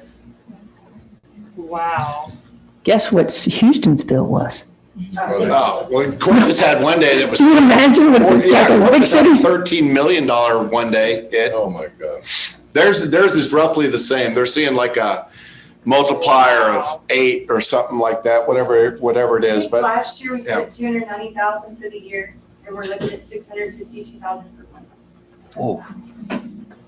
Wow. Guess what Houston's bill was? Oh, well, Corpus had one day that was. Can you imagine what this Yeah, like a big Corpus had city? $13 million one day. Oh, my God. Theirs is roughly the same. They're seeing like a multiplier of 8 or something like that, whatever it is. But last year we yeah. spent $290,000 for the year, and we're looking at $662,000 for 1 month.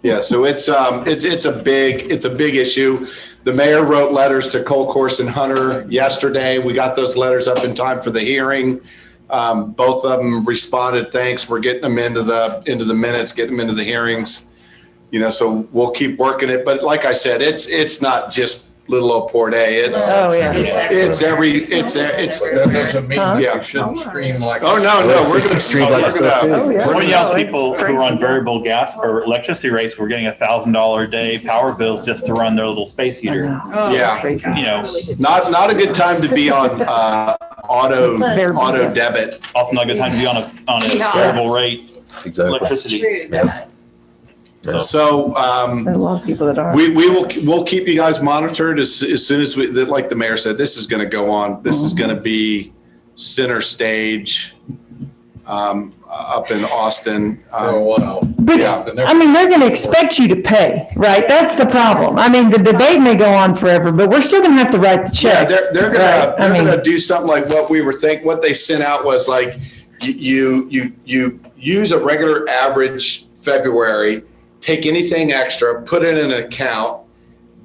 yeah, so it's a big issue. The mayor wrote letters to Cole, Course, and Hunter yesterday. We got those letters up in time for the hearing. Both of them responded, thanks. We're getting them into the minutes, getting them into the hearings. So we'll keep working it. But like I said, it's not just little old Port A. Oh, yeah. But that doesn't mean Yeah. that you shouldn't stream like. Oh, no, we're going to Stream like stuff too. Oh, yeah. We're gonna yell Oh, at it's people who crazy. run variable gas or electricity rates, we're getting $1,000 a day power bills just to run their little space heater. Yeah. Crazy. Not a good time to be on auto debit. Also not a good time to be on a Yeah. variable rate Exactly. electricity. True. Yeah. So There's a lot of people that are. we'll keep you guys monitored as soon as like the mayor said, this is going to go on. This is going to be center stage up in Austin. For a while. But, Yeah. I mean, they're going to expect you to pay, right? That's the problem. I mean, the debate may go on forever, but we're still going to have to write the Yeah, check. they're gonna do something like what we were thinking. What they sent out was like you use a regular average February, take anything extra, put it in an account,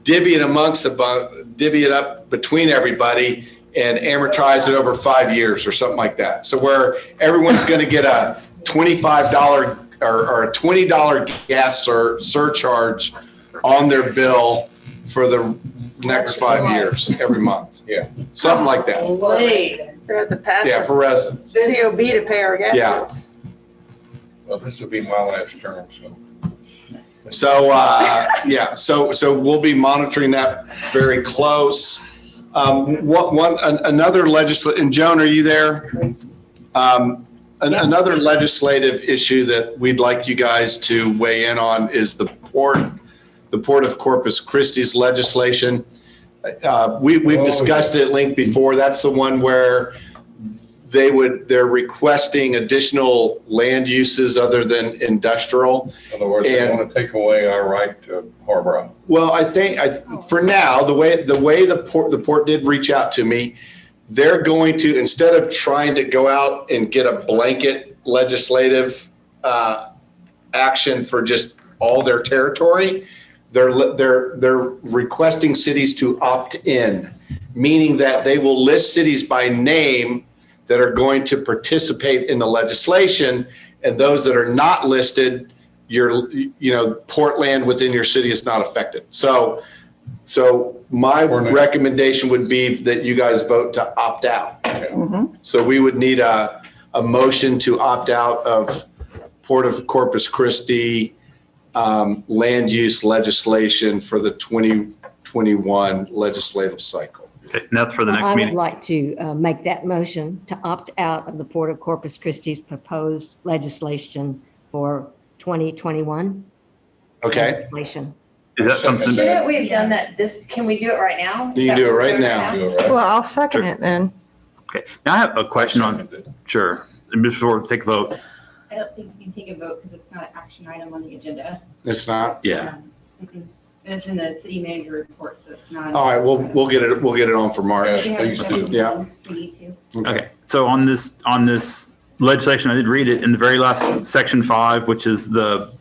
divvy it up between everybody, and amortize it over 5 years or something like that. So where everyone's going to get a $25 or a $20 gas surcharge on their bill for the next 5 years every month. Yeah. Something like that. They're at the pass. Yeah, for residents. COB to pay our gas Yeah. bills. Well, this will be my last term, so. So, so we'll be monitoring that very close. Another and Joan, are you there? Another legislative issue that we'd like you guys to weigh in on is the Port of Corpus Christi's legislation. We've discussed it at length before. That's the one where they're requesting additional land uses other than industrial. In other words, they want to take away our right to harbor. Well, I think for now, the way the port did reach out to me, they're going to, instead of trying to go out and get a blanket legislative action for just all their territory, they're requesting cities to opt in, meaning that they will list cities by name that are going to participate in the legislation, and those that are not listed, port land within your city is not affected. So my recommendation would be that you guys vote to opt out. So we would need a motion to opt out of Port of Corpus Christi land use legislation for the 2021 legislative cycle. Okay, and that's for the next I meeting. would like to make that motion to opt out of the Port of Corpus Christi's proposed legislation for 2021. Okay. Legislation. Is that something? Shouldn't we have done that? Can we do it right now? You can do it right now. Well, I'll second it then. Okay. Now I have a question on, sure, before we take a vote. I don't think you can take a vote because it's not an action item on the agenda. It's not? Yeah. And it's in the city manager report, so it's not. All right, we'll get it on for March. Yeah, please do. Yeah. We need to. Okay. So on this legislation, I did read it in the very last section 5, which is the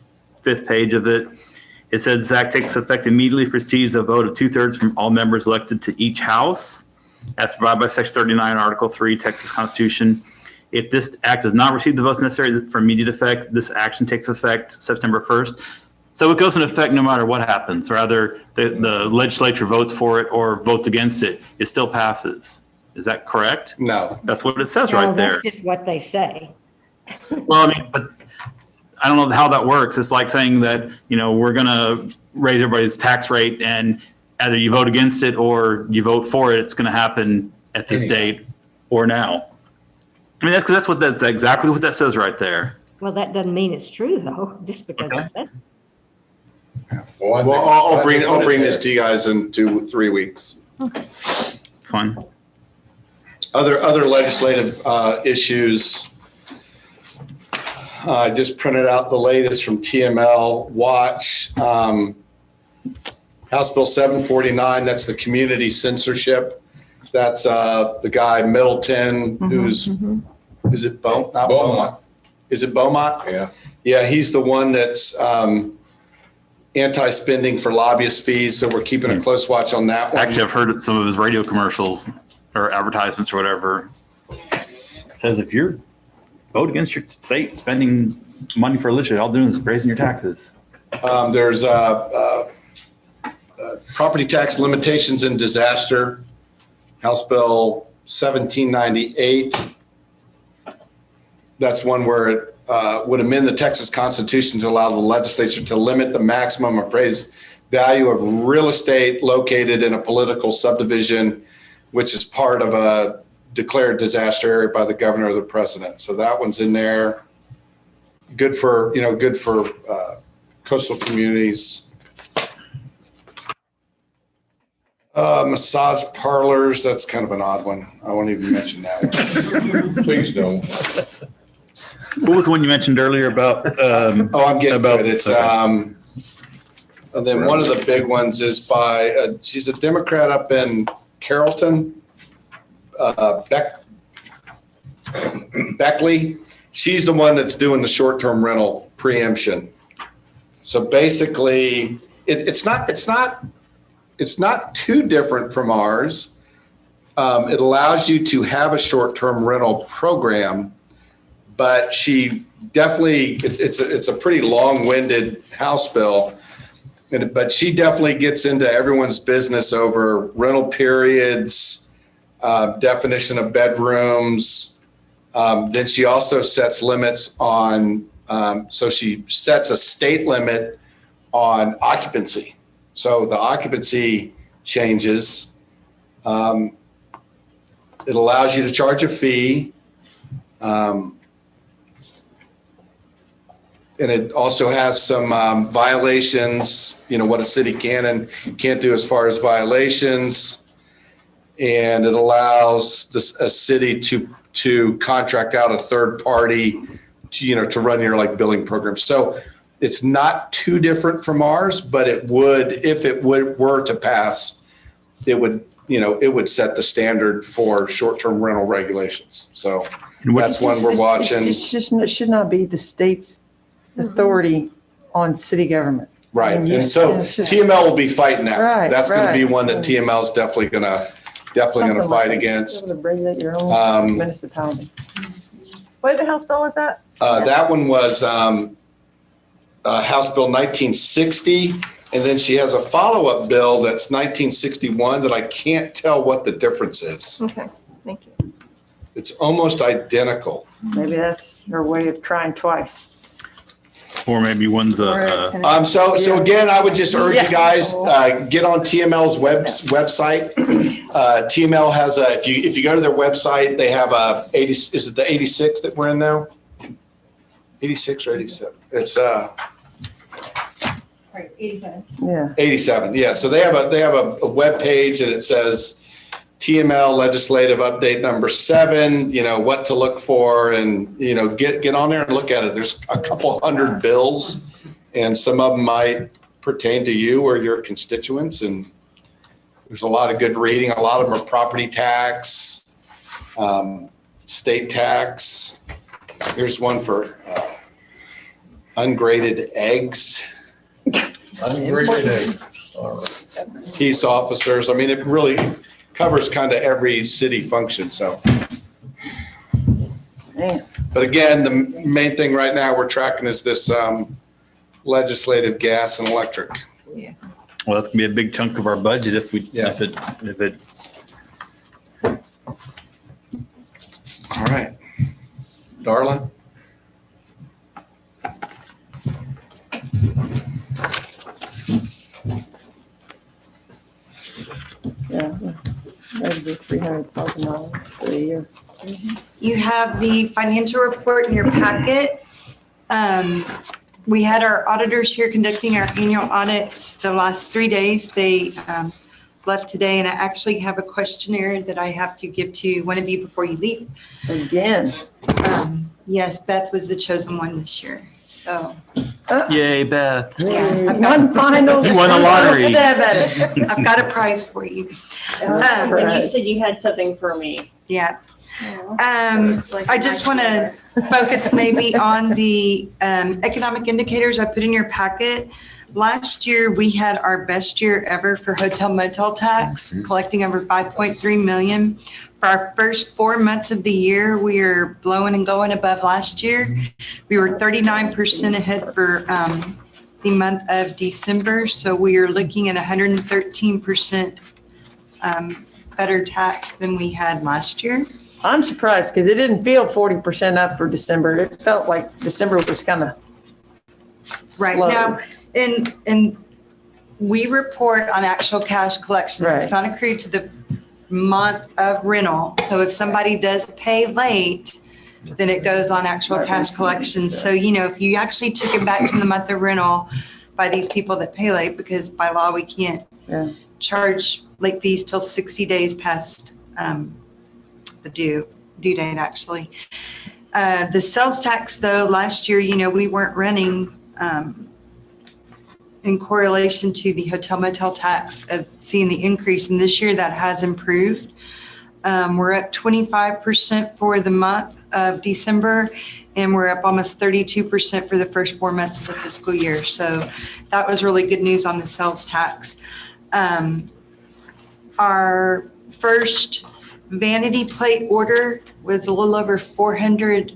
5th page of it. It says this act takes effect immediately if receives a vote of 2/3 from all members elected to each house, as provided by section 39, article 3, Texas Constitution. If this act does not receive the votes necessary for immediate effect, this action takes effect September 1st. So it goes into effect no matter what happens, rather the legislature votes for it or votes against it, it still passes. Is that correct? No. That's what it says No, right there. That's just what they say. Well, I mean, but I don't know how that works. It's like saying that, we're going to raise everybody's tax rate, and either you vote against it or you vote for it, it's going to happen at this date or now. I mean, that's exactly what that says right there. Well, that doesn't mean it's true though, just because it says. Well, I'll bring this to you guys in 2-3 weeks. Okay. Fine. Other legislative issues. I just printed out the latest from TML Watch. House Bill 749, that's the community censorship. That's the guy Middleton, who's, is it Beaumont? Is it Beaumont? Yeah. Yeah, he's the one that's anti-spending for lobbyist fees, so we're keeping a close watch on that one. Actually, I've heard some of his radio commercials or advertisements or whatever. It says if you're vote against your state spending money for religion, all doing is raising your taxes. There's property tax limitations in disaster, House Bill 1798. That's one where it would amend the Texas Constitution to allow the legislature to limit the maximum appraised value of real estate located in a political subdivision, which is part of a declared disaster area by the governor or the president. So that one's in there. Good for coastal communities. Massage parlors, that's kind of an odd one. I won't even mention that one. Please don't. What was the one you mentioned earlier about? I'm getting to it. It's and then one of the big ones is by she's a Democrat up in Carrollton, Beckley. She's the one that's doing the short-term rental preemption. So basically, it's not too different from ours. It allows you to have a short-term rental program, but she definitely, it's a pretty long-winded House bill, but she definitely gets into everyone's business over rental periods, definition of bedrooms. Then she also sets limits on, so she sets a state limit on occupancy. So the occupancy changes. It allows you to charge a fee. And it also has some violations, what a city can and can't do as far as violations. And it allows a city to contract out a third party to run your like billing program. So it's not too different from ours, but it would, if it were to pass, it would set the standard for short-term rental regulations. So that's one we're watching. It should not be the state's authority on city government. Right. And And so TML will be fighting that. Right, That's going to be right. one that TML is definitely going to Something fight like that. against. Be able to bring your own municipality. What the House bill was that? That one was House Bill 1960. And then she has a follow-up bill that's 1961 that I can't tell what the difference is. Okay, thank you. It's almost identical. Maybe that's her way of trying twice. Or maybe one's So again, I would just urge you guys, get on TML's website. TML has if you go to their website, they have is it the 86 that we're in now? 86 or 87? It's Right, 87. Yeah. 87. Yeah. So they have a web page and it says TML legislative update number 7, what to look for, and, get on there and look at it. There's a couple hundred bills and some of them might pertain to you or your constituents. And there's a lot of good reading. A lot of them are property tax, state tax. Here's one for ungraded eggs. Ungraded eggs. All right. Peace officers. I mean, it really covers kind of every city function. So, Man. but again, the main thing right now we're tracking is this legislative gas and electric. Yeah. Well, that's gonna be a big chunk of our budget if it. All right, Darla. Yeah. That'd be $300,000 for a year. You have the financial report in your packet. We had our auditors here conducting our annual audits the last 3 days. They left today, and I actually have a questionnaire that I have to give to one of you before you leave. Again. Yes, Beth was the chosen one this year. So Yay, Beth. yeah, One final. You won the lottery. Stab at it. I've got a prize for you. And you said you had something for me. Yeah. I just want to focus maybe on the economic indicators I put in your packet. Last year, we had our best year ever for hotel motel tax, collecting over 5.3 million. For our first 4 months of the year, we are blowing and going above last year. We were 39% ahead for the month of December. So we are looking at 113% better tax than we had last year. I'm surprised because it didn't feel 40% up for December. It felt like December was kind of Right slow. now, and we report on actual cash collections. Right. It's not accrued to the month of rental. So if somebody does pay late, then it goes on actual cash collections. So, if you actually took it back to the month of rental by these people that pay late, because by law, we can't charge late fees till 60 days past the due date, actually. The sales tax, though, last year, we weren't running in correlation to the hotel motel tax of seeing the increase. And this year that has improved. We're up 25% for the month of December, and we're up almost 32% for the first 4 months of the fiscal year. So that was really good news on the sales tax. Our first vanity plate order was a little over 400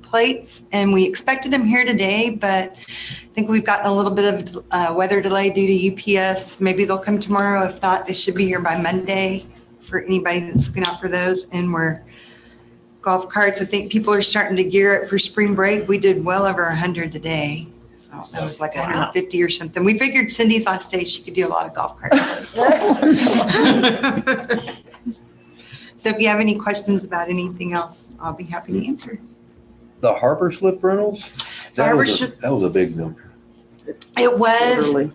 plates, and we expected them here today, but I think we've gotten a little bit of weather delay due to UPS. Maybe they'll come tomorrow. If not, they should be here by Monday for anybody that's looking out for those. And we're golf carts. I think people are starting to gear up for spring break. We did well over 100 today. Oh, that was like 150 or something. We figured Cindy's last day, she could do a lot of golf carts. So if you have any questions about anything else, I'll be happy to answer. The harbor slip rentals? That was a big number. It was, Quarterly.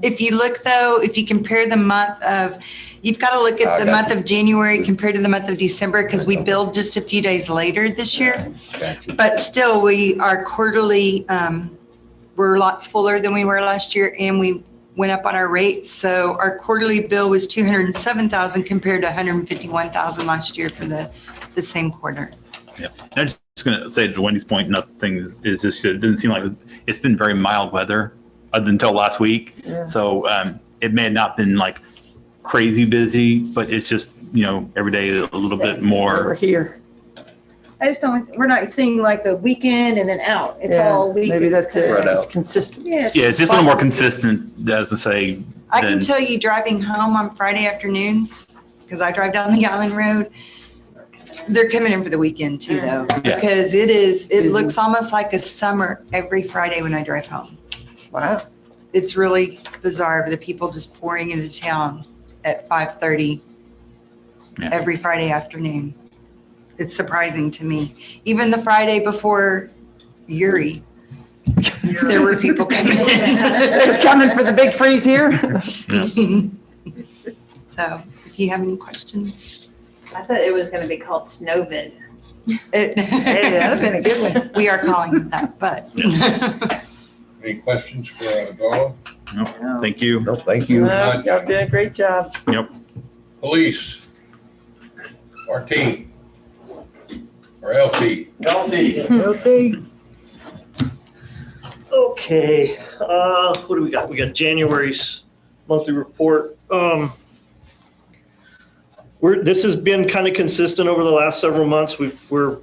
if you look though, if you compare the month of, you've got to look at the month of January compared to the month of December, because we billed just a few days later this year. Gotcha. But still, our quarterly, we're a lot fuller than we were last year, and we went up on our rates. So our quarterly bill was 207,000 compared to 151,000 last year for the same quarter. Yeah, I'm just going to say to Wendy's point, nothing is just, it doesn't seem like it's been very mild weather until last week. Yeah. So it may have not been like crazy busy, but it's just, every day a little bit We're more. here. I just don't, we're not seeing like the weekend and then out. It's Yeah, all week. maybe that's it. Spread It's out. consistent. Yeah. Yeah, it's just a little more consistent, as to say. I can than- tell you driving home on Friday afternoons, because I drive down the Island Road, they're coming in for the weekend too, though. Yeah. Because it looks almost like a summer every Friday when I drive home. Wow. It's really bizarre, the people just pouring into town at 5:30 Yeah. every Friday afternoon. It's surprising to me. Even the Friday before Uri, there were people coming in. They're coming for the big freeze here. So if you have any questions. I thought it was gonna be called Snowvid. Hey, that'd been a good one. We are calling it that, but. Any questions for Darla? No, thank you. No, thank you. Y'all did a great job. Yep. Police. RT. Or LT. Okay. Okay, what do we got? We got January's monthly report. This has been kind of consistent over the last several months. We're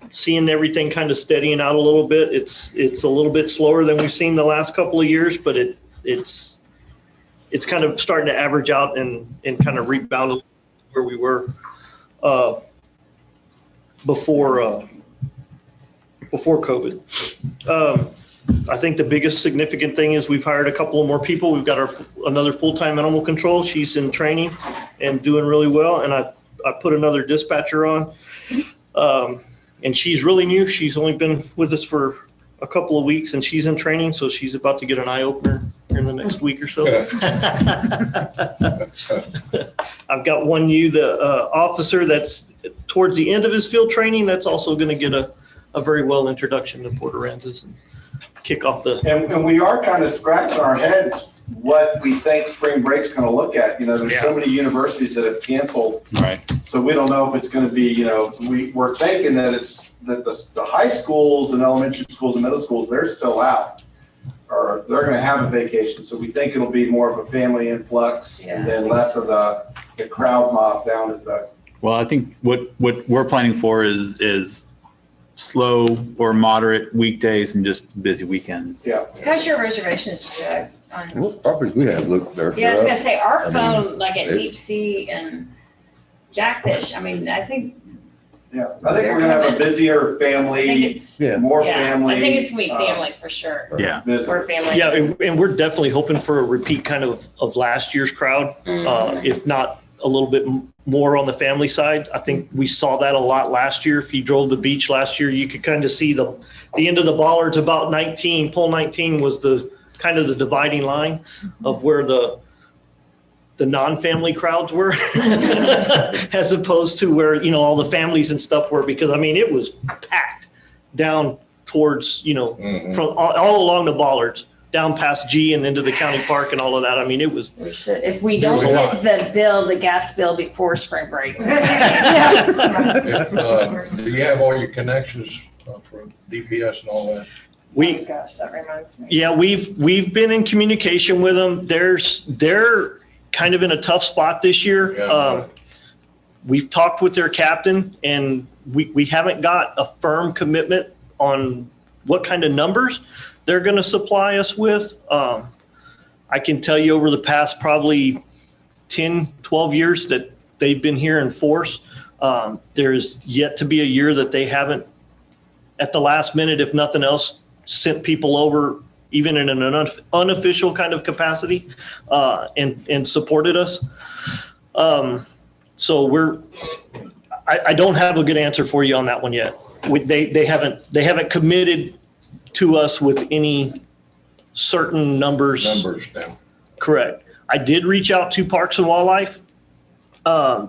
seeing everything kind of steadying out a little bit. It's a little bit slower than we've seen the last couple of years, but it's kind of starting to average out and kind of rebound where we were before COVID. I think the biggest significant thing is we've hired a couple of more people. We've got another full-time animal control. She's in training and doing really well. And I put another dispatcher on. And she's really new. She's only been with us for a couple of weeks and she's in training. So she's about to get an eye opener in the next week or so. I've got one new, officer that's towards the end of his field training. That's also going to get a very well introduction to Port Aransas and kick off the. And we are kind of scratching our heads what we think spring break's going to look at. There's so many universities that have canceled. Right. So we don't know if it's going to be, we're thinking that the high schools and elementary schools and middle schools, they're still out. Or they're going to have a vacation. So we think it'll be more of a family influx and then less of the crowd mob down at the. Well, I think what we're planning for is slow or moderate weekdays and just busy weekends. Yeah. How's your reservations, Joe? What properties we have, look there. Yeah, I was gonna say, our I mean, phone, like at it's- Deep Sea and Jackfish, I mean, I think. Yeah, I think we're going to have a busier I think family, it's. more yeah, family. I think it's gonna be family for sure. Yeah. Or family. Yeah, and we're definitely hoping for a repeat kind of last year's crowd, if not a little bit more on the family side. I think we saw that a lot last year. If you drove the beach last year, you could kind of see the end of the bollards about 19. Pole 19 was the kind of the dividing line of where the non-family crowds were as opposed to where, all the families and stuff were, because I mean, it was packed down towards, from all along the bollards, down past G and into the county park and all of that. I mean, it was. We should, if we There don't was a get the gas bill before spring break. Do you have all your connections for DPS and all that? Oh gosh, that reminds me. Yeah, we've been in communication with them. They're kind of in a tough spot this year. Yeah. We've talked with their captain and we haven't got a firm commitment on what kind of numbers they're going to supply us with. I can tell you over the past probably 10, 12 years that they've been here in force, there's yet to be a year that they haven't, at the last minute, if nothing else, sent people over, even in an unofficial kind of capacity, and supported us. So I don't have a good answer for you on that one yet. They haven't committed to us with any certain numbers. Numbers now. Correct. I did reach out to Parks and Wildlife.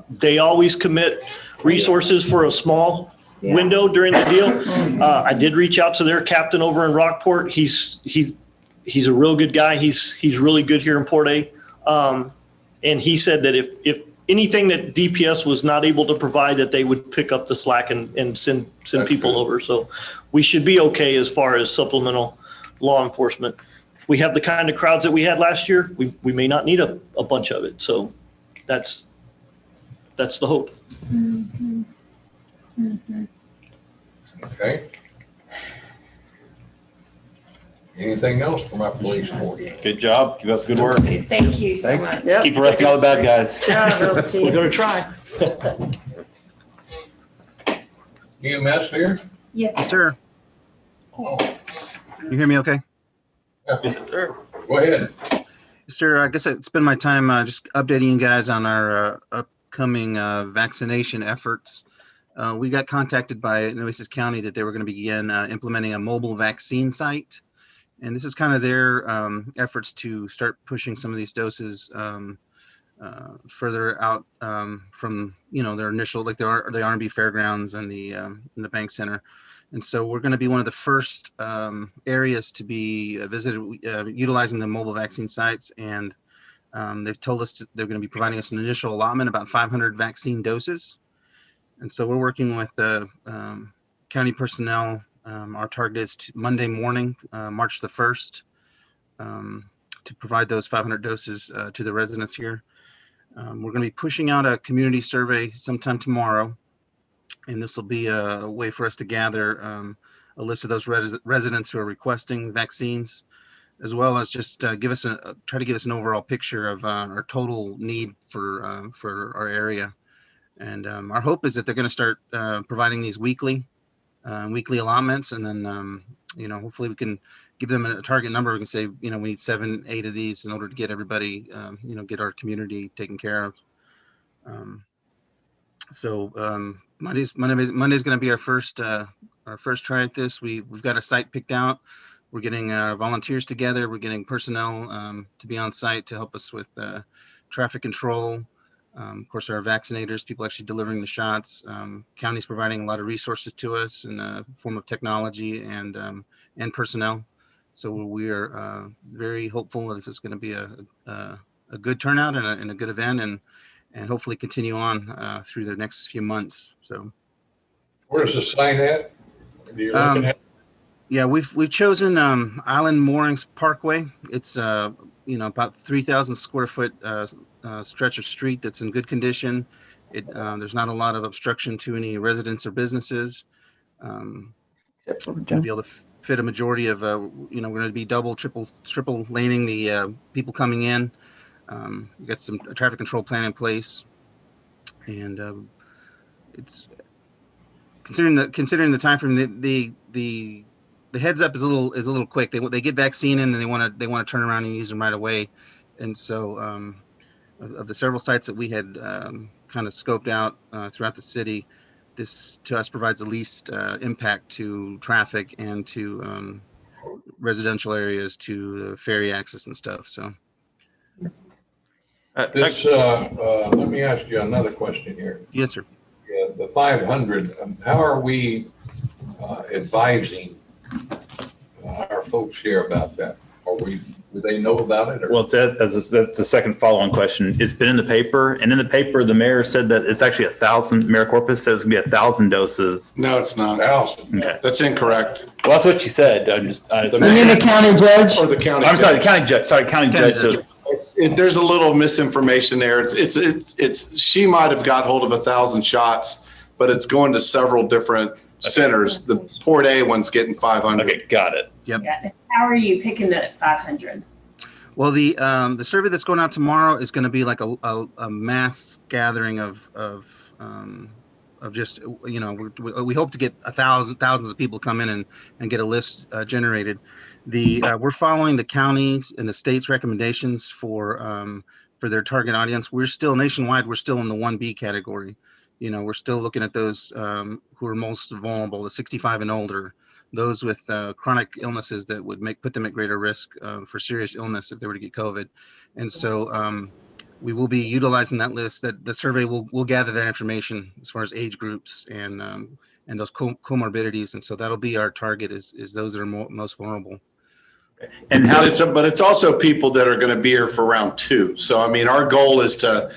They always commit resources for a small window during the deal. I did reach out to their captain over in Rockport. He's a real good guy. He's really good here in Port A. And he said that if anything that DPS was not able to provide, that they would pick up the slack and send people over. So we should be okay as far as supplemental law enforcement. If we have the kind of crowds that we had last year, we may not need a bunch of it. So that's the hope. Mhm. Mhm. Okay. Anything else from our police force? Good job. Keep up the good work. Thank you so much. Yep. Keep arresting all the bad guys. We're going to try. EMS here? Yes. Sir, Oh, you hear me okay? Yes, sir. go ahead. Sir, I guess it's been my time just updating you guys on our upcoming vaccination efforts. We got contacted by Nueces County that they were going to begin implementing a mobile vaccine site. And this is kind of their efforts to start pushing some of these doses further out from, their initial, like the R&B Fairgrounds and the Bank Center. And so we're going to be one of the first areas to be visited utilizing the mobile vaccine sites. And they've told us they're going to be providing us an initial allotment, about 500 vaccine doses. And so we're working with the county personnel. Our target is Monday morning, March the 1st, to provide those 500 doses to the residents here. We're going to be pushing out a community survey sometime tomorrow. And this will be a way for us to gather a list of those residents who are requesting vaccines, as well as just try to give us an overall picture of our total need for our area. And our hope is that they're going to start providing these weekly allotments, and then hopefully we can give them a target number. We can say we need 7, 8 of these in order to get everybody get our community taken care of. So Monday's going to be our first try at this. We've got a site picked out. We're getting volunteers together. We're getting personnel to be on site to help us with traffic control. Of course, our vaccinators, people actually delivering the shots. County's providing a lot of resources to us in the form of technology and personnel. So we are very hopeful that this is going to be a good turnout and a good event, and hopefully continue on through the next few months. So, Where's the sign at? Are you looking at? Yeah, we've chosen Island Moorings Parkway. It's about 3,000 square foot stretch of street that's in good condition. There's not a lot of obstruction to any residents or businesses. Except for We'll be able to fit a majority of we're going to be double, triple laning the people coming in. We've got some traffic control plan in place, and it's considering the time frame. The heads up is a little quick. They get vaccine in and they want to turn around and use them right away. And so of the several sites that we had kind of scoped out throughout the city, this to us provides the least impact to traffic and to residential areas, to the ferry access and stuff. So Let me ask you another question here. Yes, sir. Yeah, the 500, how are we advising our folks here about that? Do they know about it? Or? Well, that's the second follow-on question. It's been in the paper, and in the paper, the mayor said that it's actually 1,000. Mayor Corpus says it's gonna be 1,000 doses. No, it's not. 1,000. Okay, That's incorrect. well, that's what she said. You mean the county judge? Or the county. I'm sorry, the judge. county judge. Sorry, county judge. So There's a little misinformation there. It's she might have got hold of 1,000 shots, but it's going to several different centers. The Port A one's getting 500. okay, got it. Yep. Yeah. How are you picking the 500? Well, the survey that's going out tomorrow is going to be like a mass gathering of just we hope to get thousands of people come in and get a list generated. We're following the counties and the state's recommendations for for their target audience. We're still nationwide. We're still in the 1B category. We're still looking at those who are most vulnerable, the 65 and older, those with chronic illnesses that would put them at greater risk for serious illness if they were to get COVID. And so we will be utilizing that list. That the survey will gather that information as far as age groups and those comorbidities. And so that'll be our target is those that are most vulnerable. And but it's also people that are going to be here for round 2. So I mean, our goal is to,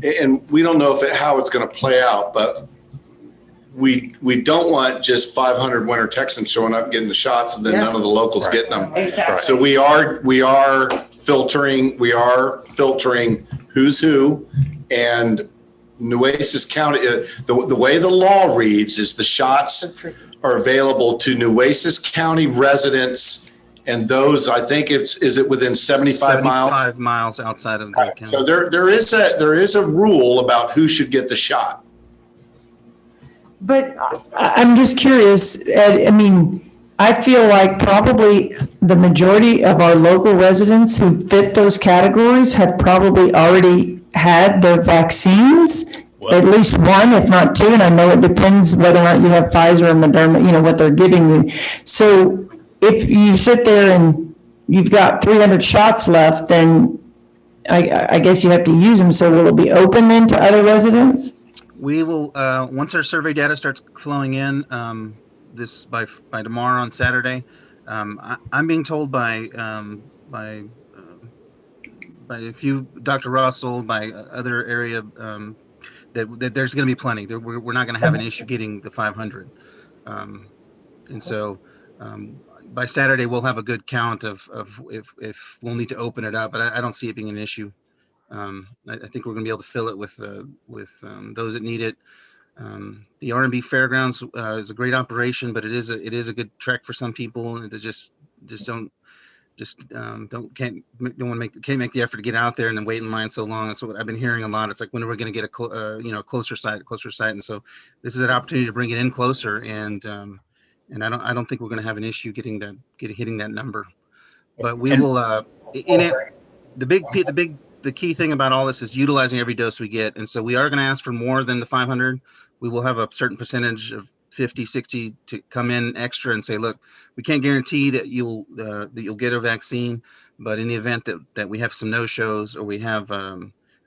and we don't know how it's going to play out, but we don't want just 500 Winter Texans showing up getting the shots and then none of the locals getting them. Exactly. So we are filtering who's who, and Nueces County. The way the law reads is the shots are available to Nueces County residents, and those, I think is it within 75 miles? 75 miles outside of the county. So there is a rule about who should get the shot. But I'm just curious, Ed, I mean, I feel like probably the majority of our local residents who fit those categories have probably already had their vaccines, at least one, if not 2. And I know it depends whether or not you have Pfizer or Moderna, what they're giving you. So if you sit there and you've got 300 shots left, then I guess you have to use them. So will it be open then to other residents? We will, once our survey data starts flowing in, this by tomorrow on Saturday, I'm being told by a few, Dr. Russell, by other area, that there's going to be plenty. We're not going to have an issue getting the 500. And so by Saturday, we'll have a good count of if we'll need to open it up, but I don't see it being an issue. I think we're going to be able to fill it with those that need it. The R&B Fairgrounds is a great operation, but it is a good trek for some people that can't make the effort to get out there and then wait in line so long. That's what I've been hearing a lot. It's like, when are we going to get a closer site, and so this is an opportunity to bring it in closer, and I don't think we're going to have an issue hitting that number. But we will the key thing about all this is utilizing every dose we get. And so we are going to ask for more than the 500. We will have a certain percentage of 50, 60 to come in extra and say, look, we can't guarantee that you'll get a vaccine, but in the event that we have some no-shows or we have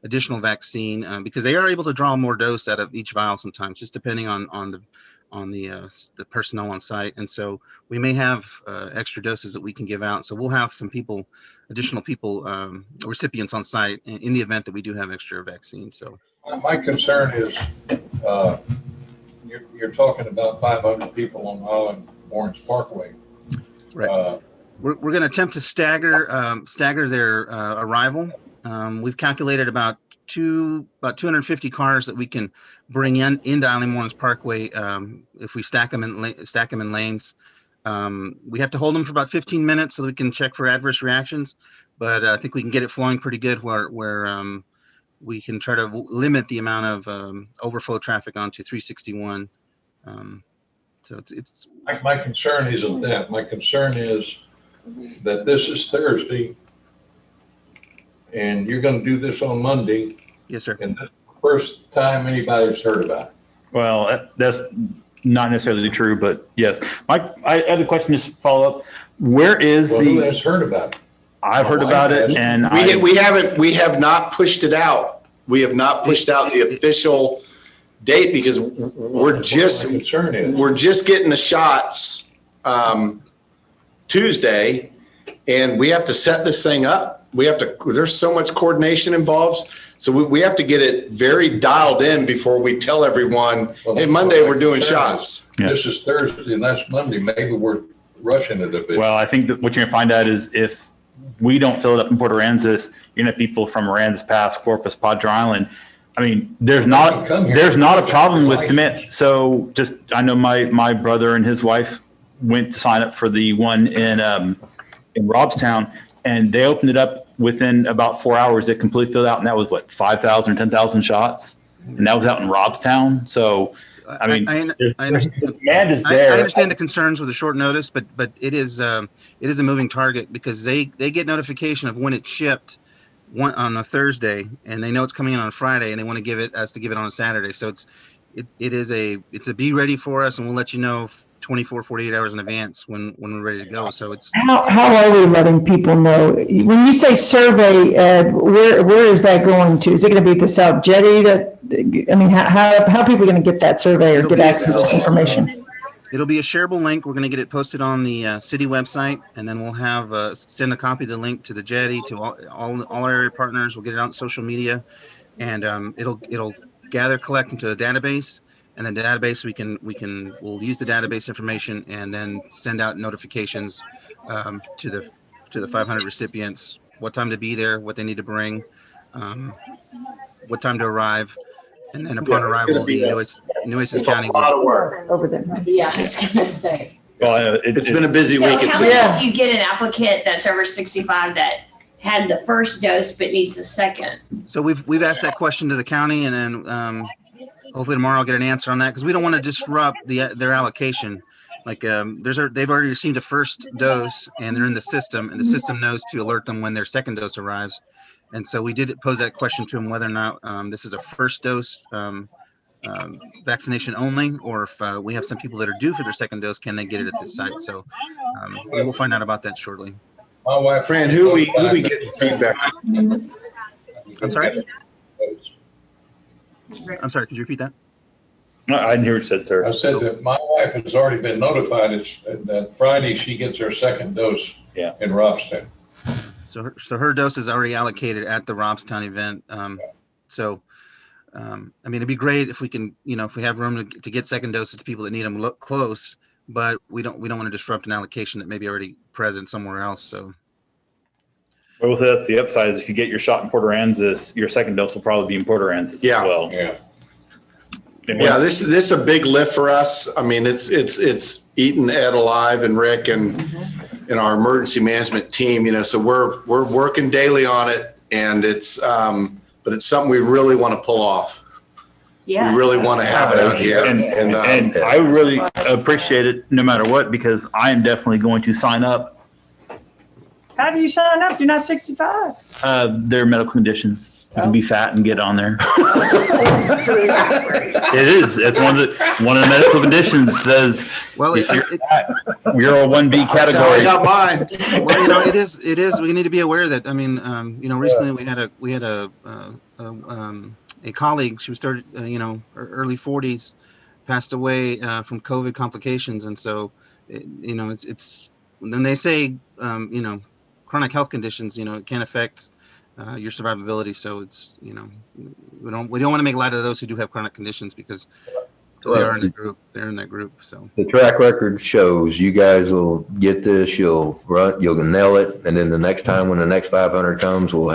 additional vaccine, because they are able to draw more dose out of each vial sometimes, just depending on the personnel on site. And so we may have extra doses that we can give out. So we'll have some additional people, recipients on site in the event that we do have extra vaccines. So my concern is you're talking about 500 people on Island Orange Parkway. Right. We're going to attempt to stagger their arrival. We've calculated about 250 cars that we can bring into Island Orange Parkway if we stack them in lanes. We have to hold them for about 15 minutes so that we can check for adverse reactions, but I think we can get it flowing pretty good where we can try to limit the amount of overflow traffic onto 361. So it's my concern isn't that. My concern is that this is Thursday and you're going to do this on Monday. Yes, sir. And this is the first time anybody's heard about it. Well, that's not necessarily true, but yes. I have a question, just to follow up. Who has heard about it? I've heard about it, and we have not pushed it out. We have not pushed out the official date because we're just getting the shots Tuesday, and we have to set this thing up. There's so much coordination involved. So we have to get it very dialed in before we tell everyone, hey, Monday we're doing shots. This is Thursday and that's Monday. Maybe we're rushing it a bit. Well, I think that what you're gonna find out is if we don't fill it up in Port Aransas, you're gonna have people from Aransas Pass, Corpus, Padre Island. I mean, there's not a problem with commit. So I know my brother and his wife went to sign up for the one in Robstown, and they opened it up within about 4 hours. It completely filled out, and that was 5,000 or 10,000 shots, and that was out in Robstown. So, I mean, I understand. The demand is there. I understand the concerns with the short notice, but it is a moving target because they get notification of when it's shipped on a Thursday, and they know it's coming in on a Friday, and they want to give it on a Saturday. So it's a be ready for us, and we'll let you know 24, 48 hours in advance when we're ready to go. So it's How are we letting people know? When you say survey, Ed, where is that going to? Is it going to be the South Jetty how are people going to get that survey or get access to information? It'll be a shareable link. We're going to get it posted on the city website, and then we'll have send a copy of the link to the Jetty to all our area partners. We'll get it out on social media, and it'll gather, collect into a database, and then the database we'll use the database information and then send out notifications to the 500 recipients, what time to be there, what they need to bring, what time to arrive. And then upon arrival, the Nueces County will. Over there. Yeah, I was gonna say. Well, It's been a busy So week. how many, if you get an applicant that's over 65 that had the first dose but needs a second? So we've asked that question to the county, and then hopefully tomorrow I'll get an answer on that, because we don't want to disrupt their allocation. Like they've already received a first dose and they're in the system, and the system knows to alert them when their second dose arrives. And so we did pose that question to them, whether or not this is a first dose vaccination only, or if we have some people that are due for their second dose, can they get it at this site? So we will find out about that shortly. My wife. Fran, who we get feedback? I'm sorry? I'm sorry, could you repeat that? No, I didn't hear what you said, sir. I said that my wife has already been notified that Friday she gets her second dose in Robstown. So her dose is already allocated at the Robstown event. I mean, it'd be great if we can, if we have room to get second doses to people that need them close, but we don't want to disrupt an allocation that may be already present somewhere else. So. Well, that's the upside is if you get your shot in Port Aransas, your second dose will probably be in Port Aransas as well. Yeah. Yeah, this is a big lift for us. I mean, it's eating Ed alive and Rick and our emergency management team. So we're working daily on it, and but it's something we really want to pull off. Yeah. We really want to have it out here, and I really appreciate it no matter what, because I am definitely going to sign up. How do you sign up? You're not 65. Their medical conditions. You can be fat and get on there. It is. It's one of the medical conditions says. Well, if you're fat, you're a 1B category. I got mine. Well, it is. We need to be aware that. I mean, recently we had a colleague. She was early 40s, passed away from COVID complications, and so it's when they say chronic health conditions, it can affect your survivability. So it's, we don't want to make light of those who do have chronic conditions, because they are in the group. They're in that group. So the track record shows you guys will get this. You'll nail it, and then the next time when the next 500 comes, we'll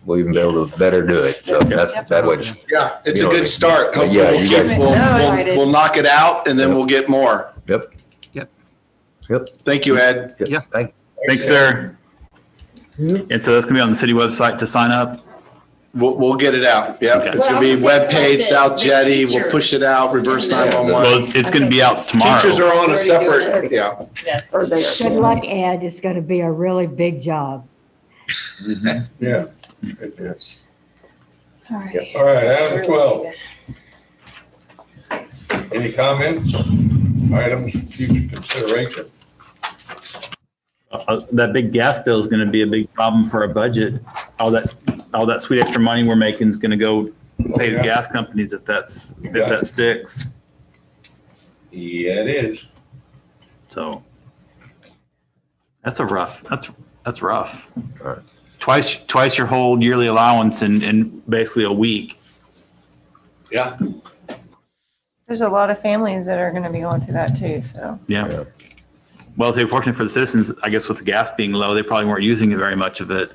even be able to better do it. So that's that way. Yeah, it's a good start. Hopefully Yeah, you guys. we'll knock it out, and then we'll get more. Yep. Thank you, Ed. Yeah. Thanks, sir. And so that's gonna be on the city website to sign up. We'll get it out. Yep. Okay. It's gonna be webpage, South Jetty. We'll push it out, reverse 911. Well, it's gonna be out tomorrow. Teachers are on a separate, Good luck, Ed. It's going to be a really big job. Yeah. It is. All right. All right, item 12. Any comments? Items for future consideration? That big gas bill is going to be a big problem for our budget. All that sweet extra money we're making is going to go pay the gas companies if that sticks. Yeah, it is. So that's rough. All right. Twice your whole yearly allowance in basically a week. Yeah. There's a lot of families that are going to be going through that too. So Yeah. Well, it's unfortunate for the citizens, I guess, with the gas being low, they probably weren't using very much of it.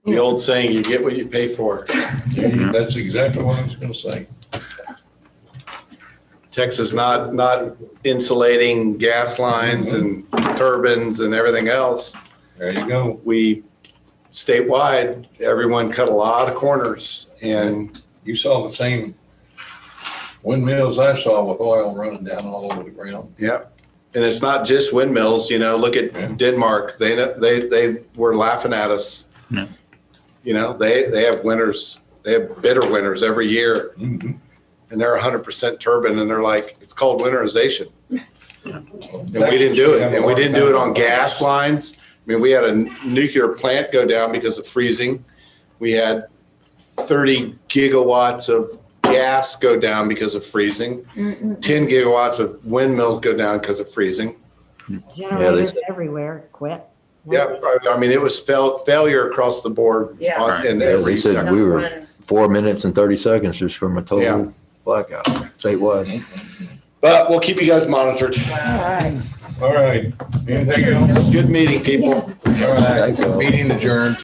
The old saying, you get what you pay for. That's exactly what I was going to say. Texas not insulating gas lines and turbines and everything else. There you go. We statewide, everyone cut a lot of corners, and you saw the same Windmills I saw with oil running down all over the ground. Yeah. And it's not just windmills, look at Denmark. They were laughing at us. Yeah. They have winters, they have bitter winters every year. Mm-hmm. And they're 100% turbine and they're like, it's called winterization. And we didn't do it. And we didn't do it on gas lines. I mean, we had a nuclear plant go down because of freezing. We had 30 gigawatts of gas go down because of freezing. 10 gigawatts of windmills go down because of freezing. Generators everywhere quit. Yeah, I mean, it was failure across the board. Yeah. In Yeah, every they said sector. we were 4 minutes and 30 seconds just from a total blackout statewide. But we'll keep you guys monitored. All right. All right. Anything else? Good meeting, people. All right. Meeting adjourned.